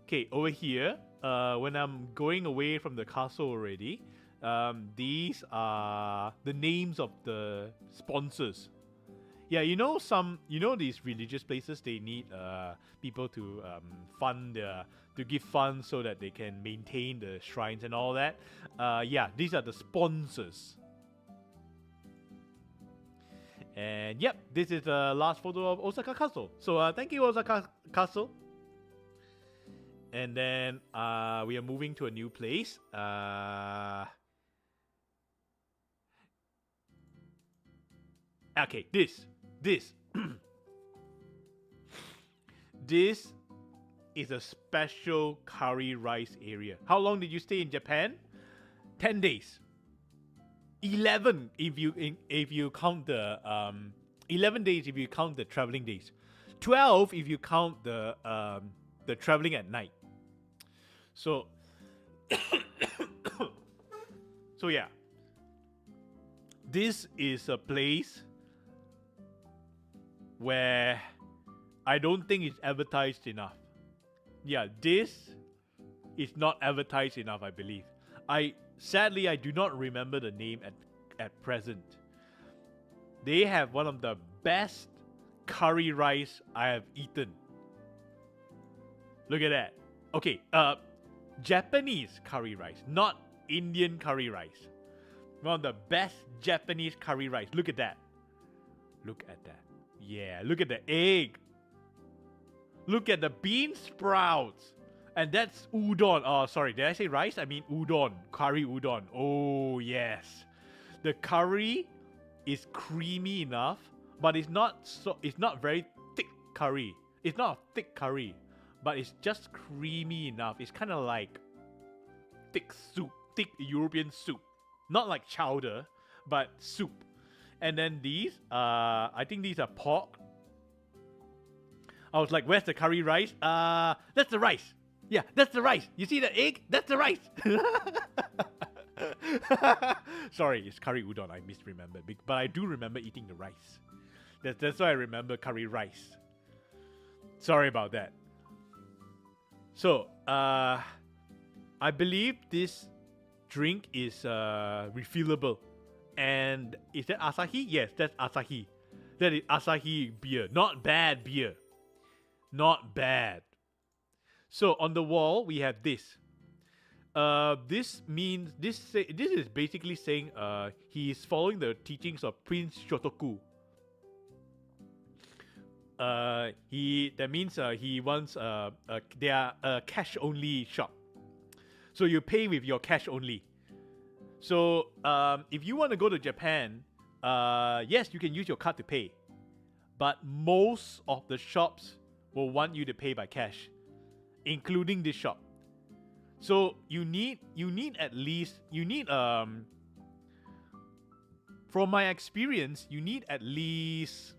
Okay, over here, when I'm going away from the castle already, these are the names of the sponsors. Yeah, these religious places, they need people to to give funds so that they can maintain the shrines and all that. Yeah, these are the sponsors. And yep, this is the last photo of Osaka Castle. So thank you, Osaka Castle. And then we are moving to a new place. Okay, this this is a special curry rice area. How long did you stay in Japan? 10 days. 11 if you count the 11 days if you count the traveling days. 12 if you count the traveling at night. So so yeah. This is a place where I don't think it's advertised enough. Yeah, this is not advertised enough, I believe. Sadly, I do not remember the name at present. They have one of the best curry rice I have eaten. Look at that. Okay, Japanese curry rice, not Indian curry rice. One of the best Japanese curry rice. Look at that. Look at that. Yeah, look at the egg. Look at the bean sprouts. And that's udon. Oh, sorry. Did I say rice? I mean udon. Curry udon. Oh, yes. The curry is creamy enough, but it's not very thick curry. It's not a thick curry, but it's just creamy enough. It's kind of like thick soup, thick European soup. Not like chowder, but soup. And then these, I think these are pork. I was like, where's the curry rice? That's the rice. Yeah, that's the rice. You see the egg? That's the rice. Sorry, it's curry udon. I misremembered. But I do remember eating the rice. That's why I remember curry rice. Sorry about that. So, I believe this drink is refillable. And is that Asahi? Yes, that's Asahi. That is Asahi beer. Not bad beer. Not bad. So on the wall we have this. This is basically saying he is following the teachings of Prince Shotoku. That means he wants they are a cash only shop. So you pay with your cash only. So if you want to go to Japan, yes, you can use your card to pay, but most of the shops will want you to pay by cash, including this shop. So you need at least from my experience, you need at least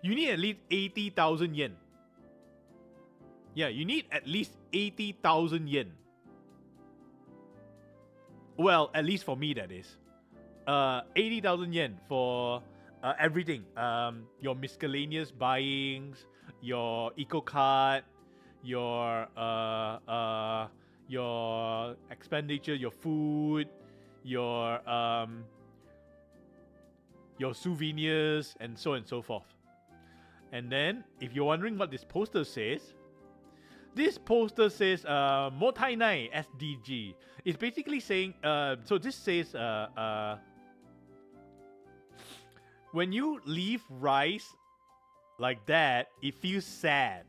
80,000 yen. Yeah, you need at least 80,000 yen. Well, at least for me, that is. 80,000 yen for everything. Your miscellaneous buyings, your eco card, your expenditure, your food, your souvenirs, and so on and so forth. And then, if you're wondering what this poster says, Motainai SDG. It's basically saying, so this says, when you leave rice like that, it feels sad.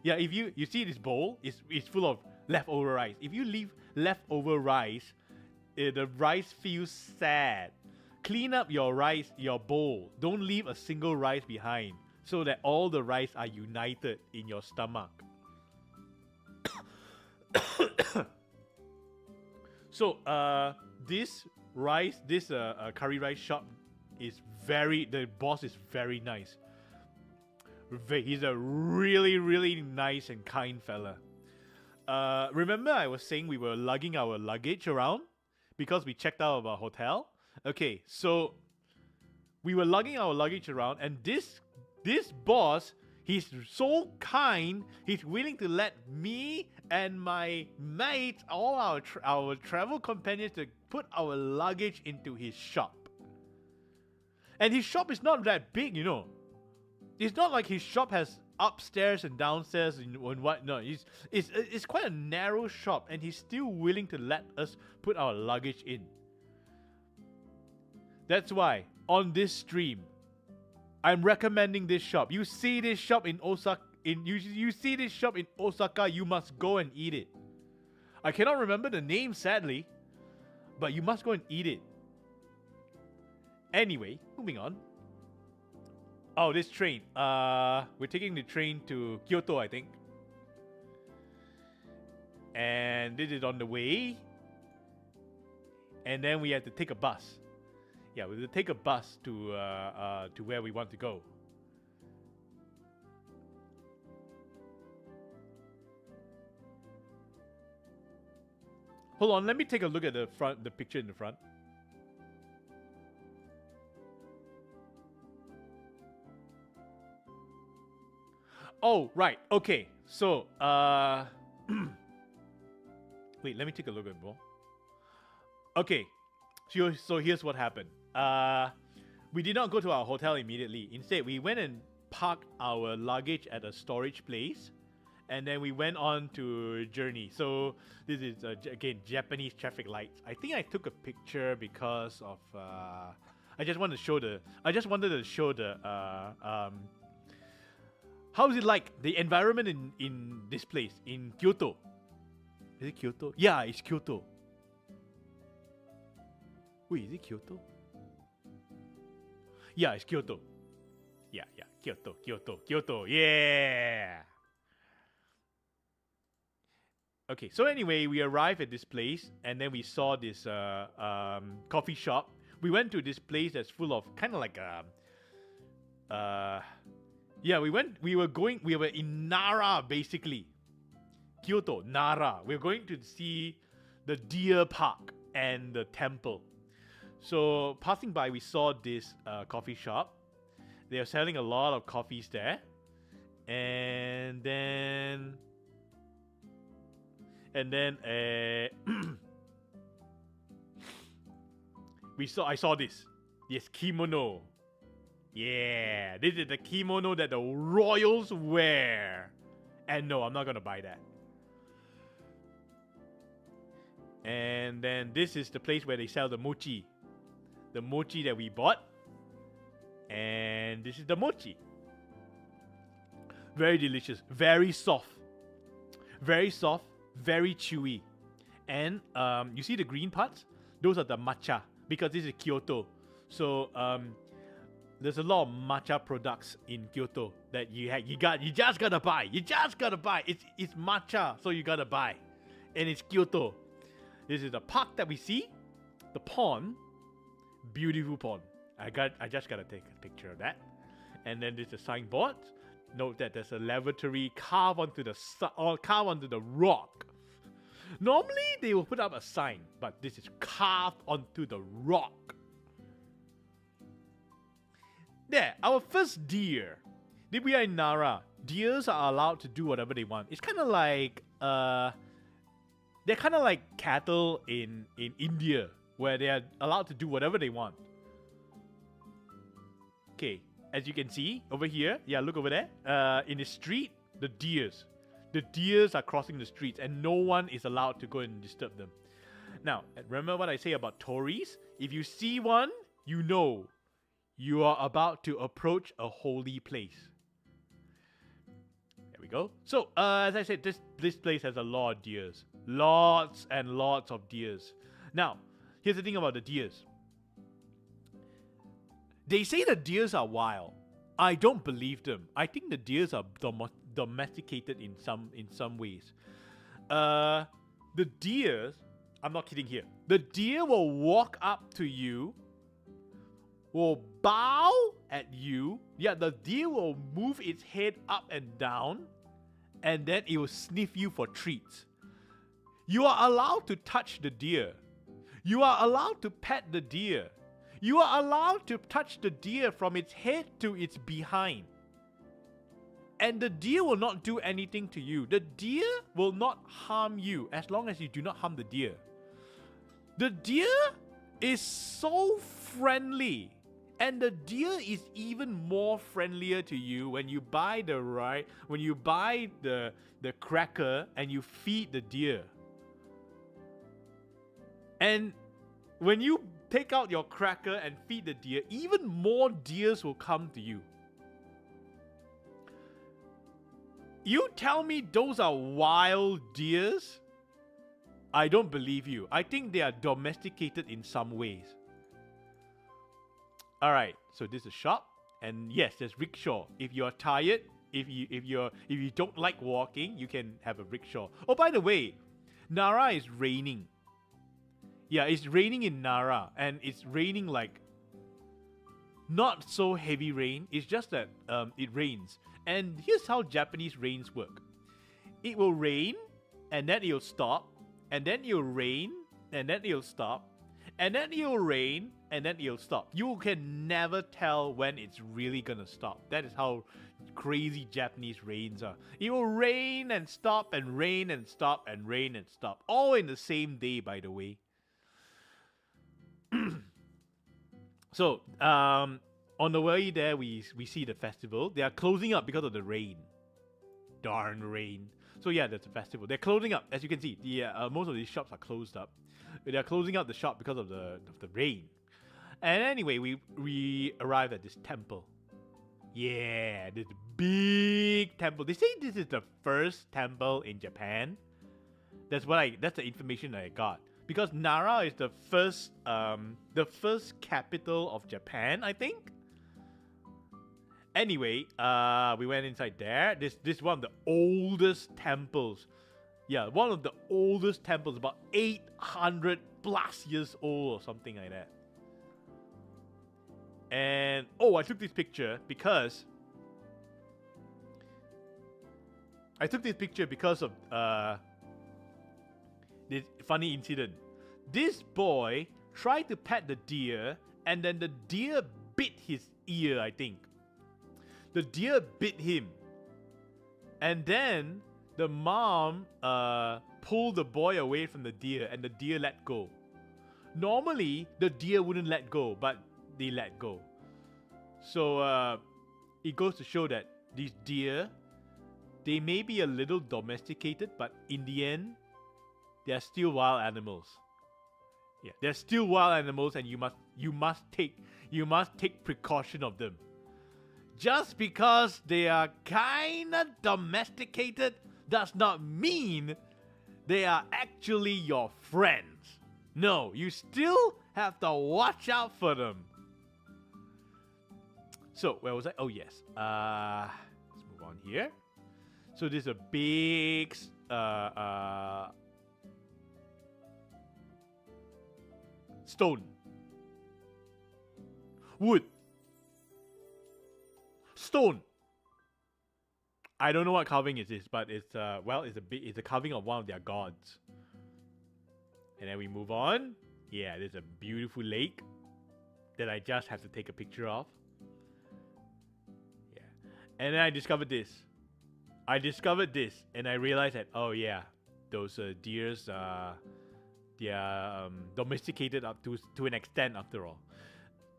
Yeah, if you see this bowl, it's full of leftover rice. If you leave leftover rice, the rice feels sad. Clean up your rice, your bowl. Don't leave a single rice behind, so that all the rice are united in your stomach. So this curry rice shop is the boss is very nice. He's a really, really nice and kind fella. Remember I was saying we were lugging our luggage around because we checked out of our hotel? Okay, so we were lugging our luggage around, and this boss, he's so kind, he's willing to let me and my mates, all our travel companions, to put our luggage into his shop. And his shop is not that big, you know. It's not like his shop has upstairs and downstairs and what. No, it's quite a narrow shop, and he's still willing to let us put our luggage in. That's why on this stream, I'm recommending this shop. You see this shop in Osaka, you see this shop in Osaka, you must go and eat it. I cannot remember the name, sadly, but you must go and eat it. Anyway, moving on. Oh, this train. We're taking the train to Kyoto, I think. And this is on the way. And then we have to take a bus. Yeah, we have to take a bus to where we want to go. Hold on, let me take a look at the picture in the front. Oh, right. Okay. So, wait, let me take a look at more. Okay. So here's what happened. We did not go to our hotel immediately. Instead, we went and parked our luggage at a storage place, and then we went on to journey. So this is again Japanese traffic lights. I think I took a picture because of I just wanted to show the how is it like the environment in this place in Kyoto? Is it Kyoto? Yeah, it's Kyoto. Wait, is it Kyoto? Yeah, it's Kyoto. Yeah, Kyoto. Yeah. Okay, so anyway, we arrived at this place, and then we saw this coffee shop. We went to this place that's full of kind of like yeah, we were in Nara, basically. Kyoto, Nara. We were going to see the deer park and the temple. So, passing by, we saw this coffee shop. They are selling a lot of coffees there. And then I saw this kimono. Yeah, this is the kimono that the royals wear. And no, I'm not gonna buy that. And then this is the place where they sell the mochi. the mochi that we bought. And this is the mochi. Very delicious, very soft, very chewy. And you see the green parts? Those are the matcha, because this is Kyoto. So there's a lot of matcha products in Kyoto that you just gotta buy. You just gotta buy. It's matcha, so you gotta buy. And it's Kyoto. This is the park that we see, the pond, beautiful pond. I just gotta take a picture of that. And then there's a signboard. Note that there's a lavatory carved onto the rock. Normally they will put up a sign, but this is carved onto the rock. There, our first deer. We are in Nara. Deers are allowed to do whatever they want. It's kind of like they're kind of like cattle in India, where they are allowed to do whatever they want. Okay, as you can see over here, yeah, look over there. In the street, the deers are crossing the streets, and no one is allowed to go and disturb them. Now, remember what I say about Tories? If you see one, you know you are about to approach a holy place. There we go. So, as I said, this place has a lot of deers. Lots and lots of deers. Now, here's the thing about the deers. They say the deers are wild. I don't believe them. I think the deers are domesticated in some ways. The deers, I'm not kidding here. The deer will walk up to you, will bow at you. Yeah, the deer will move its head up and down, and then it will sniff you for treats. You are allowed to touch the deer. You are allowed to pet the deer. You are allowed to touch the deer from its head to its behind. And the deer will not do anything to you. The deer will not harm you as long as you do not harm the deer. The deer is so friendly. And the deer is even more friendlier to you when you buy the cracker and you feed the deer. And when you take out your cracker and feed the deer, even more deers will come to you. You tell me those are wild deers? I don't believe you. I think they are domesticated in some ways. Alright, so this is a shop. And yes, there's rickshaw. If you're tired, if you don't like walking, you can have a rickshaw. Oh, by the way, Nara is raining. Yeah, it's raining in Nara, and it's raining like not so heavy rain. It's just that it rains. And here's how Japanese rains work. It will rain, and then it'll stop, and then it'll rain, and then it'll stop, and then it'll rain, and then it'll stop. You can never tell when it's really gonna stop. That is how crazy Japanese rains are. It will rain and stop, and rain and stop, and rain and stop. All in the same day, by the way. So, on the way there, we see the festival. They are closing up because of the rain. Darn rain. So yeah, there's a festival. They're closing up, as you can see. Most of these shops are closed up. They're closing up the shop because of the rain. And anyway, we arrived at this temple. Yeah, this big temple. They say this is the first temple in Japan. That's the information that I got. Because Nara is the first capital of Japan, I think. Anyway, we went inside there. This is one of the oldest temples. Yeah, one of the oldest temples, about 800 plus years old or something like that. And I took this picture because of this funny incident. This boy tried to pet the deer, and then the deer bit his ear, I think. The deer bit him. And then the mom pulled the boy away from the deer, and the deer let go. Normally, the deer wouldn't let go, but they let go. So it goes to show that these deer, they may be a little domesticated, but in the end, they are still wild animals. Yeah, they're still wild animals, and you must You must take precaution of them. Just because they are kinda domesticated does not mean they are actually your friends. No, you still have to watch out for them. So, where was I? Oh, yes. Let's move on here. So, there's a big stone. Wood. Stone. I don't know what carving it is, but it's it's a carving of one of their gods. And then we move on. Yeah, there's a beautiful lake that I just have to take a picture of. Yeah. And then I discovered this. And I realized that, oh yeah, those deers they are domesticated up to an extent after all.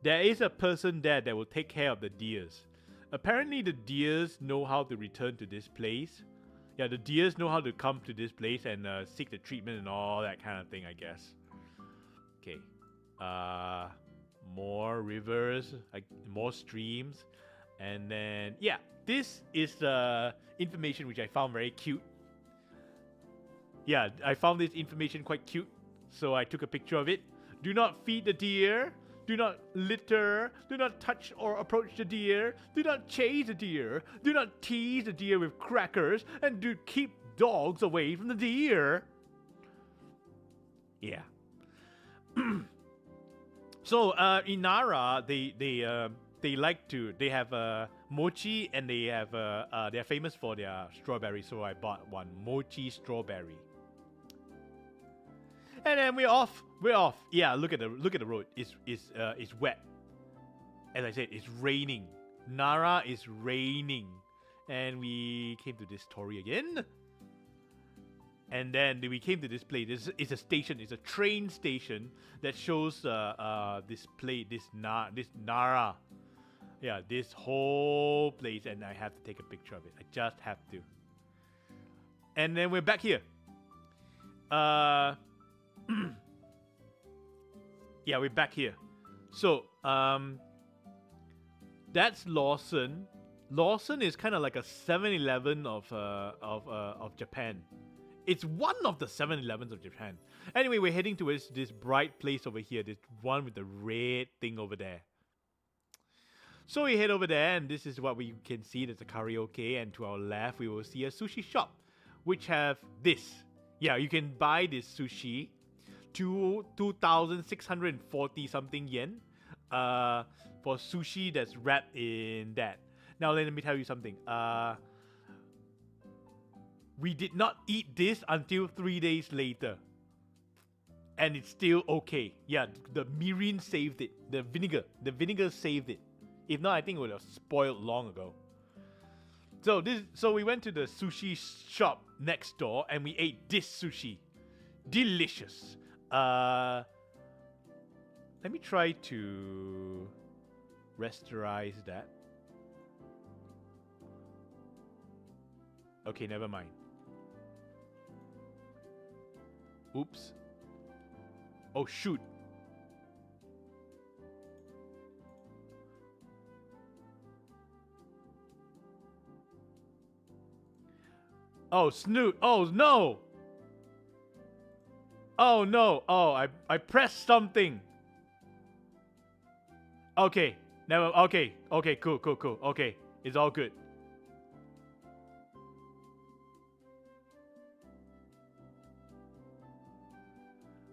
There is a person there that will take care of the deers. Apparently the deers know how to return to this place. Yeah, the deers know how to come to this place and seek the treatment and all that kind of thing, I guess. Okay. More rivers, like more streams. And then, yeah, this is the information which I found very cute. Yeah, I found this information quite cute, so I took a picture of it. Do not feed the deer. Do not litter. Do not touch or approach the deer. Do not chase the deer. Do not tease the deer with crackers. And do keep dogs away from the deer. Yeah. So in Nara, they like to. They have mochi, and they're famous for their strawberry. So I bought one mochi strawberry. And then we're off. Yeah, look at the road. It's wet. As I said, it's raining. Nara is raining. And we came to this torii again. And then we came to this place. It's a station. It's a train station that shows this place, this Nara. Yeah, this whole place, and I have to take a picture of it. I just have to. And then we're back here. Yeah, we're back here. So, that's Lawson. Lawson is kind of like a 7-Eleven of Japan. It's one of the 7-Elevens of Japan. Anyway, we're heading towards this bright place over here. This one with the red thing over there. So we head over there, and this is what we can see. There's a karaoke, and to our left, we will see a sushi shop, which have this. Yeah, you can buy this sushi. 2,640 something yen for sushi that's wrapped in that. Now let me tell you something. We did not eat this until 3 days later, and it's still okay. Yeah, the mirin saved it. The vinegar saved it. If not, I think it would have spoiled long ago. So we went to the sushi shop next door, and we ate this sushi. Delicious. Let me try to rasterize that. Okay, never mind. Oops. Oh, shoot. Oh, snoot. Oh, no. Oh, no. Oh, I pressed something. Okay. Never. Okay. Okay, cool. Okay. It's all good.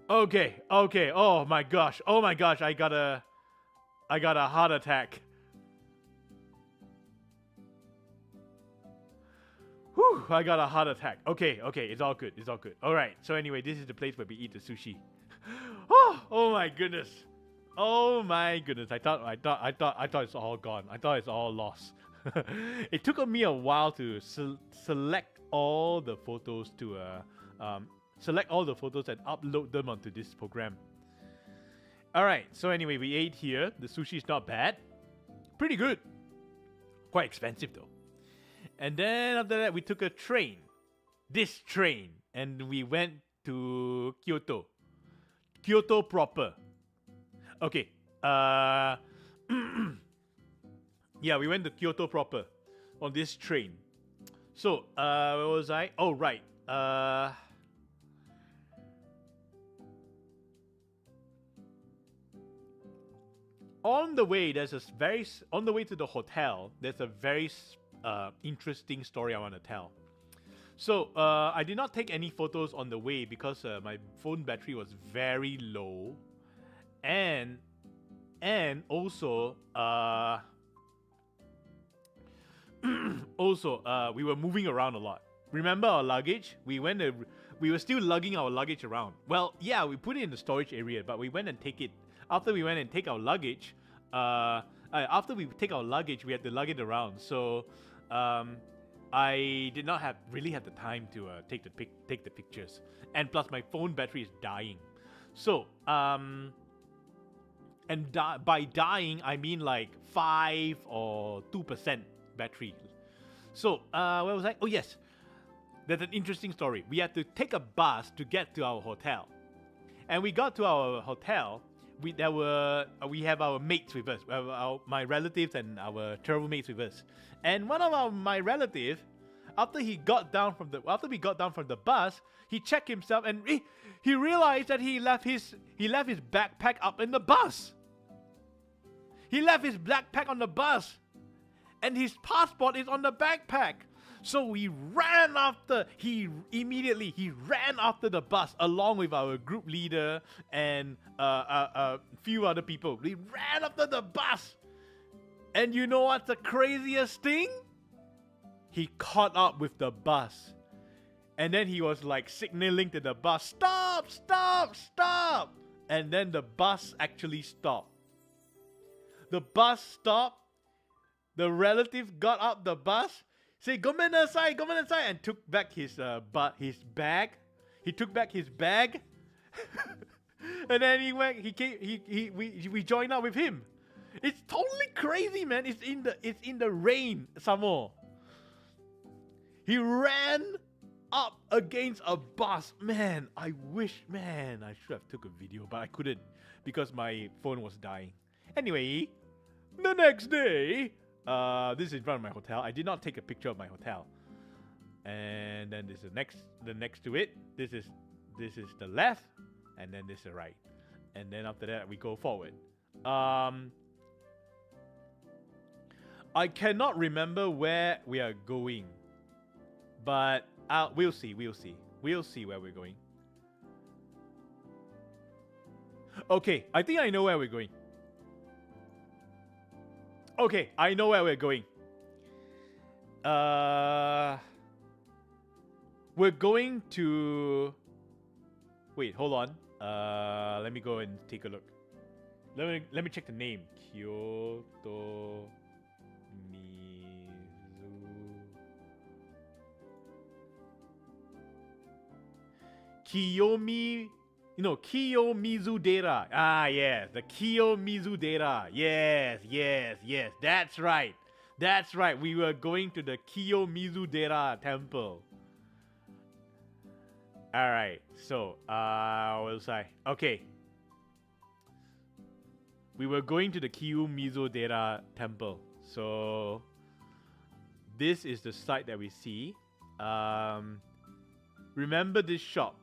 Okay. Oh my gosh. I got a heart attack. Whew, I got a heart attack. Okay, it's all good. All right. So anyway, this is the place where we eat the sushi. Oh my goodness. I thought it's all gone. I thought it's all lost. It took me a while to select all the photos and upload them onto this program. All right. So anyway, we ate here. The sushi is not bad. Pretty good. Quite expensive though. And then after that, we took a train. This train. And we went to Kyoto. Kyoto proper. Okay, Uh, yeah, we went to Kyoto proper on this train. So, where was I? Oh, right. On the way, on the way to the hotel, there's a very interesting story I want to tell. So, I did not take any photos on the way because my phone battery was very low, and also we were moving around a lot. Remember our luggage? We were still lugging our luggage around. Well, yeah, we put it in the storage area, but we went and take it. After we went and take our luggage, after we take our luggage, we had to lug it around. So, I did not really have the time to take the pictures, and plus my phone battery is dying. So, by dying I mean like 5 or 2% battery. So, where was I? Oh yes, there's an interesting story. We had to take a bus to get to our hotel, and we got to our hotel. We have our mates with us, my relatives and our travel mates with us. And one of my relative, after we got down from the bus, he checked himself and he realized that he left his backpack up in the bus. He left his backpack on the bus, and his passport is on the backpack. So he ran after the bus along with our group leader and a few other people. We ran after the bus. And you know what's the craziest thing? He caught up with the bus. And then he was like signaling to the bus, "Stop, stop, stop!" And then the bus actually stopped. The bus stopped. The relative got up the bus, said, "Go inside," and took back his bag. He took back his bag, and then we joined up with him. It's totally crazy, man. It's in the rain some more. He ran up against a bus. Man, I should have took a video, but I couldn't because my phone was dying. Anyway, the next day, this is in front of my hotel. I did not take a picture of my hotel. And then this is the next to it. This is the left, and then this is the right. And then after that we go forward. I cannot remember where we are going, but we'll see where we're going. Okay, I think I know where we're going. Okay, I know where we're going. We're going to... Wait, hold on. Let me go and take a look. Let me check the name. Kyoto Kiyomizu Dera. Ah, yes, the Kiyomizu Dera. Yes. That's right. We were going to the Kiyomizu Dera temple. Alright, so, what was I? Okay. We were going to the Kiyomizu Dera temple. So, this is the site that we see. Remember this shop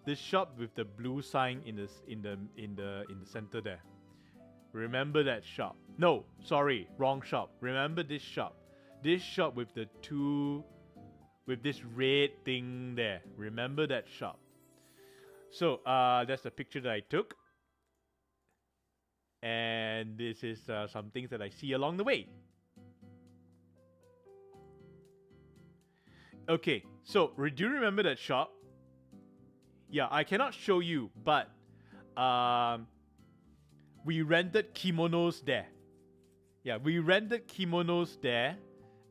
with the blue sign in the center there. Remember that shop. No, sorry, wrong shop. Remember this shop. This shop with this red thing there. Remember that shop. So, that's the picture that I took. And this is some things that I see along the way. Okay, so do you remember that shop? Yeah, I cannot show you, but we rented kimonos there. Yeah, we rented kimonos there,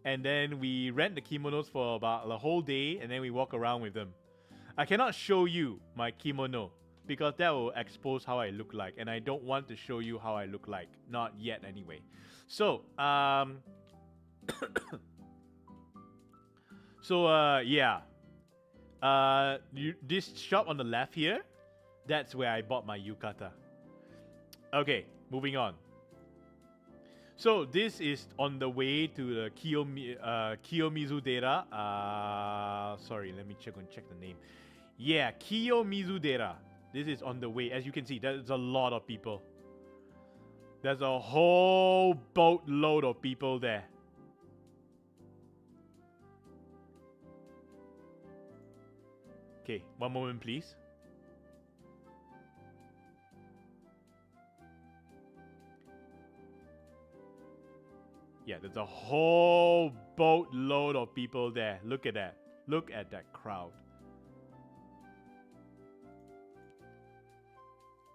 and then we rent the kimonos for about the whole day, and then we walk around with them. I cannot show you my kimono because that will expose how I look like, and I don't want to show you how I look like. Not yet, anyway. So, yeah. This shop on the left here, that's where I bought my yukata. Okay, moving on. So this is on the way to the Kiyomizu Dera. Sorry, let me check the name. Yeah, Kiyomizu Dera. This is on the way. As you can see, there's a lot of people. There's a whole boatload of people there. Okay, one moment, please. Yeah, there's a whole boatload of people there. Look at that. Look at that crowd.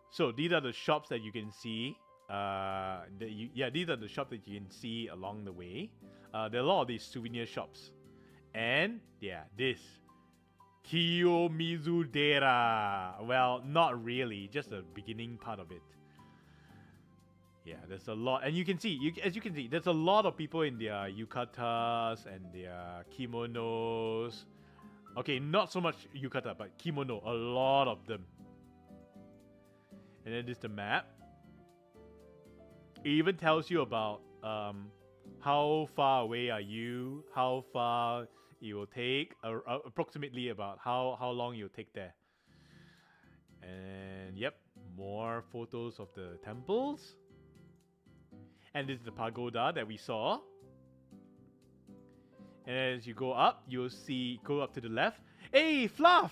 So these are the shops that you can see. These are the shops that you can see along the way. There are a lot of these souvenir shops. And yeah, this Kiyomizu Dera. Well, not really, just the beginning part of it. Yeah, there's a lot, and you can see, as you can see, there's a lot of people in their yukatas and their kimonos. Okay, not so much yukata, but kimono, a lot of them. And then this is the map. It even tells you about how far away are you, how far it will take, approximately about how long you'll take there. And yep, more photos of the temples. And this is the pagoda that we saw. And as you go up, you'll see, go up to the left. Hey, Fluff!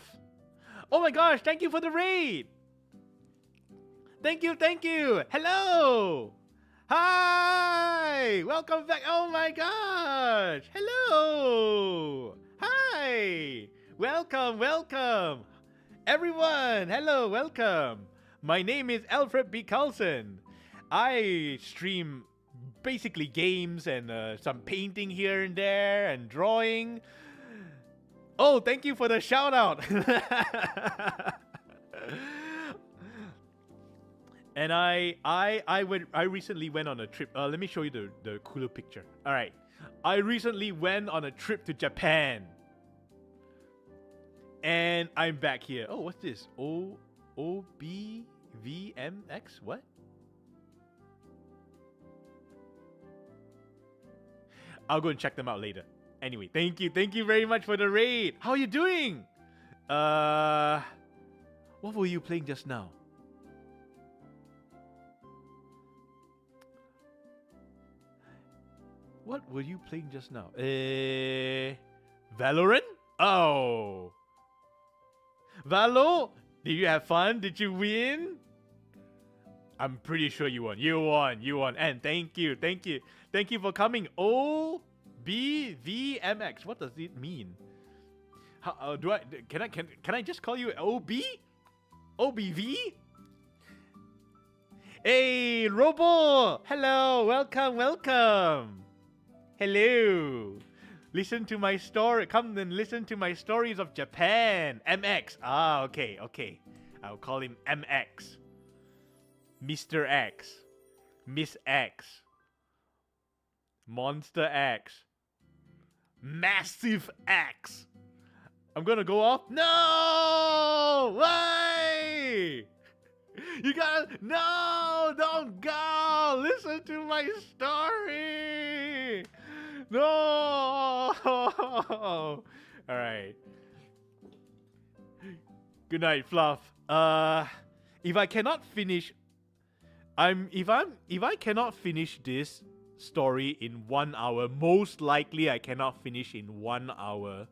Oh my gosh, thank you for the raid! Thank you, thank you! Hello! Hi! Welcome back! Oh my gosh! Hello! Hi! Welcome, welcome! Everyone, hello, welcome! My name is Alfred B. Carlson. I stream basically games and some painting here and there and drawing. Oh, thank you for the shout out. And I recently went on a trip. Let me show you the cooler picture. All right, I recently went on a trip to Japan, and I'm back here. Oh, what's this? OBVMX? What? I'll go and check them out later. Anyway, thank you very much for the raid. How are you doing? What were you playing just now? What were you playing just now? Valorant? Oh. Valo? Did you have fun? Did you win? I'm pretty sure you won. You won. And thank you for coming. OBVMX. What does it mean? How can I just call you OB? OBV? Hey, Robo! Hello, welcome. Hello. Listen to my story. Come and listen to my stories of Japan. MX. Ah, okay. I'll call him MX. Mr. X. Miss X. Monster X. Massive X. I'm gonna go off. No! Why? You gotta... No! Don't go! Listen to my story! No! Alright. Good night, Fluff. If I cannot finish... If I cannot finish this story in 1 hour, most likely I cannot finish in 1 hour.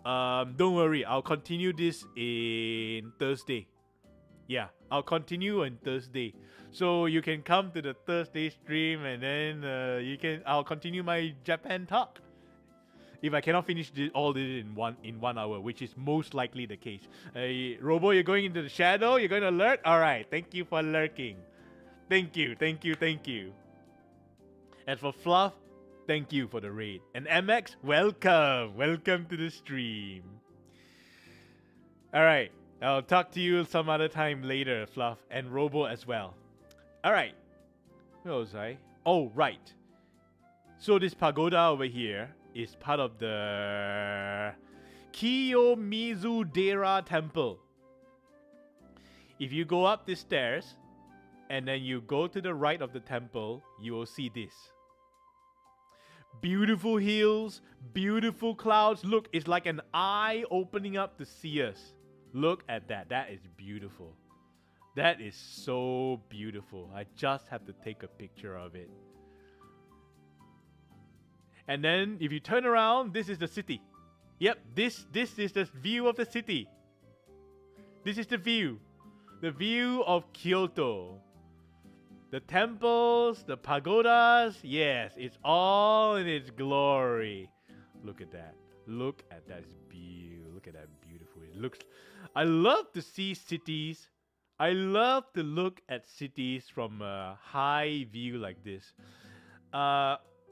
Don't worry, I'll continue this in Thursday. Yeah, I'll continue on Thursday. So you can come to the Thursday stream and then I'll continue my Japan talk. If I cannot finish all this in one hour, which is most likely the case. Robo, you're going into the shadow? You're going to lurk? Alright, thank you for lurking. Thank you. As for Fluff, thank you for the raid. And MX, welcome to the stream. Alright, I'll talk to you some other time later, Fluff, and Robo as well. Alright, where was I? Oh, right. So this pagoda over here is part of the Kiyomizu Dera temple. If you go up the stairs, and then you go to the right of the temple, you will see this. Beautiful hills, beautiful clouds. Look, it's like an eye opening up to see us. Look at that. That is beautiful. That is so beautiful. I just have to take a picture of it. And then if you turn around, this is the city. Yep, this is the view of the city. This is the view. The view of Kyoto. The temples, the pagodas, yes, it's all in its glory. Look at that. Look at that. It's beautiful. Look at that beautiful. It looks. I love to see cities. I love to look at cities from a high view like this.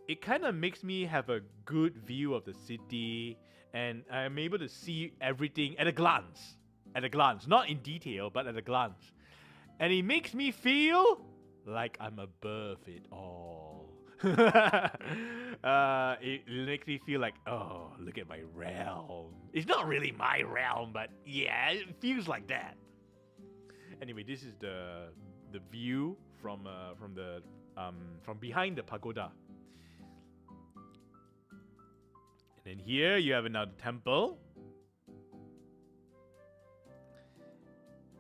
It kind of makes me have a good view of the city, and I'm able to see everything at a glance. At a glance, not in detail, but at a glance. And it makes me feel like I'm above it all. It makes me feel like, oh, look at my realm. It's not really my realm, but yeah, it feels like that. Anyway, this is the view from behind the pagoda. And then here you have another temple.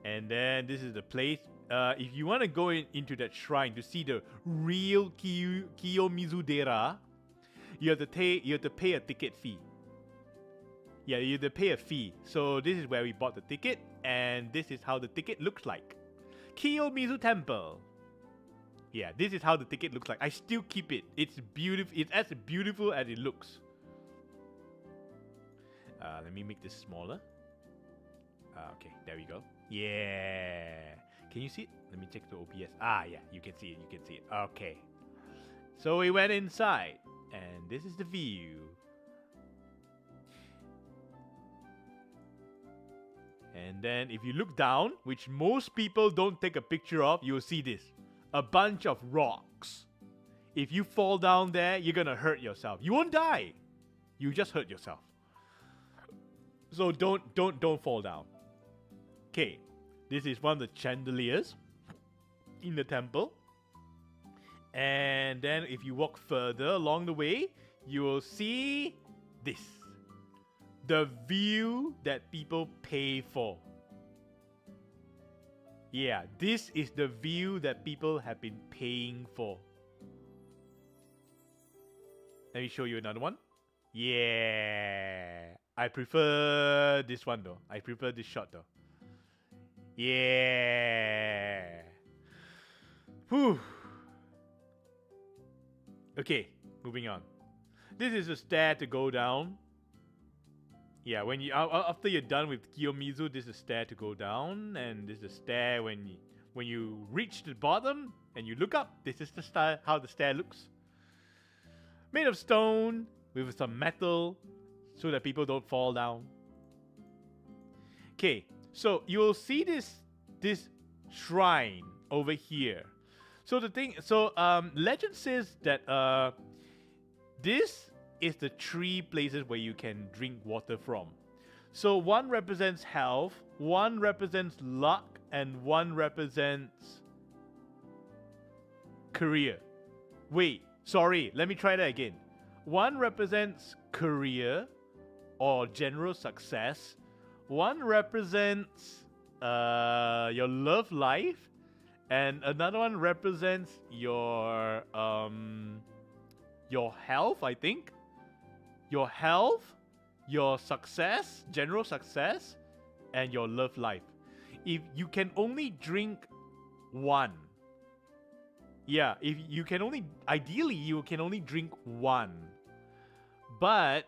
And then this is the place. If you want to go into that shrine to see the real Kiyomizu Dera, you have to pay a ticket fee. Yeah, you have to pay a fee. So this is where we bought the ticket, and this is how the ticket looks like. Kiyomizu Temple. Yeah, this is how the ticket looks like. I still keep it. It's beautiful. It's as beautiful as it looks. Let me make this smaller. Okay, there we go. Yeah. Can you see it? Let me check the OBS. Ah, yeah, you can see it. You can see it. Okay. So we went inside, and this is the view. And then if you look down, which most people don't take a picture of, you'll see this. A bunch of rocks. If you fall down there, you're gonna hurt yourself. You won't die. You just hurt yourself. So don't fall down. Okay, this is one of the chandeliers in the temple. And then if you walk further along the way, you will see this. The view that people pay for. Yeah, this is the view that people have been paying for. Let me show you another one. Yeah. I prefer this one though. I prefer this shot though. Yeah. Whew. Okay, moving on. This is a stair to go down. Yeah, when you after you're done with Kiyomizu, this is a stair to go down, and this is a stair when you reach the bottom and you look up. This is the style how the stair looks. Made of stone with some metal, so that people don't fall down. Okay, so you'll see this shrine over here. So legend says that this is the 3 places where you can drink water from. So one represents health, one represents luck, and one represents career. Wait, sorry, let me try that again. One represents career or general success. One represents your love life, and another one represents your health, I think. Your health, your success, general success, and your love life. If you can only drink one. Yeah, if you can only, ideally you can only drink one. But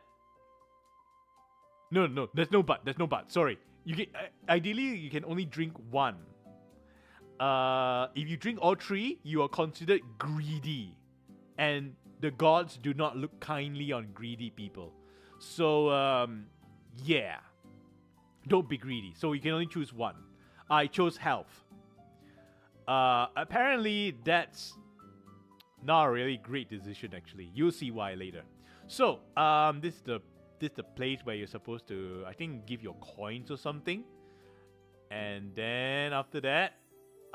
no, there's no but. Sorry. You can ideally you can only drink one. If you drink all 3, you are considered greedy. And the gods do not look kindly on greedy people. So, yeah. Don't be greedy. So you can only choose one. I chose health. Apparently, that's not a really great decision, actually. You'll see why later. So, this is the place where you're supposed to, I think, give your coins or something. And then after that,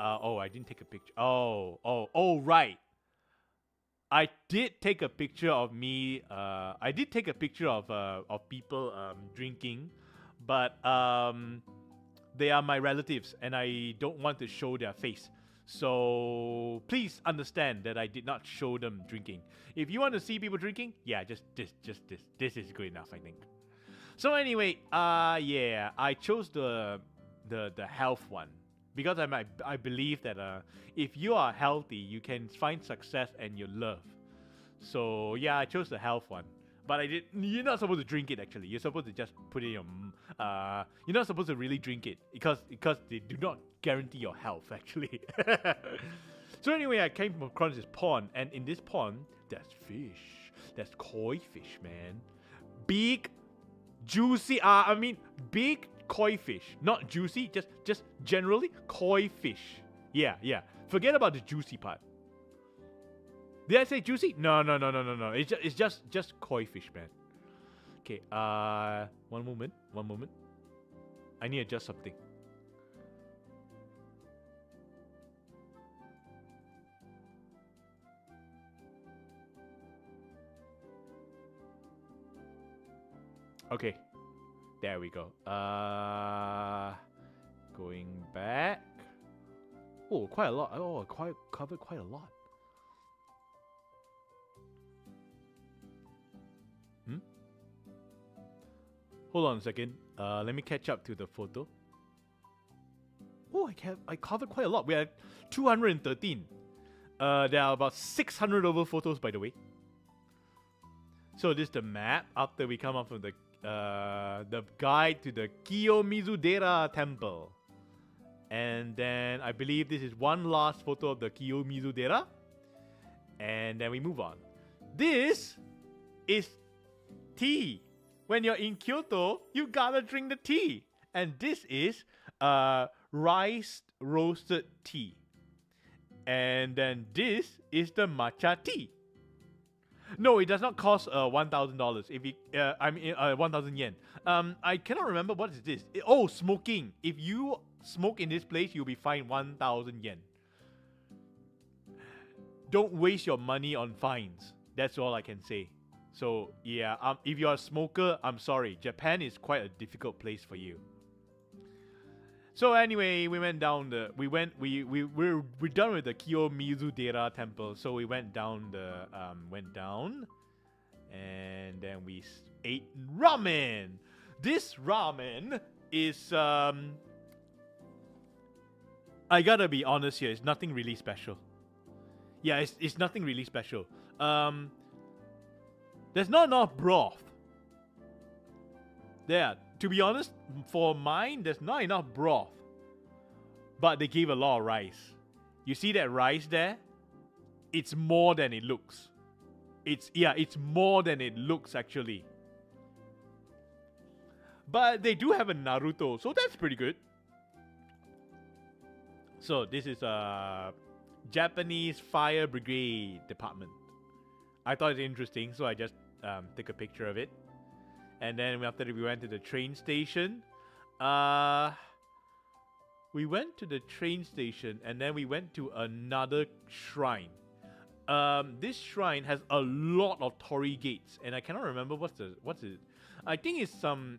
oh, I didn't take a picture. Oh, right. I did take a picture of me. I did take a picture of people drinking, but they are my relatives, and I don't want to show their face. So please understand that I did not show them drinking. If you want to see people drinking, yeah, just this is good enough, I think. So anyway, yeah, I chose the health one because I believe that if you are healthy, you can find success and your love. So yeah, I chose the health one. But I did. You're not supposed to drink it. Actually, you're supposed to just put it in your. You're not supposed to really drink it because they do not guarantee your health. Actually. So anyway, I came across this pond, and in this pond, there's fish. There's koi fish, man. Big, juicy. I mean, big koi fish. Not juicy. Just generally koi fish. Yeah, yeah. Forget about the juicy part. Did I say juicy? No. It's just koi fish, man. Okay, one moment. I need to adjust something. Okay, there we go. Going back. Oh, quite a lot. Oh, covered quite a lot. Hold on a second. Let me catch up to the photo. Oh, I covered quite a lot. We had 213. There are about 600 over photos, by the way. So this is the map after we come up from the guide to the Kiyomizu-dera temple. And then I believe this is one last photo of the Kiyomizu-dera. And then we move on. This is tea. When you're in Kyoto, you gotta drink the tea. And this is rice roasted tea. And then this is the matcha tea. No, it does not cost $1,000. If it, 1,000 yen. I cannot remember what is this. Oh, smoking. If you smoke in this place, you'll be fined 1,000 yen. Don't waste your money on fines. That's all I can say. So yeah, if you're a smoker, I'm sorry. Japan is quite a difficult place for you. So anyway, we went down the. We're done with the Kiyomizu-dera temple. So we went down and then we ate ramen. This ramen is I gotta be honest here. It's nothing really special. Yeah, it's nothing really special. There's not enough broth. There, to be honest, for mine, there's not enough broth. But they gave a lot of rice. You see that rice there? It's more than it looks. It's more than it looks actually. But they do have a Naruto, so that's pretty good. So this is a Japanese Fire Brigade department. I thought it interesting, so I just took a picture of it. And then after that, we went to the train station. We went to the train station, and then we went to another shrine. This shrine has a lot of torii gates, and I cannot remember what's it. I think it's some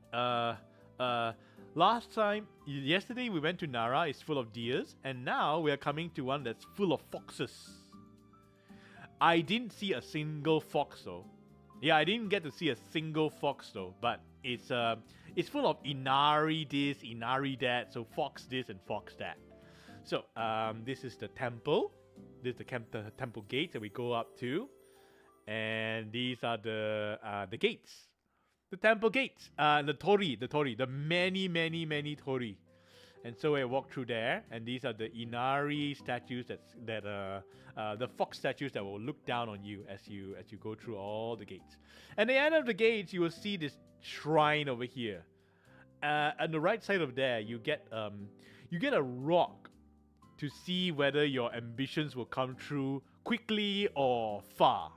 yesterday we went to Nara. It's full of deers, and now we are coming to one that's full of foxes. I didn't see a single fox though. Yeah, I didn't get to see a single fox though, but it's full of inari this, inari that, so fox this and fox that. So this is the temple. This is the temple gate that we go up to, and these are the gates, the temple gates, the many torii. And so I walked through there, and these are the inari statues the fox statues that will look down on you as you go through all the gates. At the end of the gates, you will see this shrine over here. On the right side of there, you get a rock to see whether your ambitions will come true quickly or far.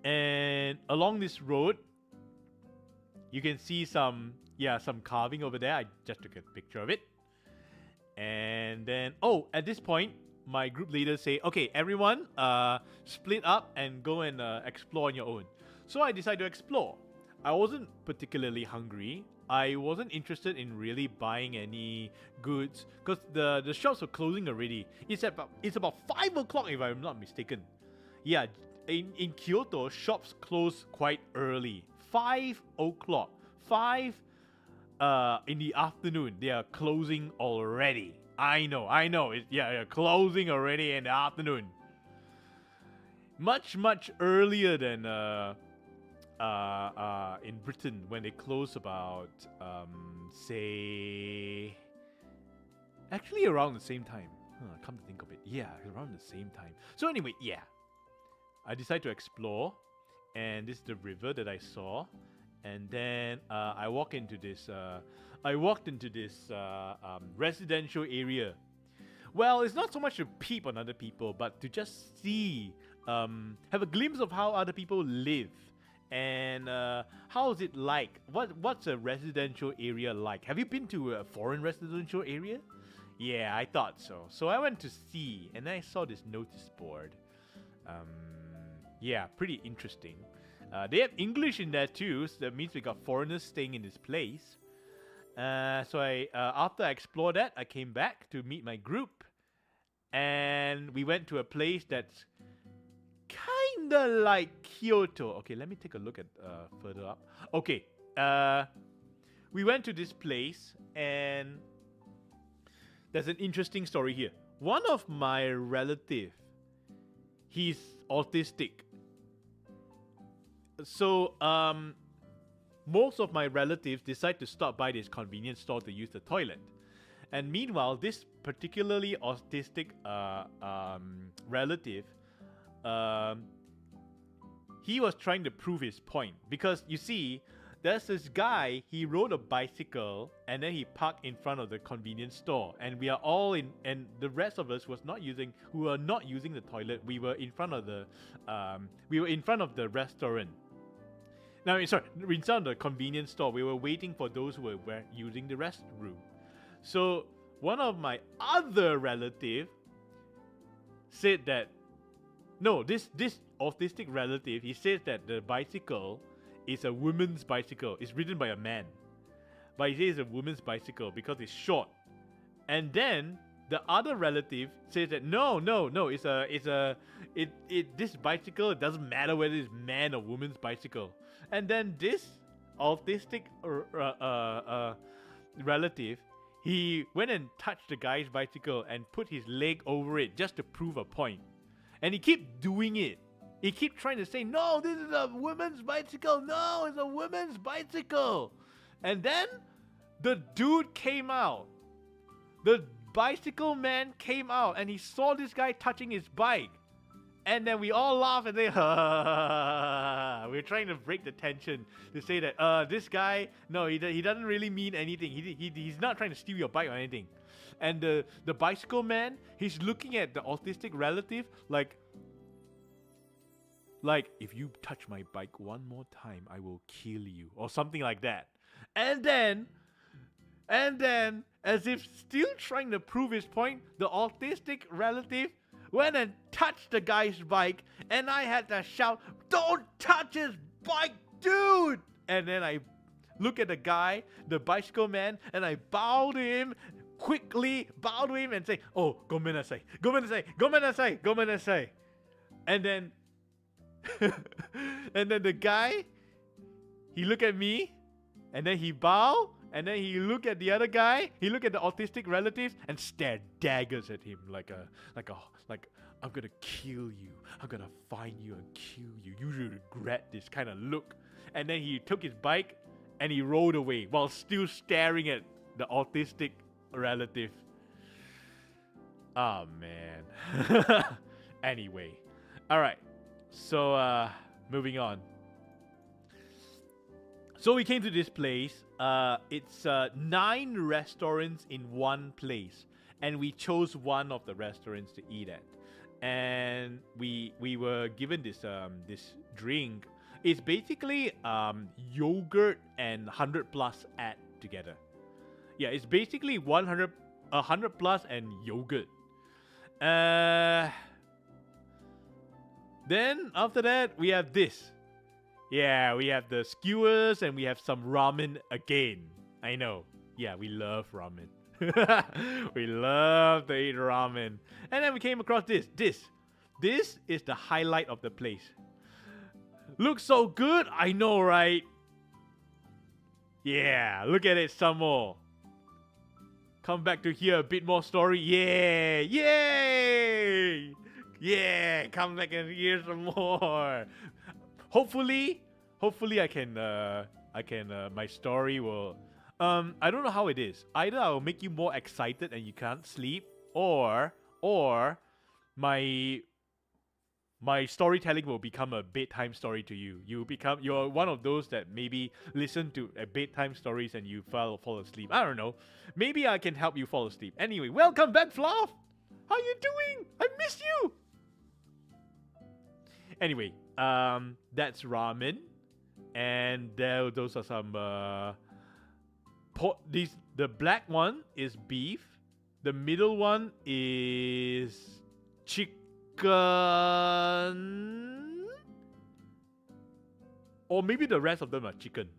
And along this road, you can see some carving over there. I just took a picture of it. And then, at this point, my group leader say, okay, everyone, split up and go and explore on your own. So I decided to explore. I wasn't particularly hungry. I wasn't interested in really buying any goods because the shops were closing already. It's about 5 o'clock if I'm not mistaken. Yeah, in Kyoto, shops close quite early. 5 o'clock. 5 in the afternoon. They are closing already. I know. Yeah, closing already in the afternoon. Much earlier than in Britain when they close about say actually around the same time. Come to think of it, yeah, around the same time. So anyway, yeah, I decided to explore, and this is the river that I saw, and then I walked into this residential area. Well, it's not so much to peep on other people, but to just see, have a glimpse of how other people live. And how is it like? What's a residential area like? Have you been to a foreign residential area? Yeah, I thought so. So I went to see, and then I saw this notice board. Yeah, pretty interesting. They have English in there too, so that means we got foreigners staying in this place. So after I explored that, I came back to meet my group, and we went to a place that's kinda like Kyoto. Okay, let me take a look at further up. Okay, we went to this place, and there's an interesting story here. One of my relative, he's autistic. So most of my relatives decide to stop by this convenience store to use the toilet. And meanwhile, this particularly autistic relative, he was trying to prove his point. Because you see, there's this guy, he rode a bicycle and then he parked in front of the convenience store. And we are all in, and the rest of us who were not using the toilet, we were in front of the restaurant. No, sorry, in front of the convenience store. We were waiting for those who were using the restroom. So one of my other relative said that, no, this autistic relative, he says that the bicycle is a woman's bicycle. It's ridden by a man, but he says it's a woman's bicycle because it's short. And then the other relative says that no, this bicycle, it doesn't matter whether it's man or woman's bicycle. And then this autistic relative, he went and touched the guy's bicycle and put his leg over it just to prove a point. And he kept doing it. He kept trying to say, no, this is a woman's bicycle. No, it's a woman's bicycle. And then the dude came out. The bicycle man came out and he saw this guy touching his bike. And then we all laugh and say, we're trying to break the tension to say that this guy, no, he doesn't really mean anything. He's not trying to steal your bike or anything. And the bicycle man, he's looking at the autistic relative like, if you touch my bike one more time, I will kill you, or something like that. And then, as if still trying to prove his point, the autistic relative went and touched the guy's bike, and I had to shout, "Don't touch his bike, dude!" And then I look at the guy, the bicycle man, and I bow to him, quickly bow to him and say, "Oh, gomenasai, gomenasai, gomenasai, gomenasai." And then, and then the guy, he looked at me, and then he bowed, and then he looked at the other guy, he looked at the autistic relatives, and stared daggers at him like I'm gonna kill you, I'm gonna find you and kill you, you will regret this kind of look. And then he took his bike and he rode away while still staring at the autistic relative. Oh man. Anyway, all right. So moving on. So we came to this place. It's 9 restaurants in one place, and we chose one of the restaurants to eat at. And we were given this drink. It's basically yogurt and 100 plus add together. Yeah, it's basically 100 plus and yogurt. Then after that, we have this. Yeah, we have the skewers and we have some ramen again. I know. Yeah, we love ramen. We love to eat ramen. And then we came across this. This is the highlight of the place. Looks so good, I know, right? Yeah, look at it some more. Come back to hear a bit more story. Yeah, yay! Yeah, come back and hear some more. Hopefully I can my story will I don't know how it is. Either I'll make you more excited and you can't sleep, or my storytelling will become a bedtime story to you. You're one of those that maybe listen to a bedtime stories and you fall asleep. I don't know. Maybe I can help you fall asleep. Anyway, welcome back, Fluff. How you doing? I missed you. Anyway, that's ramen, and those are some the black one is beef, the middle one is chicken, or maybe the rest of them are chicken.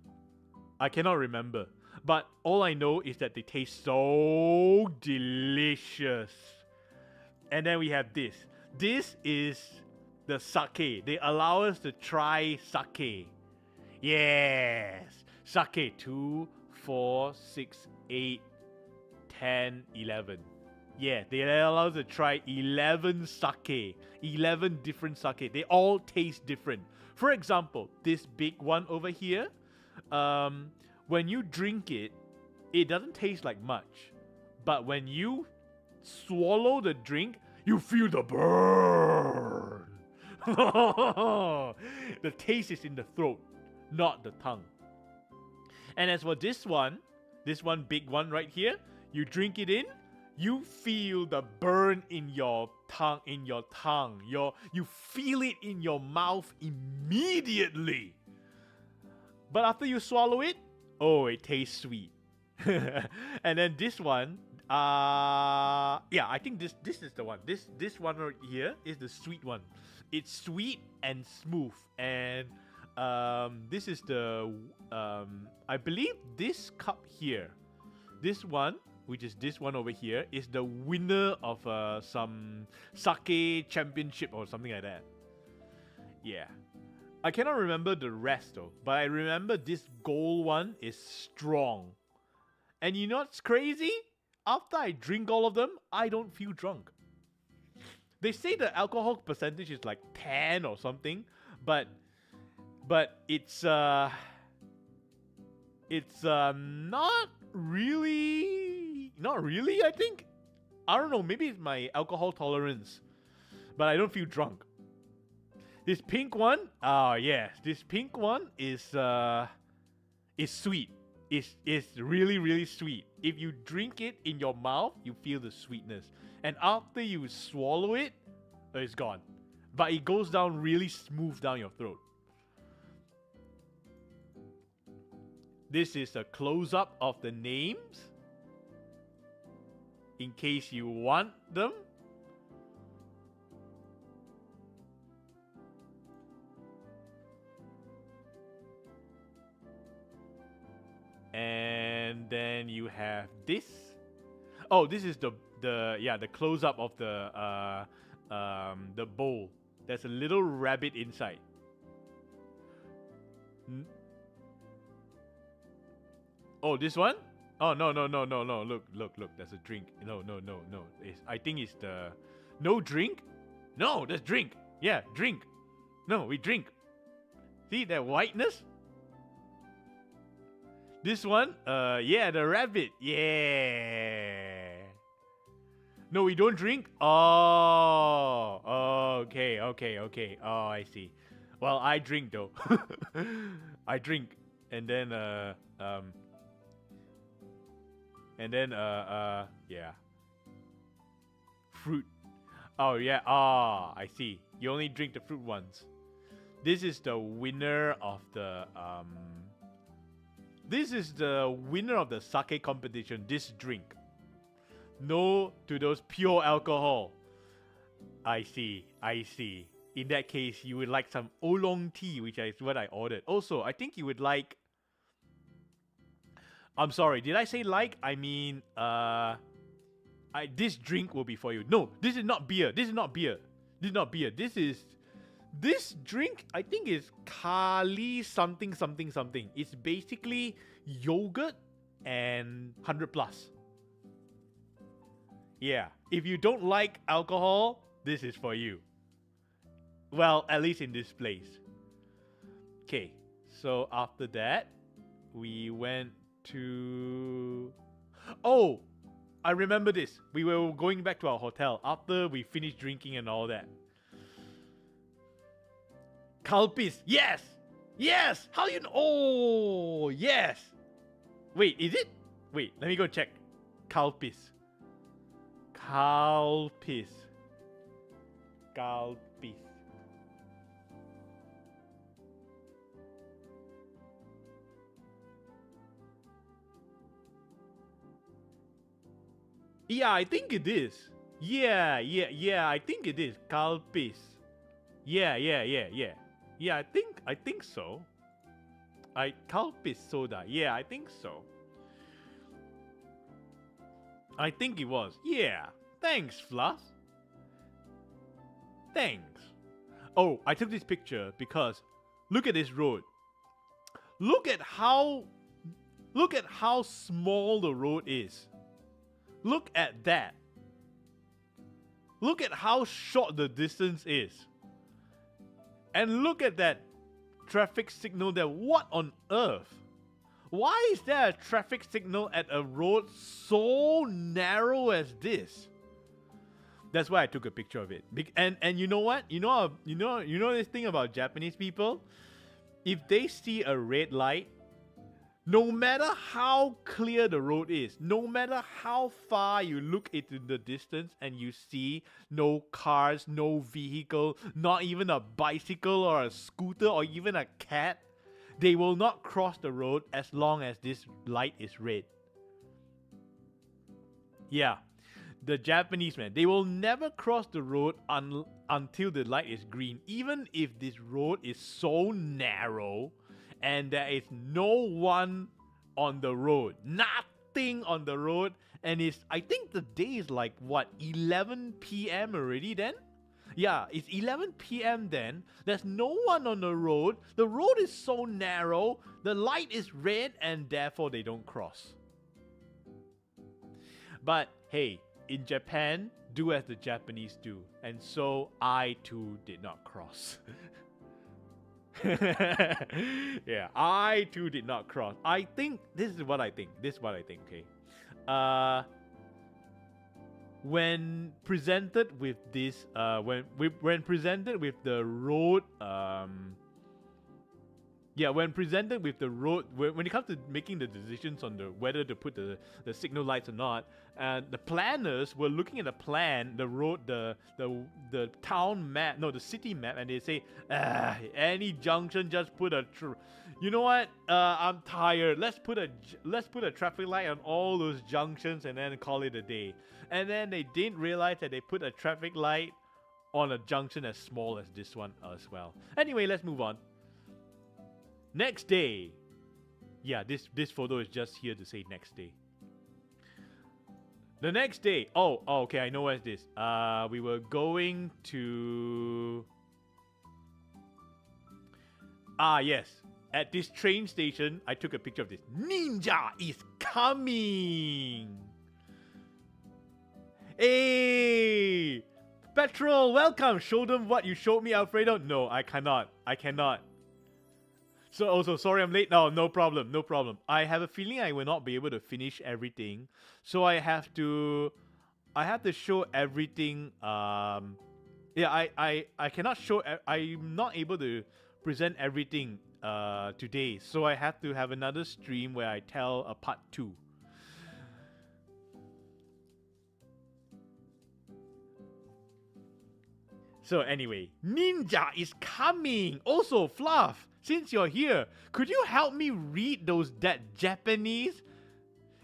I cannot remember, but all I know is that they taste so delicious. And then we have this. This is the sake. They allow us to try sake. Yes. Sake 2, 4, 6, 8, 10, 11. Yeah, they allow us to try 11 sake. 11 different sake. They all taste different. For example, this big one over here, when you drink it, it doesn't taste like much. But when you swallow the drink, you feel the burn. The taste is in the throat, not the tongue. And as for this one big one right here, you drink it in, you feel the burn in your tongue, you feel it in your mouth immediately. But after you swallow it, oh, it tastes sweet. And then this one, yeah, I think this is the one. This one right here is the sweet one. It's sweet and smooth, and this is the I believe this cup here, this one, which is this one over here, is the winner of some sake championship or something like that. Yeah, I cannot remember the rest though, but I remember this gold one is strong. And you know what's crazy? After I drink all of them, I don't feel drunk. They say the alcohol percentage is like 10 or something, but it's not really, I think. I don't know, maybe it's my alcohol tolerance, but I don't feel drunk. This pink one, yes, this pink one is sweet. It's really, really sweet. If you drink it in your mouth, you feel the sweetness. And after you swallow it, it's gone. But it goes down really smooth down your throat. This is a close-up of the names, in case you want them. And then you have this. Oh, this is the close-up of the bowl. There's a little rabbit inside. Oh, this one? Oh, no. Look. There's a drink. No. I think it's the... No drink? No, there's drink. Yeah, drink. No, we drink. See that whiteness? This one? Yeah, the rabbit. Yeah. No, we don't drink? Oh, okay. Oh, I see. Well, I drink though. I drink. And then, yeah. Fruit. Oh, yeah. Ah, I see. You only drink the fruit ones. This is the winner of the, this is the winner of the sake competition, this drink. No to those pure alcohol. I see. I see. In that case, you would like some oolong tea, which is what I ordered. Also, I think you would like. I'm sorry. Did I say like? I mean, this drink will be for you. No, this is not beer. This is not beer. This is not beer. This drink. I think is Kali something something something. It's basically yogurt and 100 plus. Yeah. If you don't like alcohol, this is for you. Well, at least in this place. Okay. So after that, we went to. Oh, I remember this. We were going back to our hotel after we finished drinking and all that. Kalpis. Yes! Yes! How do you know? Oh, yes! Wait, is it? Wait, let me go check. Kalpis. Kalpis. Kalpis. Yeah, I think it is. Yeah, I think it is. Kalpis. Yeah. Yeah, I think so. Kalpis soda. Yeah, I think so. I think it was. Yeah. Thanks, Fluff. Thanks. Oh, I took this picture because look at this road. Look at how small the road is. Look at that. Look at how short the distance is. And look at that traffic signal there. What on earth? Why is there a traffic signal at a road so narrow as this? That's why I took a picture of it. And you know what? You know this thing about Japanese people? If they see a red light, no matter how clear the road is, no matter how far you look into the distance and you see no cars, no vehicle, not even a bicycle or a scooter or even a cat, they will not cross the road as long as this light is red. Yeah, the Japanese, man, they will never cross the road until the light is green, even if this road is so narrow and there is no one on the road, nothing on the road, and I think the day is like what, 11 p.m. already then? Yeah, it's 11 p.m. then. There's no one on the road. The road is so narrow. The light is red, and therefore they don't cross. But hey, in Japan, do as the Japanese do, and so I too did not cross. Yeah, I too did not cross. I think this is what I think. Okay. When presented with this, when presented with the road, when presented with the road, when it comes to making the decisions on whether to put the signal lights or not, the planners were looking at the plan, the road, the town map, no, the city map, and they say, any junction, just put you know what? I'm tired. Let's put a traffic light on all those junctions and then call it a day. And then they didn't realize that they put a traffic light on a junction as small as this one as well. Anyway, let's move on. Next day. Yeah, this photo is just here to say next day. The next day. Oh, okay, I know where's this. We were going to... yes. At this train station, I took a picture of this. Ninja is coming! Hey! Petrol, welcome! Show them what you showed me, Alfredo. No, I cannot. So also, sorry I'm late. No problem. I have a feeling I will not be able to finish everything. So I have to show everything. I cannot show, I'm not able to present everything today. So I have to have another stream where I tell a part 2. So anyway, Ninja is coming! Also, Fluff, since you're here, could you help me read that Japanese?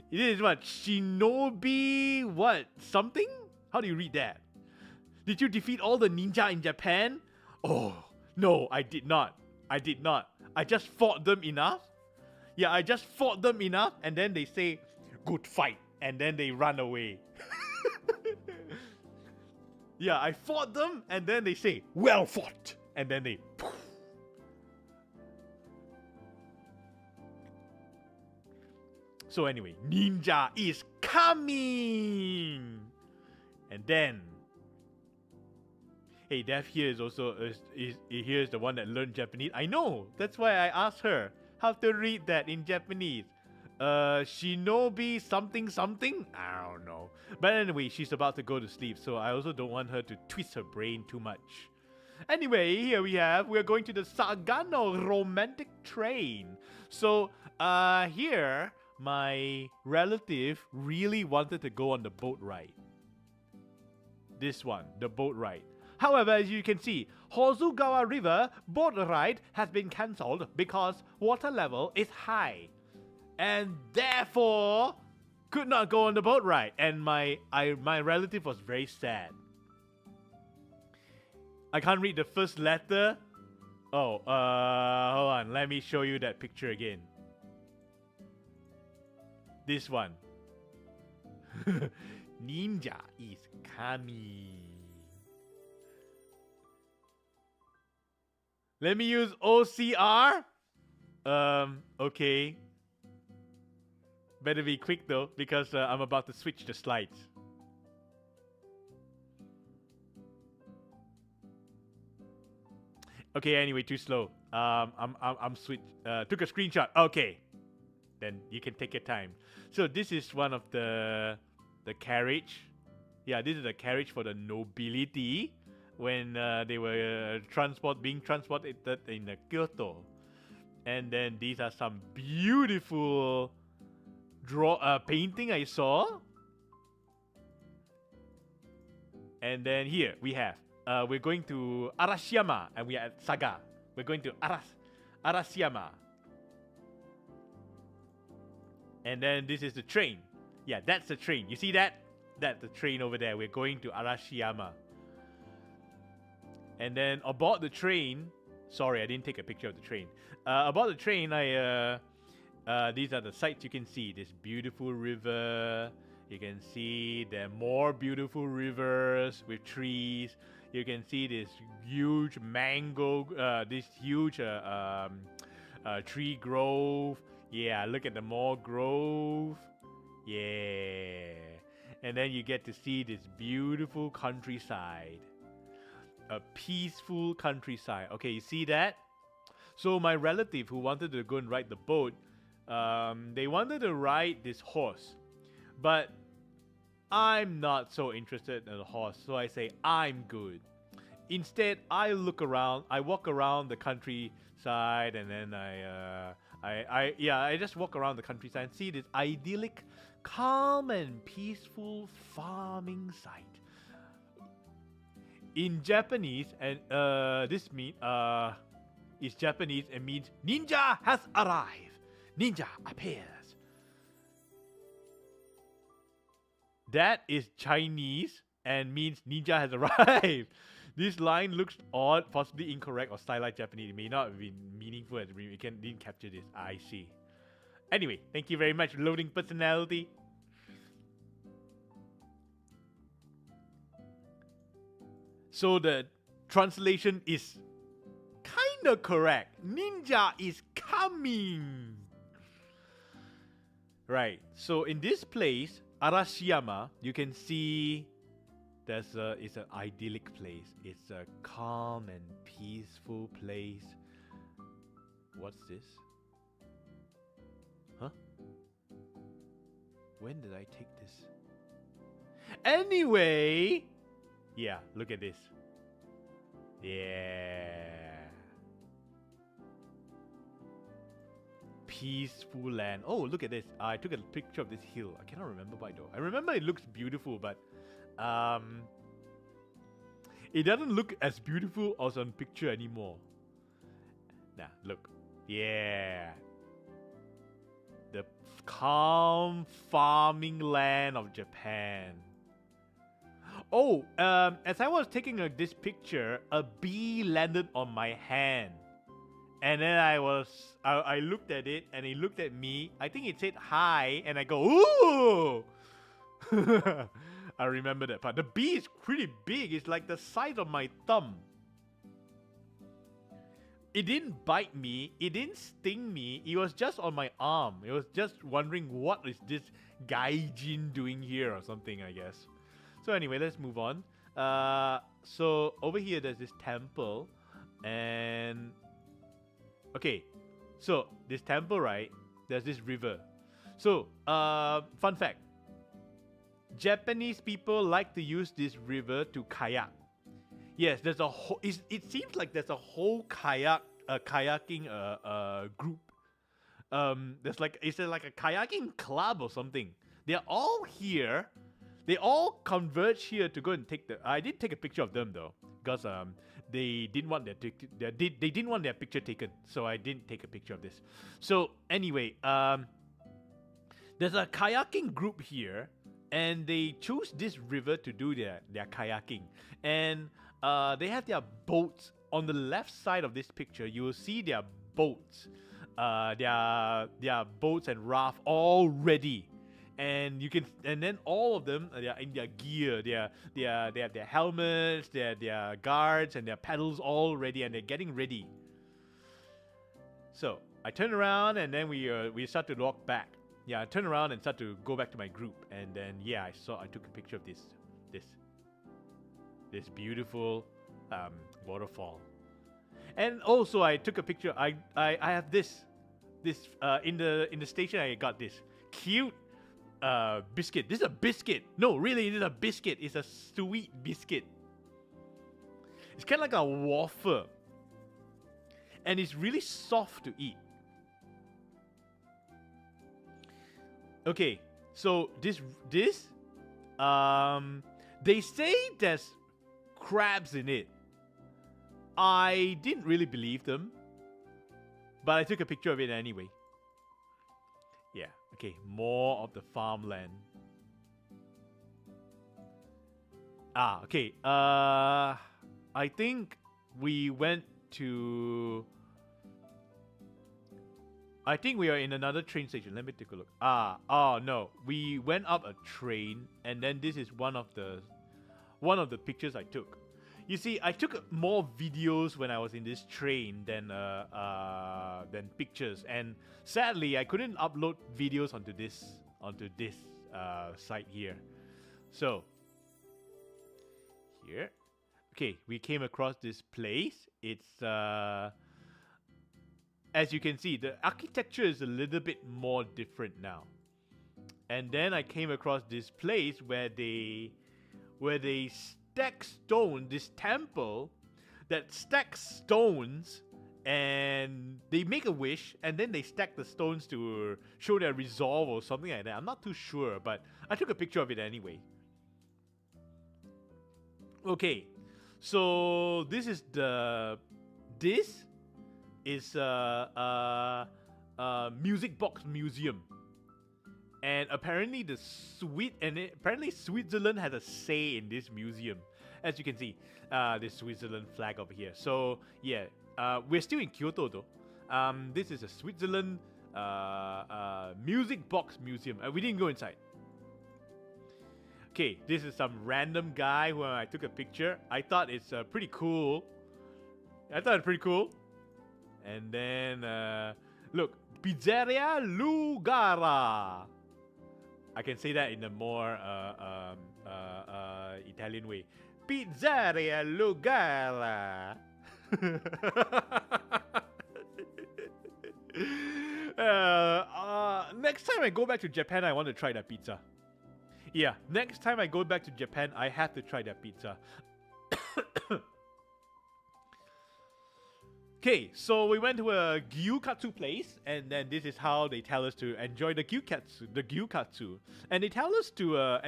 It is what? Shinobi what? Something? How do you read that? Did you defeat all the ninja in Japan? Oh, no, I did not. I did not. I just fought them enough. Yeah, I just fought them enough, and then they say, good fight, and then they run away. Yeah, I fought them, and then they say, well fought, and then they poof. So anyway, ninja is coming! And then, hey, Dev here is also, here's the one that learned Japanese. I know, that's why I asked her how to read that in Japanese. Shinobi something something? I don't know. But anyway, she's about to go to sleep, so I also don't want her to twist her brain too much. Anyway, here we're going to the Sagano romantic train. So, here, my relative really wanted to go on the boat ride. This one, the boat ride. However, as you can see, Hozugawa River boat ride has been cancelled because water level is high. And therefore, could not go on the boat ride. And my relative was very sad. I can't read the first letter. Oh, hold on. Let me show you that picture again. This one. Ninja is coming. Let me use OCR. Okay. Better be quick though, because I'm about to switch the slides. Okay, anyway, too slow. I'm switch. Took a screenshot. Okay, then you can take your time. So this is one of the carriage. Yeah, this is the carriage for the nobility when they were being transported in Kyoto. And then these are some beautiful painting I saw. And then here we have we're going to Arashiyama, and we are at Saga. We're going to Arashiyama. And then this is the train. Yeah, that's the train. You see that? That's the train over there. We're going to Arashiyama. And then aboard the train, sorry, I didn't take a picture of the train. Aboard the train, these are the sights you can see. This beautiful river. You can see there are more beautiful rivers with trees. You can see this huge tree grove. Yeah, look at the more grove. Yeah. And then you get to see this beautiful countryside. A peaceful countryside. Okay, you see that? So my relative who wanted to go and ride the boat, they wanted to ride this horse. But I'm not so interested in the horse, so I say I'm good. Instead, I walk around the countryside, and then I just walk around the countryside and see this idyllic, calm and peaceful farming site. In Japanese, and this is Japanese and means ninja has arrived. Ninja appears. That is Chinese and means ninja has arrived. This line looks odd, possibly incorrect or stylized Japanese. It may not have been meaningful as we didn't capture this. I see. Anyway, thank you very much, loading personality. So the translation is kinda correct. Ninja is coming. Right. So in this place, Arashiyama, you can see it's an idyllic place. It's a calm and peaceful place. What's this? Huh? When did I take this? Anyway, yeah, look at this. Yeah. Peaceful land. Oh, look at this. I took a picture of this hill. I cannot remember why though. I remember it looks beautiful, but it doesn't look as beautiful as on picture anymore. Nah, look. Yeah. The calm farming land of Japan. Oh, as I was taking this picture, a bee landed on my hand. And then I looked at it and it looked at me. I think it said hi and I go, ooh! I remember that part. The bee is pretty big. It's like the size of my thumb. It didn't bite me. It didn't sting me. It was just on my arm. It was just wondering what is this gaijin doing here or something, I guess. So anyway, let's move on. So over here, there's this temple. And... okay, so this temple, right? There's this river. So, fun fact. Japanese people like to use this river to kayak. Yes, there's a whole... it seems like there's a whole kayaking group. There's like... is there like a kayaking club or something? They're all here. They all converge here to go and take the... I did take a picture of them though. Because they didn't want they didn't want their picture taken. So I didn't take a picture of this. So anyway, there's a kayaking group here. And they choose this river to do their kayaking. And they have their boats. On the left side of this picture, you will see their boats. Their boats and raft all ready. And you can, and then all of them, they are in their gear. They have their helmets, their guards, and their paddles all ready, and they're getting ready. So I turn around, and then we start to walk back. Yeah, I turn around and start to go back to my group, and then yeah, I took a picture of this beautiful waterfall. And also I took a picture. I have this in the station. I got this cute biscuit. This is a biscuit. No, really, it is a biscuit. It's a sweet biscuit. It's kind of like a waffle, and it's really soft to eat. Okay, so this they say there's crabs in it. I didn't really believe them, but I took a picture of it anyway. Yeah, okay, more of the farmland. Okay, I think we went to... I think we are in another train station. Let me take a look. Oh no. We went up a train, and then this is one of the pictures I took. You see, I took more videos when I was in this train than pictures, and sadly, I couldn't upload videos onto this site here. So here, okay, we came across this place. It's as you can see, the architecture is a little bit more different now. And then I came across this place where they stack stone, this temple that stacks stones, and they make a wish, and then they stack the stones to show their resolve or something like that. I'm not too sure, but I took a picture of it anyway. Okay, so this is a music box museum, and apparently apparently Switzerland has a say in this museum. As you can see, the Switzerland flag over here. So yeah, we're still in Kyoto though. This is a Switzerland music box museum. We didn't go inside. Okay, this is some random guy who I took a picture. I thought it's pretty cool. And then, look, Pizzeria Lugara. I can say that in a more Italian way. Pizzeria Lugara. Next time I go back to Japan, I want to try that pizza. Yeah, next time I go back to Japan, I have to try that pizza. Okay, so we went to a gyukatsu place, and then this is how they tell us to enjoy the gyukatsu. And they tell us to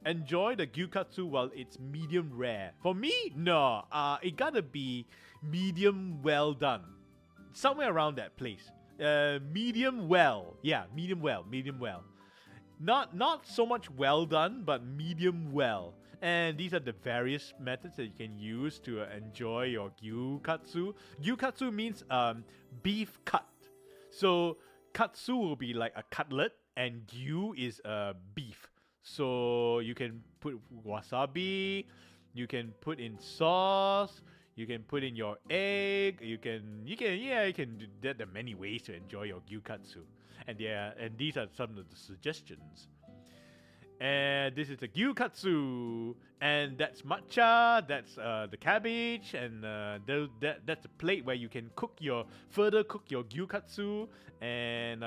enjoy the gyukatsu while it's medium rare. For me, no, it gotta be medium well done. Somewhere around that place. Medium well. Yeah, medium well. not so much well done, but medium well. And these are the various methods that you can use to enjoy your gyukatsu. Gyukatsu means beef cut. So katsu will be like a cutlet, and gyu is beef. So you can put wasabi, you can put in sauce, you can put in your egg, you can do that. There are many ways to enjoy your gyukatsu. And these are some of the suggestions. And this is the gyukatsu, and that's matcha, that's the cabbage, and that's a plate where you can further cook your gyukatsu, and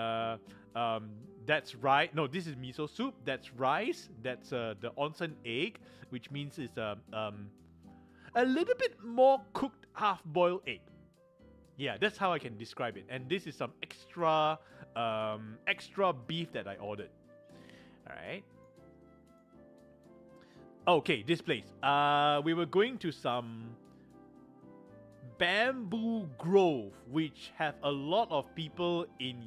that's rice. No, this is miso soup. That's rice. That's the onsen egg, which means it's a little bit more cooked half-boiled egg. Yeah, that's how I can describe it. And this is some extra beef that I ordered. All right. Okay, this place. We were going to some bamboo grove, which have a lot of people in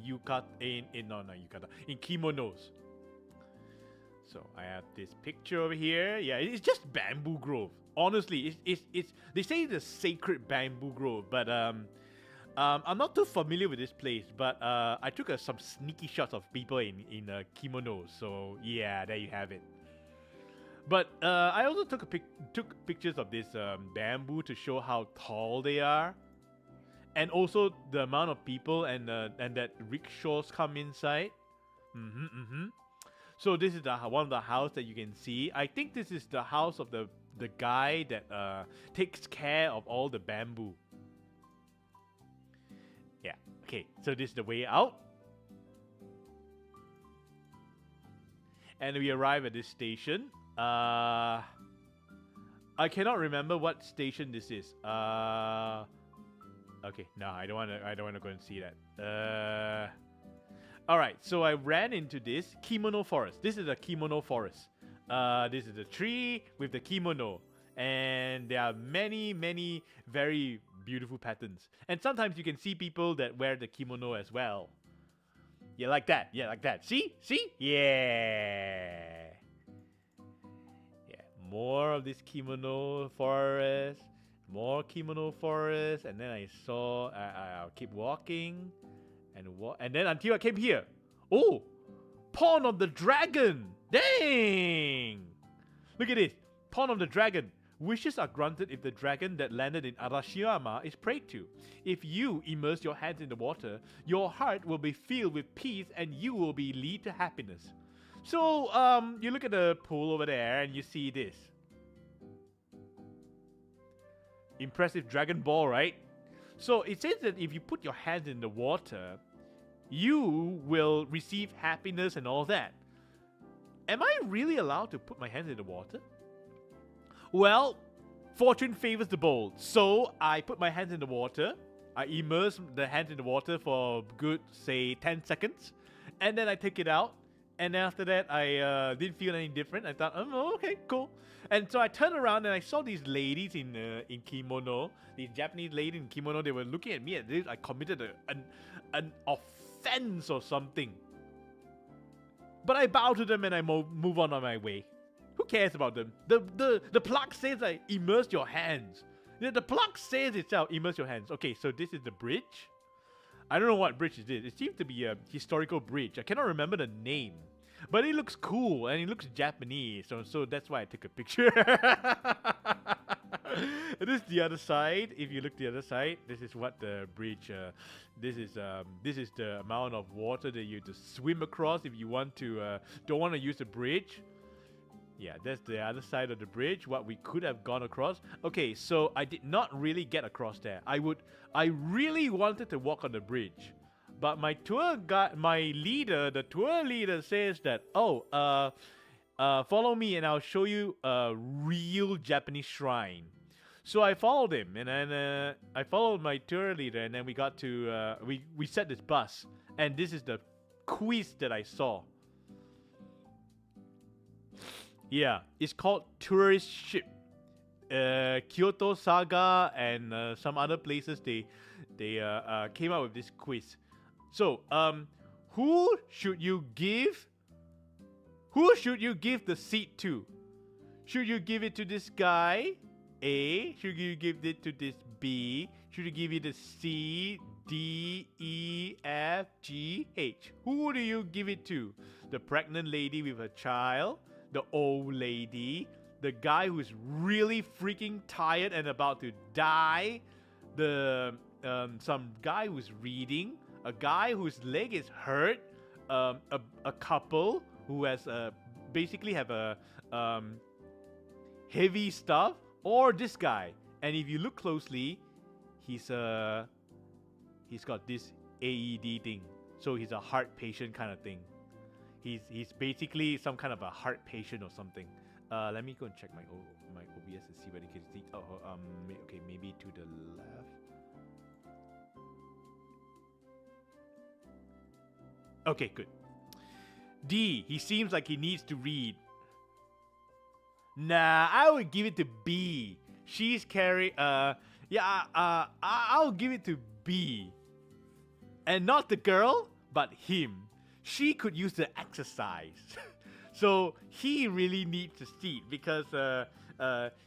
kimonos. So I have this picture over here. Yeah, it's just bamboo grove. Honestly, it's they say it's a sacred bamboo grove, but I'm not too familiar with this place. But I took some sneaky shots of people in kimonos. So yeah, there you have it. But I also took pictures of this bamboo to show how tall they are, and also the amount of people and that rickshaws come inside. So this is one of the house that you can see. I think this is the house of the guy that takes care of all the bamboo. Yeah. Okay. So this is the way out, and we arrive at this station. I cannot remember what station this is. Okay, no, I don't wanna go and see that. Alright, so I ran into this kimono forest. This is a kimono forest. This is a tree with the kimono. And there are many, many very beautiful patterns. And sometimes you can see people that wear the kimono as well. Yeah, like that. Yeah, like that. See? See? Yeah. More of this kimono forest, more kimono forest, and then I saw. I'll keep walking, and then until I came here. Oh, Pawn of the Dragon! Dang! Look at this, Pawn of the Dragon. Wishes are granted if the dragon that landed in Arashiyama is prayed to. If you immerse your hands in the water, your heart will be filled with peace, and you will be lead to happiness. So, you look at the pool over there and you see this. Impressive Dragon Ball, right? So it says that if you put your hands in the water, you will receive happiness and all that. Am I really allowed to put my hands in the water? Well, fortune favors the bold. So I put my hands in the water. I immerse the hands in the water for good, say, 10 seconds. And then I take it out. And after that, I didn't feel any different. I thought, oh, okay, cool. And so I turned around and I saw these ladies in kimono, these Japanese ladies in kimono. They were looking at me as if I committed an offense or something. But I bow to them and I move on my way. Who cares about them? The plaque says like immerse your hands. The plaque says itself, immerse your hands. Okay, so this is the bridge. I don't know what bridge it is. It seems to be a historical bridge. I cannot remember the name. But it looks cool and it looks Japanese. So that's why I took a picture. This is the other side. If you look the other side, this is what the bridge, this is the amount of water that you have to swim across if you want to, don't want to use the bridge. Yeah, that's the other side of the bridge, what we could have gone across. Okay, so I did not really get across there. I really wanted to walk on the bridge. But my tour guide, the tour leader says that, follow me and I'll show you a real Japanese shrine. So I followed him, and then I followed my tour leader, and then we got to, we set this bus. And this is the quiz that I saw. Yeah, it's called Tourist Ship. Kyoto Saga and some other places, they came out with this quiz. So, who should you give Who should you give the seat to? Should you give it to this guy? A. Should you give it to this B? Should you give it to C, D, E, F, G, H? Who do you give it to? The pregnant lady with a child? The old lady? The guy who's really freaking tired and about to die? The some guy who's reading? A guy whose leg is hurt? A couple who has basically have a heavy stuff, or this guy. And if you look closely, he's got this AED thing, so he's a heart patient kind of thing. He's basically some kind of a heart patient or something. Let me go and check my OBS to see whether you can see. Okay, maybe to the left. Okay, good. D, he seems like he needs to read. Nah, I would give it to B. She's carrying. I'll give it to B. And not the girl, but him. She could use the exercise. So he really needs a seat because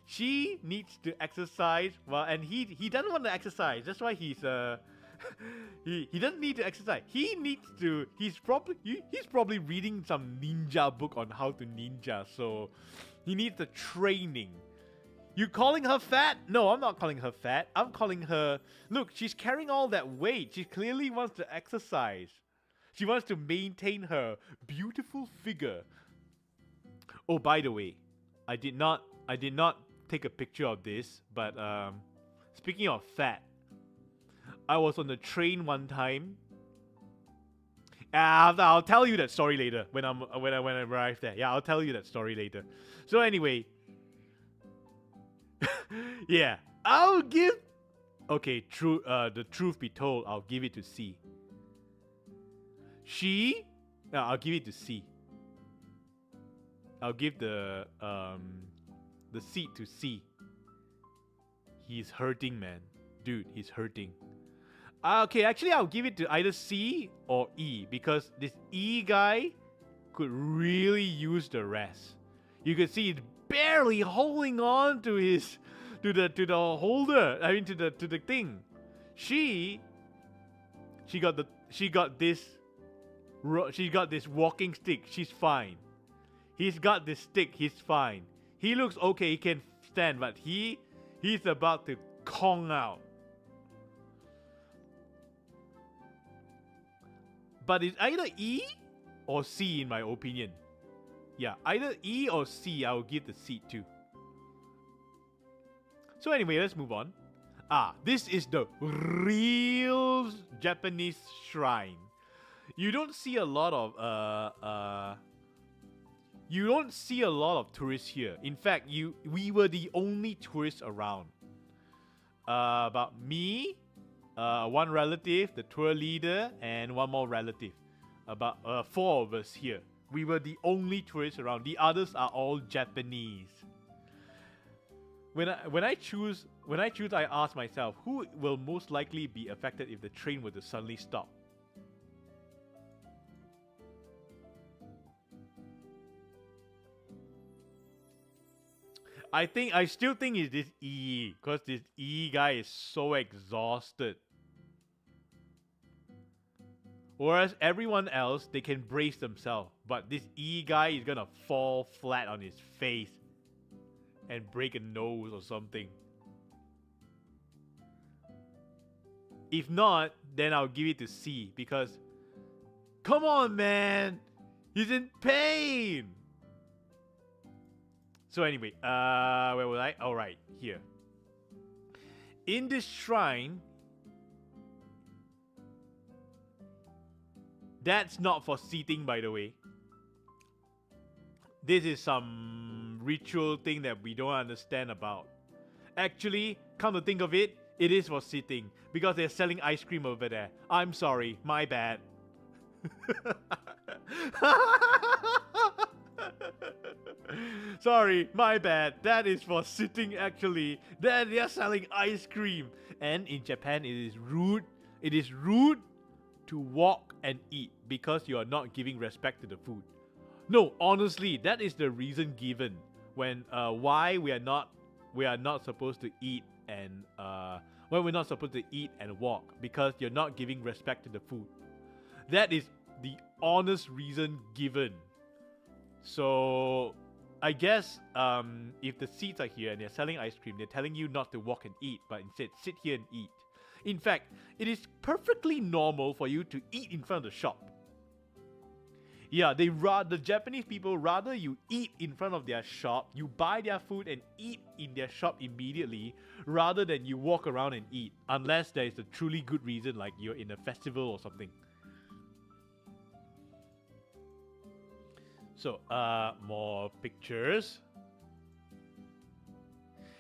she needs to exercise. Well, and he doesn't want to exercise. That's why he's he doesn't need to exercise. He needs to. He's probably reading some ninja book on how to ninja. So he needs the training. You calling her fat? No, I'm not calling her fat. I'm calling her. Look, she's carrying all that weight. She clearly wants to exercise. She wants to maintain her beautiful figure. Oh, by the way, I did not take a picture of this, but speaking of fat, I was on the train one time. I'll tell you that story later when I arrive there. Yeah, I'll tell you that story later. So anyway, yeah, I'll give. Okay, the truth be told, I'll give it to C. I'll give it to C. I'll give the seat to C. He's hurting, man. Dude, he's hurting. Okay, actually I'll give it to either C or E, because this E guy could really use the rest. You can see he's barely holding on to the holder. I mean to the thing. She got this walking stick. She's fine. He's got this stick. He's fine. He looks okay. He can stand, but he's about to Kong out. But it's either E or C in my opinion. Yeah, either E or C, I'll give the seat to. So anyway, let's move on. This is the real Japanese shrine. You don't see a lot of tourists here. In fact, we were the only tourists around. About me, one relative, the tour leader, and one more relative. About 4 of us here. We were the only tourists around. The others are all Japanese. When I choose, I ask myself, who will most likely be affected if the train were to suddenly stop? I still think it's this E, because this E guy is so exhausted. Whereas everyone else, they can brace themselves. But this E guy is gonna fall flat on his face and break a nose or something. If not, then I'll give it to C, because come on, man, he's in pain. So anyway, where was I? Alright, here. In this shrine, that's not for seating, by the way. This is some ritual thing that we don't understand about. Actually, come to think of it, it is for seating, because they're selling ice cream over there. I'm sorry, my bad. Sorry, my bad. That is for sitting actually. Then they are selling ice cream. And in Japan, it is rude. It is rude to walk and eat because you are not giving respect to the food. No, honestly, that is the reason given when why we are not supposed to eat and why we're not supposed to eat and walk, because you're not giving respect to the food. That is the honest reason given. So I guess if the seats are here and they're selling ice cream, they're telling you not to walk and eat, but instead sit here and eat. In fact, it is perfectly normal for you to eat in front of the shop. Yeah, the Japanese people rather you eat in front of their shop, you buy their food and eat in their shop immediately, rather than you walk around and eat, unless there is a truly good reason, like you're in a festival or something. So, more pictures.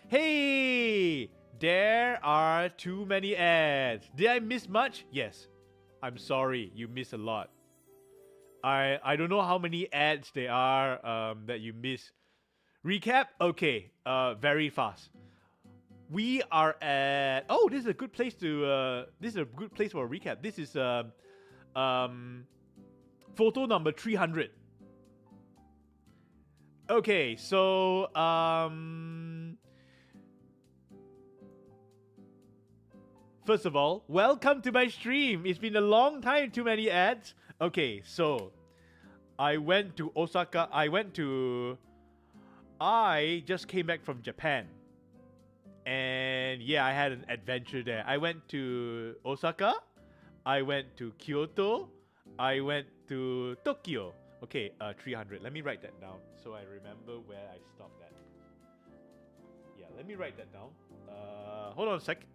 Hey! There are too many ads. Did I miss much? Yes. I'm sorry, you missed a lot. I don't know how many ads there are that you miss. Recap? Okay, very fast. We are at... Oh, this is a good place to... this is a good place for a recap. This is photo number 300. Okay, so first of all, welcome to my stream. It's been a long time, too many ads. Okay, so I went to Osaka. I just came back from Japan. And yeah, I had an adventure there. I went to Osaka. I went to Kyoto. I went to Tokyo. Okay, 300. Let me write that down so I remember where I stopped at. Yeah, let me write that down. Hold on a sec.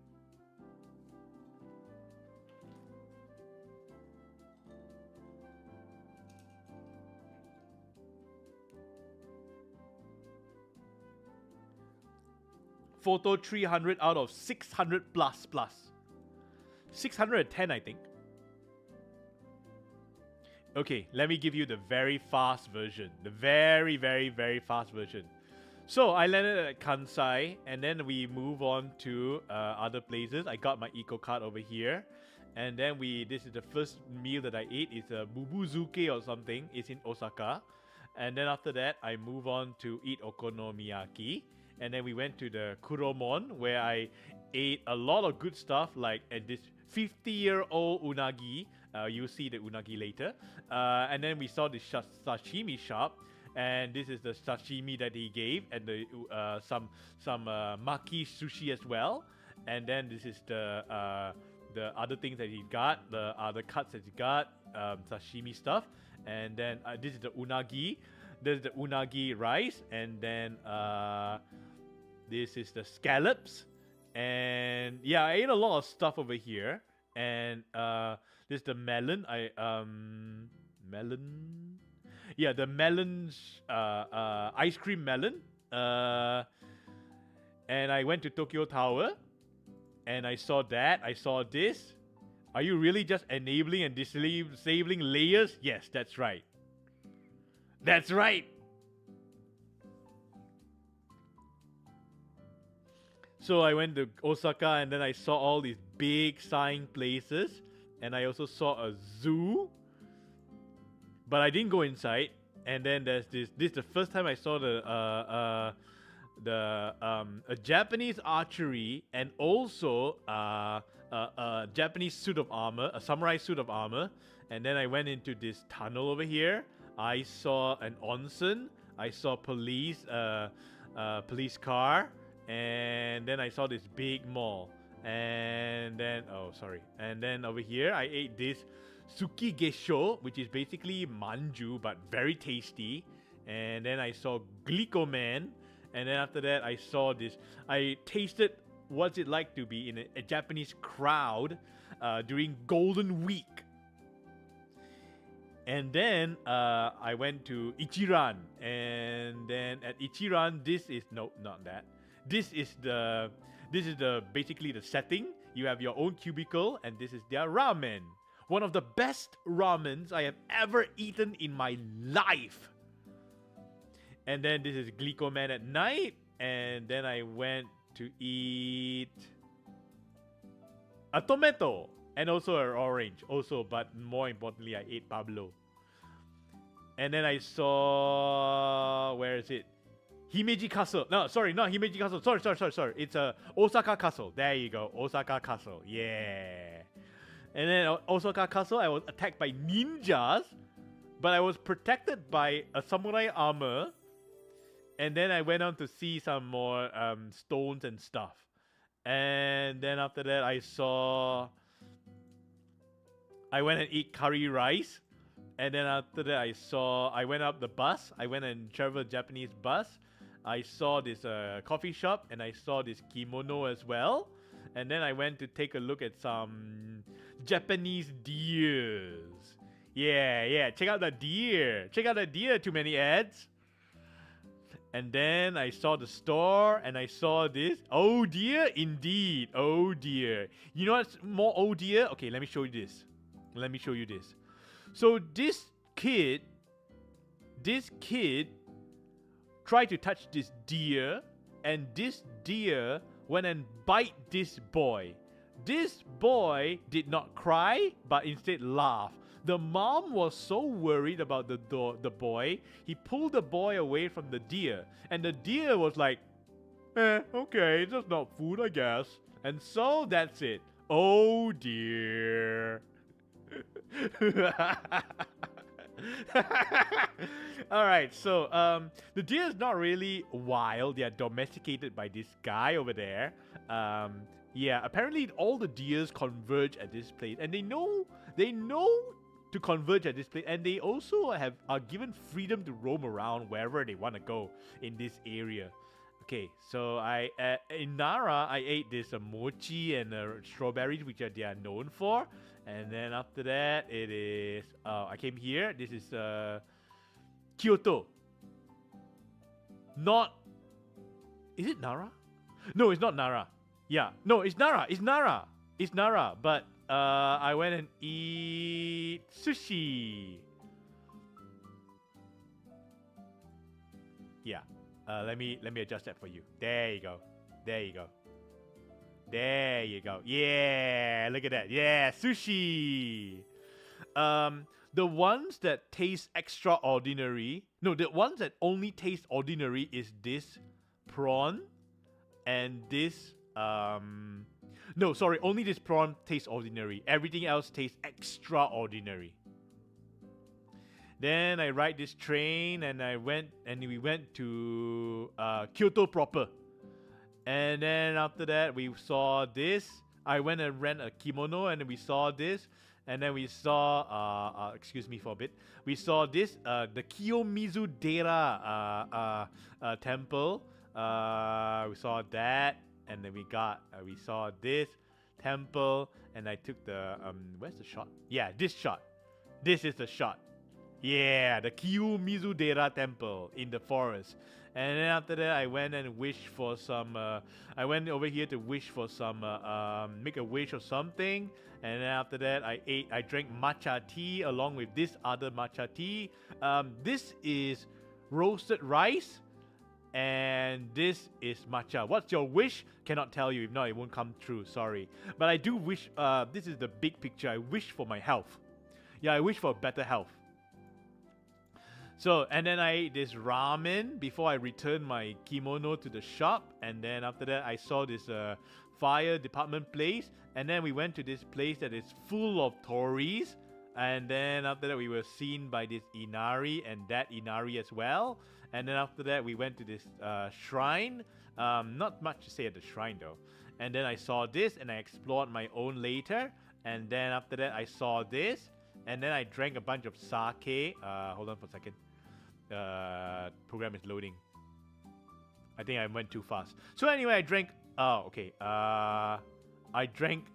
Photo 300 out of 600 plus. 610, I think. Okay, let me give you the very fast version. The very, very, very fast version. So I landed at Kansai, and then we move on to other places. I got my eco card over here. And then this is the first meal that I ate. It's a bubuzuke or something. It's in Osaka. And then after that, I move on to eat okonomiyaki. And then we went to the Kuromon, where I ate a lot of good stuff, like at this 50-year-old unagi. You'll see the unagi later. And then we saw the sashimi shop, and this is the sashimi that he gave, and the some maki sushi as well. And then this is the other things that he got, the other cuts that he got, sashimi stuff. And then this is the unagi. There's the unagi rice, and then this is the scallops. And yeah, I ate a lot of stuff over here. And this is the melon. Melon. Yeah, the melon ice cream melon. And I went to Tokyo Tower, and I saw that. I saw this. Are you really just enabling and disabling layers? Yes, that's right. That's right. So I went to Osaka, and then I saw all these big sign places, and I also saw a zoo, but I didn't go inside. And then there's this is the first time I saw a Japanese archery, and also a Japanese suit of armor, a samurai suit of armor. And then I went into this tunnel over here. I saw an onsen. I saw police car. And then I saw this big mall. And then, and then over here, I ate this suki gesho, which is basically manju, but very tasty. And then I saw Glicoman. And then after that, I saw this. I tasted what's it like to be in a Japanese crowd during Golden Week. And then I went to Ichiran. And then at Ichiran, this is, no, not that. This is basically the setting. You have your own cubicle, and this is their ramen. One of the best ramens I have ever eaten in my life. And then this is Glicoman at night. And then I went to eat a tomato and also an orange. Also, but more importantly, I ate Pablo. And then I saw, where is it? Himeji Castle. No, sorry, not Himeji Castle. Sorry. It's Osaka Castle. There you go, Osaka Castle. Yeah. And then Osaka Castle, I was attacked by ninjas, but I was protected by a samurai armor. And then I went on to see some more stones and stuff. And then after that, I went and eat curry rice. And then after that, I went up the bus. I went and traveled Japanese bus. I saw this coffee shop, and I saw this kimono as well. And then I went to take a look at some Japanese deers. Yeah. Check out the deer. Too many ads. And then I saw the store, and I saw this. Oh dear, indeed. Oh dear. You know what's more oh dear? Okay, let me show you this. So this kid tried to touch this deer, and this deer went and bite this boy. This boy did not cry, but instead laughed. The mom was so worried about the boy, he pulled the boy away from the deer. And the deer was like, okay, that's not food, I guess. And so that's it. Oh dear. Alright, so the deer is not really wild. They are domesticated by this guy over there. Yeah, apparently all the deers converge at this place, and they know to converge at this place, and they also are given freedom to roam around wherever they want to go in this area. Okay, so in Nara I ate this mochi and strawberries, which they are known for. And then after that, it is I came here. This is Kyoto. Is it Nara? No, it's not Nara. Yeah, no, it's Nara. It's Nara. But I went and eat sushi. Yeah. Let me adjust that for you. There you go. Yeah, look at that. Yeah, sushi. The ones that taste extraordinary. No, the ones that only taste ordinary is this prawn and this no, sorry, only this prawn tastes ordinary. Everything else tastes extraordinary. Then I ride this train, and we went to Kyoto proper. And then after that, we saw this. I went and rent a kimono, and then we saw this. And then we saw, excuse me for a bit. We saw this, the Kiyomizu Dera temple. We saw that, and then we saw this temple, and I took the where's the shot? Yeah, this shot. This is the shot. Yeah, the Kiyomizu Dera temple in the forest. And then after that, I went and wished for some. I went over here to wish for some, make a wish or something. And then after that, I drank matcha tea along with this other matcha tea. This is roasted rice, and this is matcha. What's your wish? Cannot tell you. If not, it won't come true. Sorry. But I do wish. This is the big picture. I wish for my health. Yeah, I wish for better health. So, and then I ate this ramen before I returned my kimono to the shop. And then after that, I saw this fire department place. And then we went to this place that is full of tories. And then after that, we were seen by this inari and that inari as well. And then after that, we went to this shrine. Not much to say at the shrine though. And then I saw this, and I explored my own later. And then after that, I saw this. And then I drank a bunch of sake. Hold on for a second. Program is loading. I think I went too fast. So anyway, I drank. Oh, okay. I drank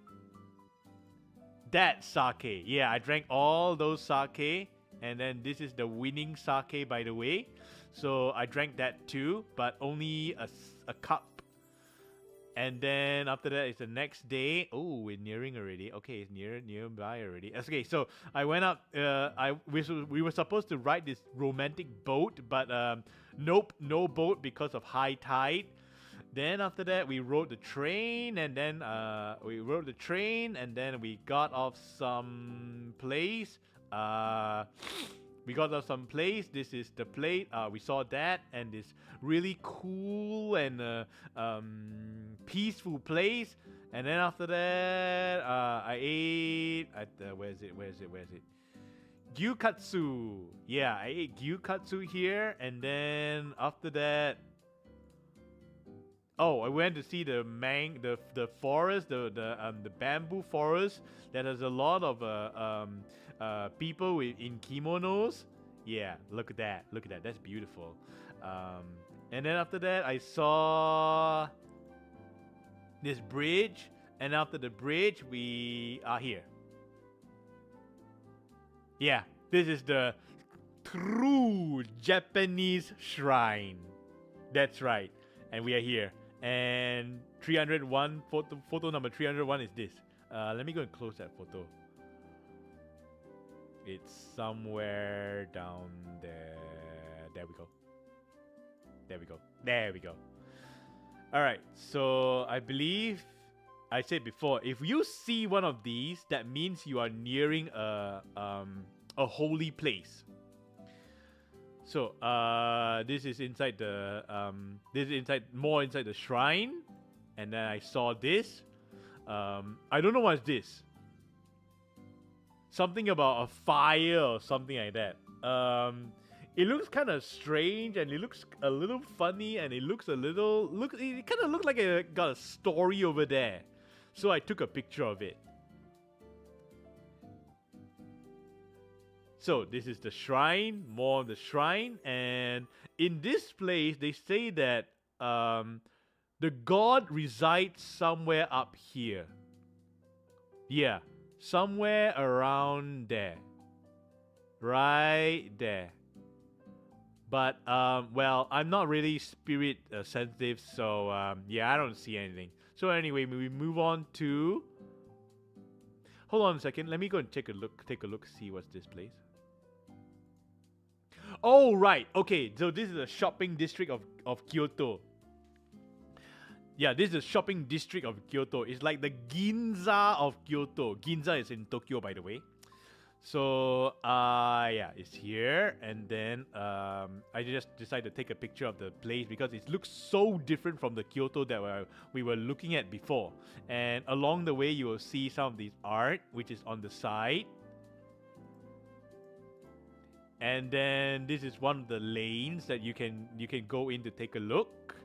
that sake. Yeah, I drank all those sake, and then this is the winning sake, by the way. So I drank that too, but only a cup. And then after that, it's the next day. Oh, we're nearing already. Okay, it's nearby already. Okay, so I went up. We were supposed to ride this romantic boat, but nope, no boat because of high tide. Then after that, we rode the train, and then we got off some place. We got us some place. This is the plate. We saw that, and this really cool and peaceful place. And then after that, I ate at where's it? Gyukatsu. Yeah, I ate gyukatsu here, and then after that, oh, I went to see the forest, the bamboo forest that has a lot of people in kimonos. Yeah, look at that. That's beautiful. And then after that, I saw this bridge, and after the bridge, we are here. Yeah, this is the true Japanese shrine. That's right, and we are here. And 301 photo number 301 is this. Let me go and close that photo. It's somewhere down there. There we go. All right. So I believe I said before, if you see one of these, that means you are nearing a holy place. So this is inside the more inside the shrine, and then I saw this. I don't know what's this. Something about a fire or something like that. It looks kind of strange, and it looks a little funny, and it looks it kind of looks like it got a story over there. So I took a picture of it. So this is the shrine, more of the shrine, and in this place they say that the god resides somewhere up here. Yeah, somewhere around there. Right there. But, well, I'm not really spirit sensitive, so, yeah, I don't see anything. So anyway, we move on to... Hold on a second, let me go and take a look, see what's this place. Oh, right, okay, so this is a shopping district of Kyoto. Yeah, this is the shopping district of Kyoto. It's like the Ginza of Kyoto. Ginza is in Tokyo, by the way. So, yeah, it's here, and then I just decided to take a picture of the place because it looks so different from the Kyoto that we were looking at before. And along the way, you will see some of this art, which is on the side. And then this is one of the lanes that you can go in to take a look.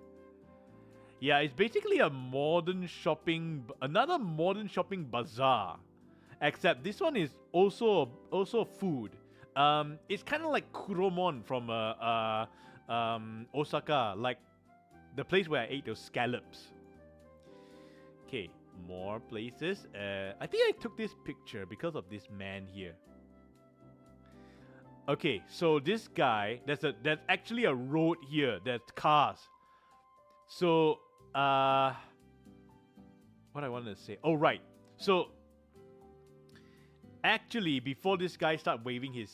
Yeah, it's basically another modern shopping bazaar. Except this one is also food. It's kind of like Kuromon from Osaka, like the place where I ate those scallops. Okay, more places. I think I took this picture because of this man here. Okay, so this guy, there's actually a road here. There's cars. So, what I wanted to say. Oh, right. So, actually, before this guy starts waving he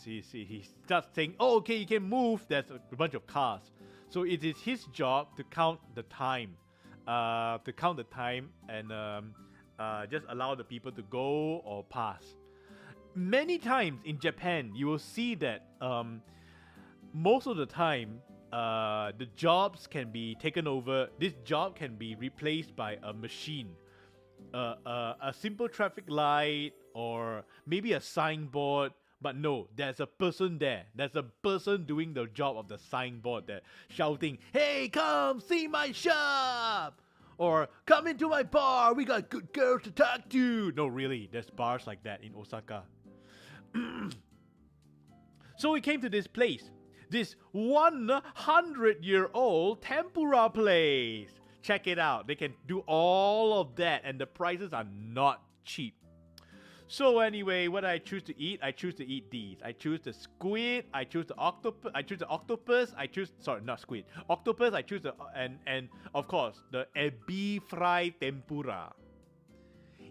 starts saying, "Oh, okay, you can move." There's a bunch of cars, so it is his job to count the time, and just allow the people to go or pass. Many times in Japan, you will see that most of the time, the jobs can be taken over. This job can be replaced by a machine, a simple traffic light, or maybe a signboard. But no, there's a person there. There's a person doing the job of the signboard that shouting, "Hey, come see my shop!" Or "Come into my bar, we got good girls to talk to." No, really, there's bars like that in Osaka. So we came to this place, this 100-year-old tempura place. Check it out. They can do all of that, and the prices are not cheap. So anyway, what I choose to eat? I choose to eat these. I choose the squid. I choose the octopus. Sorry, not squid. Octopus. I choose and of course the ebi fry tempura.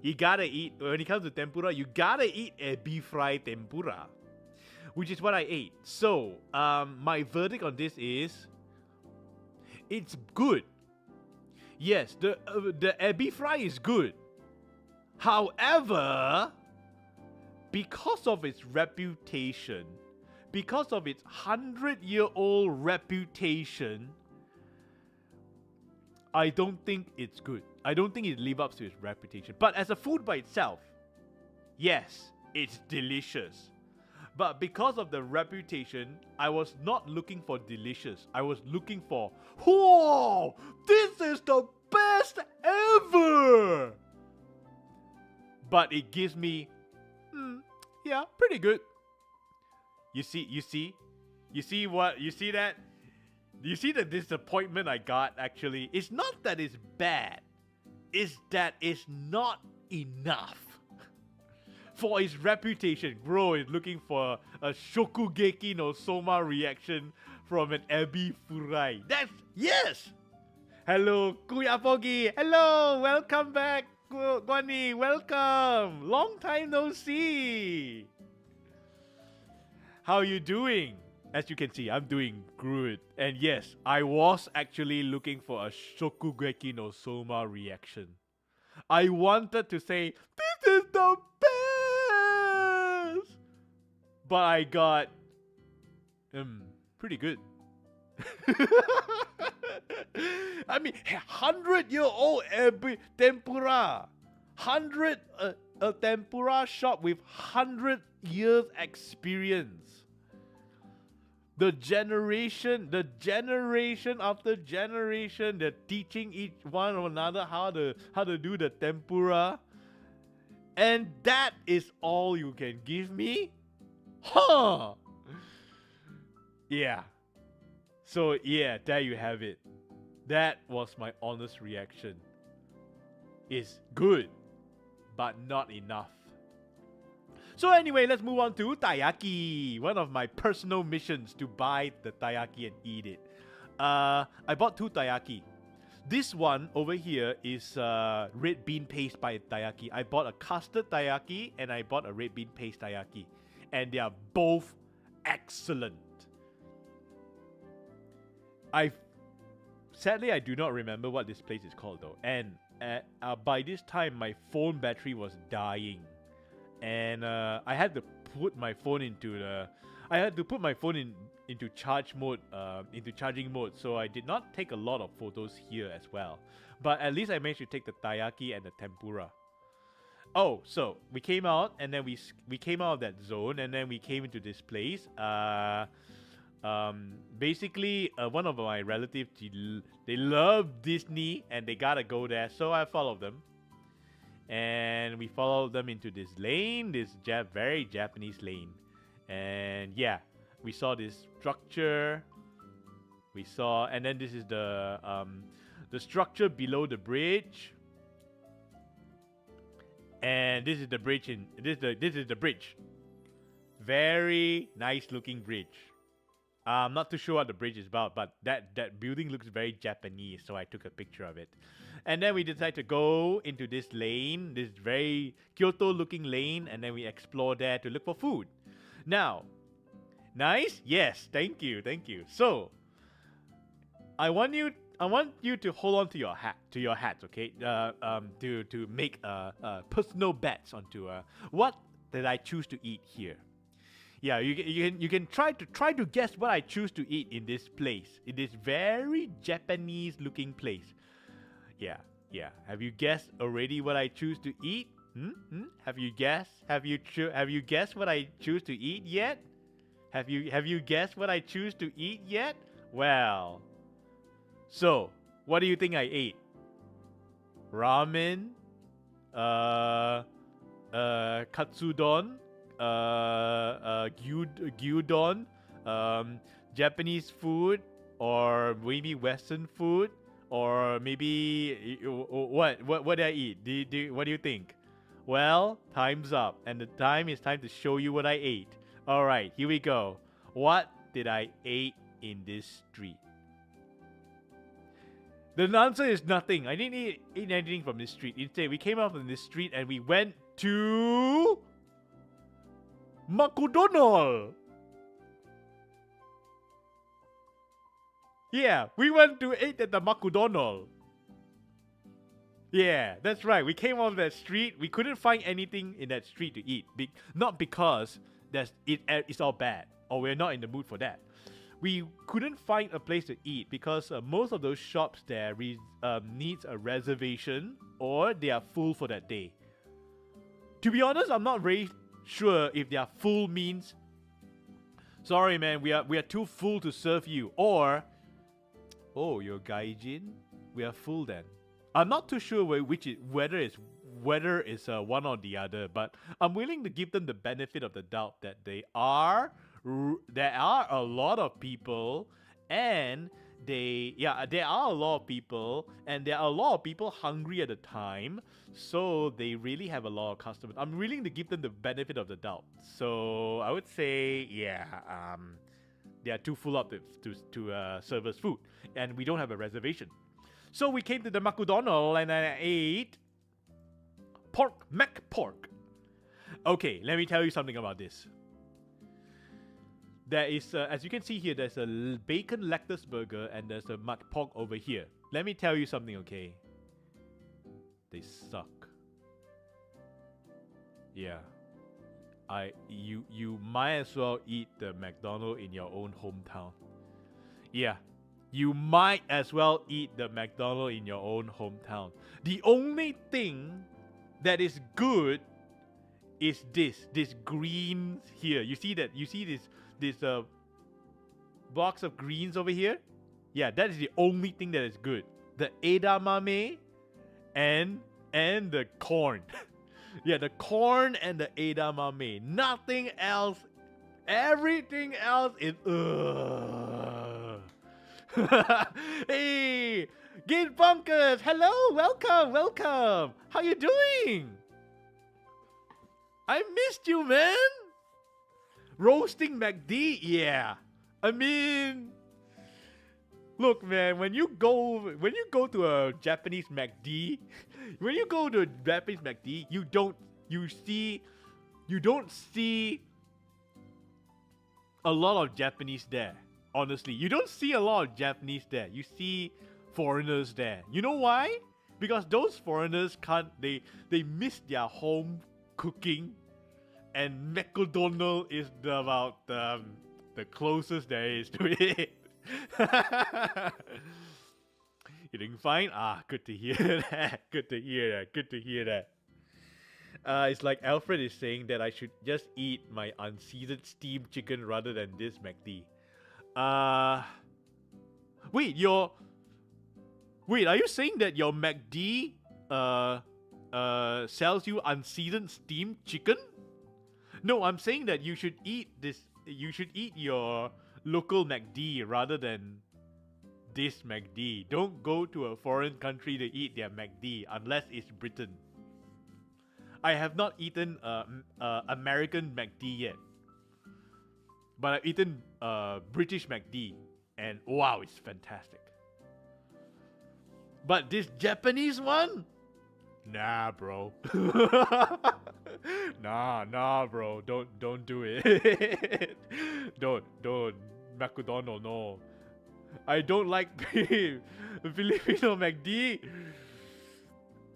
You gotta eat, when it comes to tempura, you gotta eat ebi fry tempura, which is what I ate. So my verdict on this is, it's good. Yes, the ebi fry is good. However, because of its reputation, because of its 100-year-old reputation, I don't think it's good. I don't think it lives up to its reputation. But as a food by itself, yes, it's delicious. But because of the reputation, I was not looking for delicious. I was looking for, whoa, this is the best ever! But it gives me, yeah, pretty good. You see that? You see the disappointment I got actually? It's not that it's bad. It's that it's not enough. For its reputation, bro is looking for a Shokugeki no Soma reaction from an Ebi Furai. That's, yes! Hello, Kuyapogi. Hello, welcome back, Gwani. Welcome. Long time no see. How you doing? As you can see, I'm doing good. And yes, I was actually looking for a Shokugeki no Soma reaction. I wanted to say, this is the best! But I got, pretty good. I mean, 100-year-old tempura. A tempura shop with 100 years experience. The generation after generation, they're teaching each one or another how to do the tempura. And that is all you can give me? Huh! Yeah. So yeah, there you have it. That was my honest reaction. It's good, but not enough. So anyway, let's move on to taiyaki. One of my personal missions to buy the taiyaki and eat it. I bought 2 taiyaki. This one over here is red bean paste by taiyaki. I bought a custard taiyaki and I bought a red bean paste taiyaki. And they are both excellent. Sadly, I do not remember what this place is called though. And by this time, my phone battery was dying. And I had to put my phone into into charge mode, into charging mode. So I did not take a lot of photos here as well. But at least I managed to take the taiyaki and the tempura. Oh, so we came out and then we came out of that zone and then we came into this place. Basically, one of my relatives, they love Disney and they gotta go there. So I followed them. And we followed them into this lane, this very Japanese lane. And yeah, we saw this structure. And then this is the structure below the bridge. And this is the bridge this is the bridge. Very nice looking bridge. I'm not too sure what the bridge is about, but that building looks very Japanese, so I took a picture of it. And then we decided to go into this lane, this very Kyoto-looking lane, and then we explore there to look for food. Now, nice? Yes, thank you. So, I want you to hold on to your hats, okay? To make personal bets onto what did I choose to eat here. Yeah, you can try to guess what I choose to eat in this place, in this very Japanese looking place. Yeah. Have you guessed already what I choose to eat? Have you guessed? Have you guessed what I choose to eat yet? Have you guessed what I choose to eat yet? Well, so what do you think I ate? Ramen, katsudon, gyudon, Japanese food, or maybe Western food, or maybe what did I eat? What do you think? Well, time's up, and the time to show you what I ate. All right, here we go. What did I eat in this street? The answer is nothing. I didn't eat anything from this street. Instead, we came out from this street and we went to McDonald's. Yeah, we went to eat at the McDonald's. Yeah, that's right. We came off that street. We couldn't find anything in that street to eat. Not because it's all bad or we're not in the mood for that. We couldn't find a place to eat because most of those shops there needs a reservation or they are full for that day. To be honest, I'm not very sure if they are full means, sorry man, we are too full to serve you, or oh, you're gaijin, we are full then. I'm not too sure whether it's one or the other, but I'm willing to give them the benefit of the doubt that there are a lot of people, and there are a lot of people, and there are a lot of people hungry at the time, so they really have a lot of customers. I'm willing to give them the benefit of the doubt. So I would say, they are too full up to serve us food, and we don't have a reservation. So we came to the McDonald's and I ate mac pork. Okay, let me tell you something about this. There is, as you can see here, there's a bacon lettuce burger and there's a mac pork over here. Let me tell you something, okay? They suck. Yeah. You might as well eat the McDonald's in your own hometown. Yeah. You might as well eat the McDonald's in your own hometown. The only thing that is good is this green here. You see that? You see this box of greens over here? Yeah, that is the only thing that is good. The edamame and the corn. Yeah, the corn and the edamame. Nothing else. Everything else is Hey, Gate Bunkers, hello, welcome. How you doing? I missed you, man. Roasting McD, yeah. I mean, look, man, when you go to a Japanese McD, you don't see a lot of Japanese there. Honestly, you don't see a lot of Japanese there. You see foreigners there. You know why? Because those foreigners they miss their home cooking, and McDonald's is about the closest there is to it. You didn't find? Good to hear that. Good to hear that. It's like Alfred is saying that I should just eat my unseasoned steamed chicken rather than this McD. Wait, are you saying that your McD sells you unseasoned steamed chicken? No, I'm saying that you should eat your local McD rather than this McD. Don't go to a foreign country to eat their McD unless it's Britain. I have not eaten American McD yet, but I've eaten British McD, and wow, it's fantastic. But this Japanese one? Nah, bro. Nah, bro. Don't do it. don't. McDonald's, no. I don't like Filipino McD.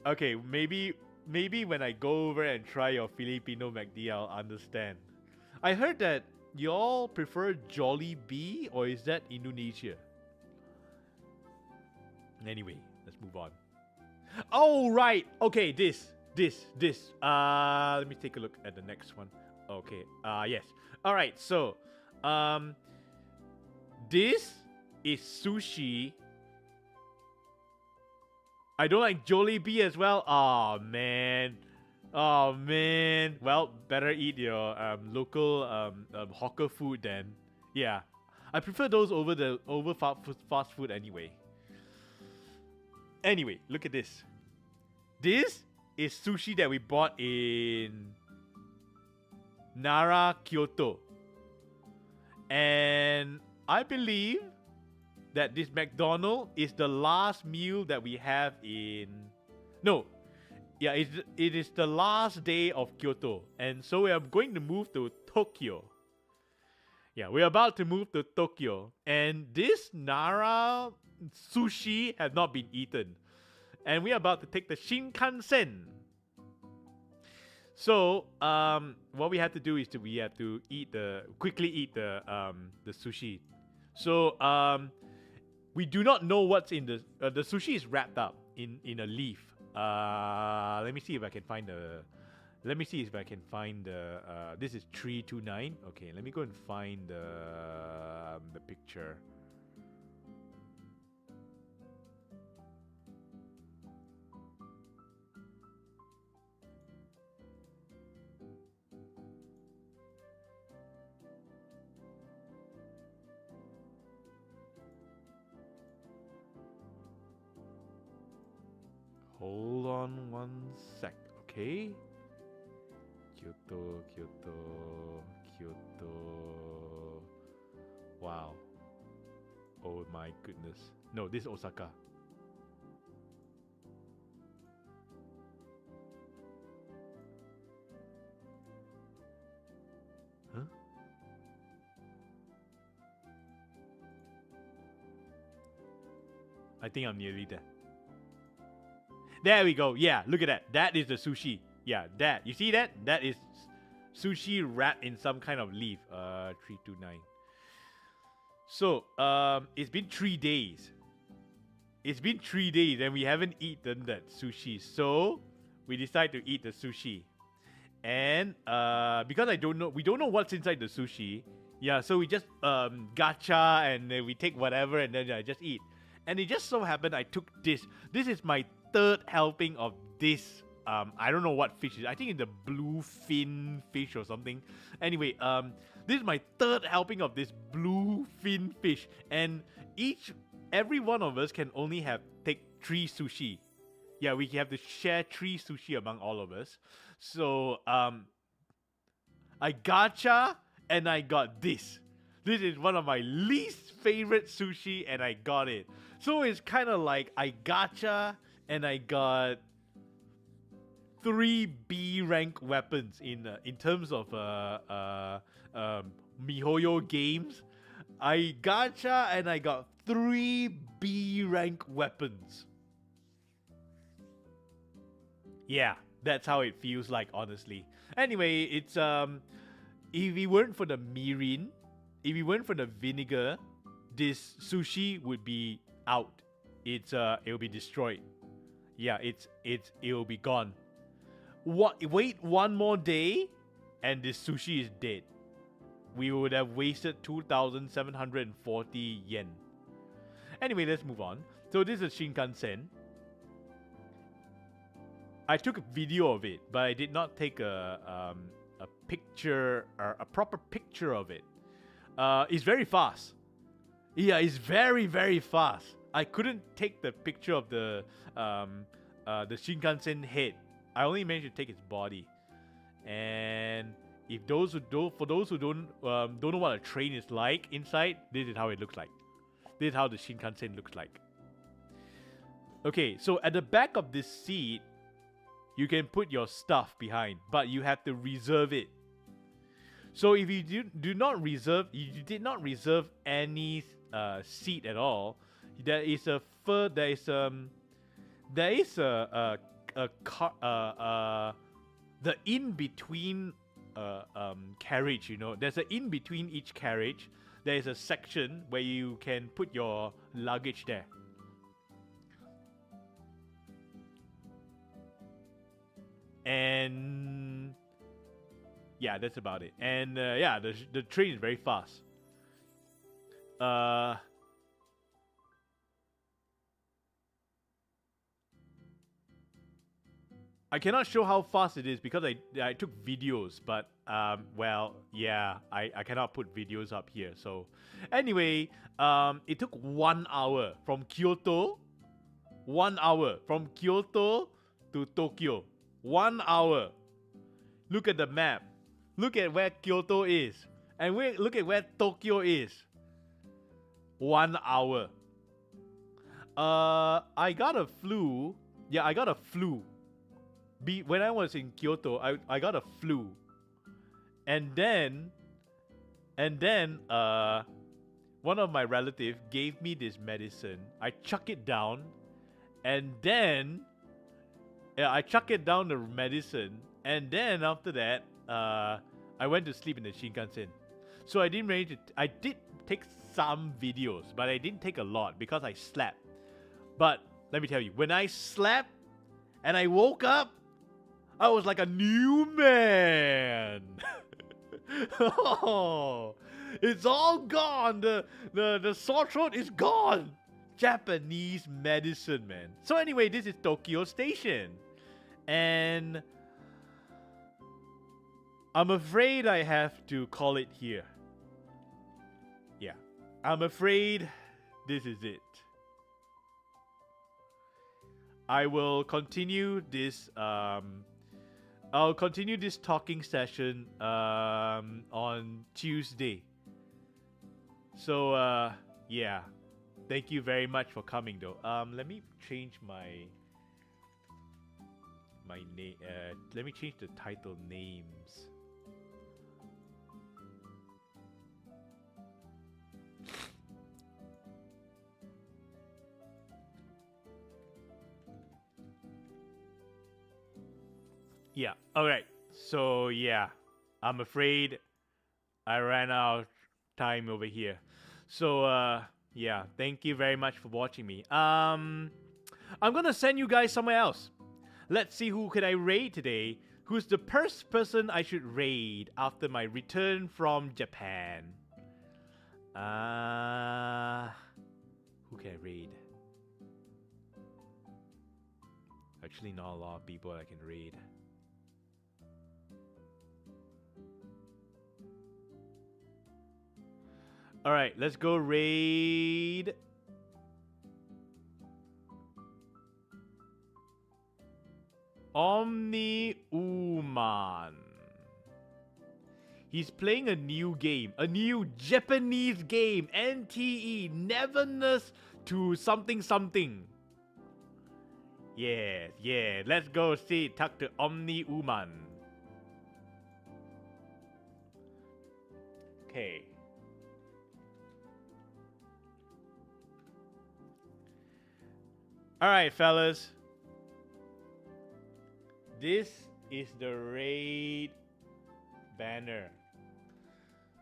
Okay, maybe when I go over and try your Filipino McD, I'll understand. I heard that y'all prefer Jollibee, or is that Indonesia? Anyway, let's move on. Oh, right. Okay, this. Let me take a look at the next one. Okay. Yes. All right. So, this is sushi. I don't like Jollibee as well. Oh man. Well, better eat your local hawker food then. Yeah, I prefer those over fast food anyway. Anyway, look at this. This is sushi that we bought in Nara, Kyoto. And I believe that this McDonald's is the last meal that we have in... No. Yeah, it is the last day of Kyoto. And so we are going to move to Tokyo. Yeah, we're about to move to Tokyo. And this Nara sushi has not been eaten. And we are about to take the Shinkansen. So what we have to do is we have to quickly eat the sushi. So we do not know what's in the sushi is wrapped up in a leaf. Let me see if I can find the. Let me see if I can find the. This is 329. Okay, let me go and find the picture. Hold on one sec, okay? Kyoto, Kyoto, Kyoto. Wow. Oh my goodness. No, this is Osaka. Huh? I think I'm nearly there. There we go. Yeah, look at that. That is the sushi. Yeah, that. You see that? That is sushi wrapped in some kind of leaf. 329. So, it's been 3 days. It's been 3 days and we haven't eaten that sushi. So, we decide to eat the sushi. And because we don't know what's inside the sushi. Yeah, so we just gacha and then we take whatever and then I just eat. And it just so happened I took this. This is my third helping of this. I don't know what fish it is. I think it's the blue fin fish or something. Anyway, this is my third helping of this blue fin fish, and every one of us can only take 3 sushi. Yeah, we have to share 3 sushi among all of us. So I gacha and I got this. This is one of my least favorite sushi, and I got it. So it's kind of like I gacha and I got 3 B rank weapons in terms of MiHoYo games. I gacha and I got 3 B rank weapons. Yeah, that's how it feels like, honestly. Anyway, it's if we weren't for the mirin, if we weren't for the vinegar, this sushi would be out. It'll be destroyed. Yeah, it'll be gone. Wait one more day, and this sushi is dead. We would have wasted 2,740 yen. Anyway, let's move on. So this is Shinkansen. I took a video of it, but I did not take a picture, or a proper picture of it. It's very fast. Yeah, it's very, very fast. I couldn't take the picture of the Shinkansen head. I only managed to take its body. And if for those who don't know what a train is like inside, this is how it looks like. This is how the Shinkansen looks like. Okay, so at the back of this seat, you can put your stuff behind, but you have to reserve it. So if you you did not reserve any seat at all, there is the in between carriage. You know, there's an in between each carriage. There is a section where you can put your luggage there. And yeah, that's about it. And yeah, the train is very fast. I cannot show how fast it is because I took videos, but well, yeah, I cannot put videos up here. So anyway, it took 1 hour from Kyoto. 1 hour from Kyoto to Tokyo. 1 hour. Look at the map. Look at where Kyoto is. And look at where Tokyo is. 1 hour. I got a flu. Yeah, I got a flu. When I was in Kyoto, I got a flu. And then one of my relatives gave me this medicine. I chuck it down, and then I chuck it down the medicine, And then after that, I went to sleep in the Shinkansen. So I didn't manage to. I did take some videos, but I didn't take a lot because I slept. But let me tell you, when I slept and I woke up, I was like a new man. Oh, it's all gone. The sore throat is gone. Japanese medicine, man. So anyway, this is Tokyo Station. And I'm afraid I have to call it here. Yeah. I'm afraid this is it. I will continue this I'll continue this talking session on Tuesday. So yeah. Thank you very much for coming though. Let me change my name. Let me change the title names. Yeah. All right. So yeah, I'm afraid I ran out of time over here. So yeah, thank you very much for watching me. I'm gonna send you guys somewhere else. Let's see who can I raid today. Who's the first person I should raid after my return from Japan? Who can I raid? Actually, not a lot of people I can raid. Alright, let's go raid Omni Uman. He's playing a new game, a new Japanese game, NTE, Neverness to something something. Yeah, let's go see, talk to Omni Uman. Okay. Alright, fellas. This is the raid banner.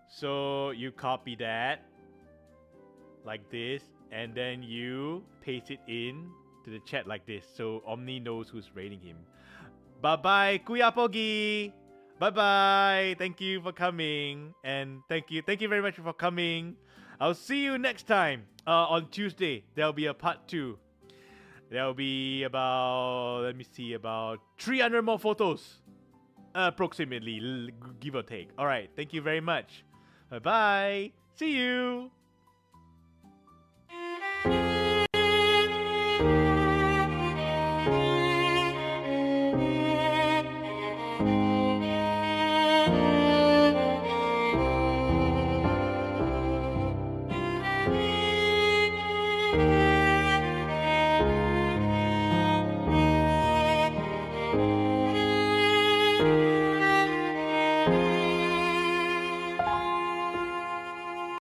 So you copy that like this, and then you paste it in to the chat like this, so Omni knows who's raiding him. Bye-bye, Kuya Pogi! Bye-bye! Thank you for coming, and thank you very much for coming. I'll see you next time on Tuesday. There'll be a part 2. There'll be about, let me see, about 300 more photos. Approximately, give or take. Alright, thank you very much. Bye-bye. See you.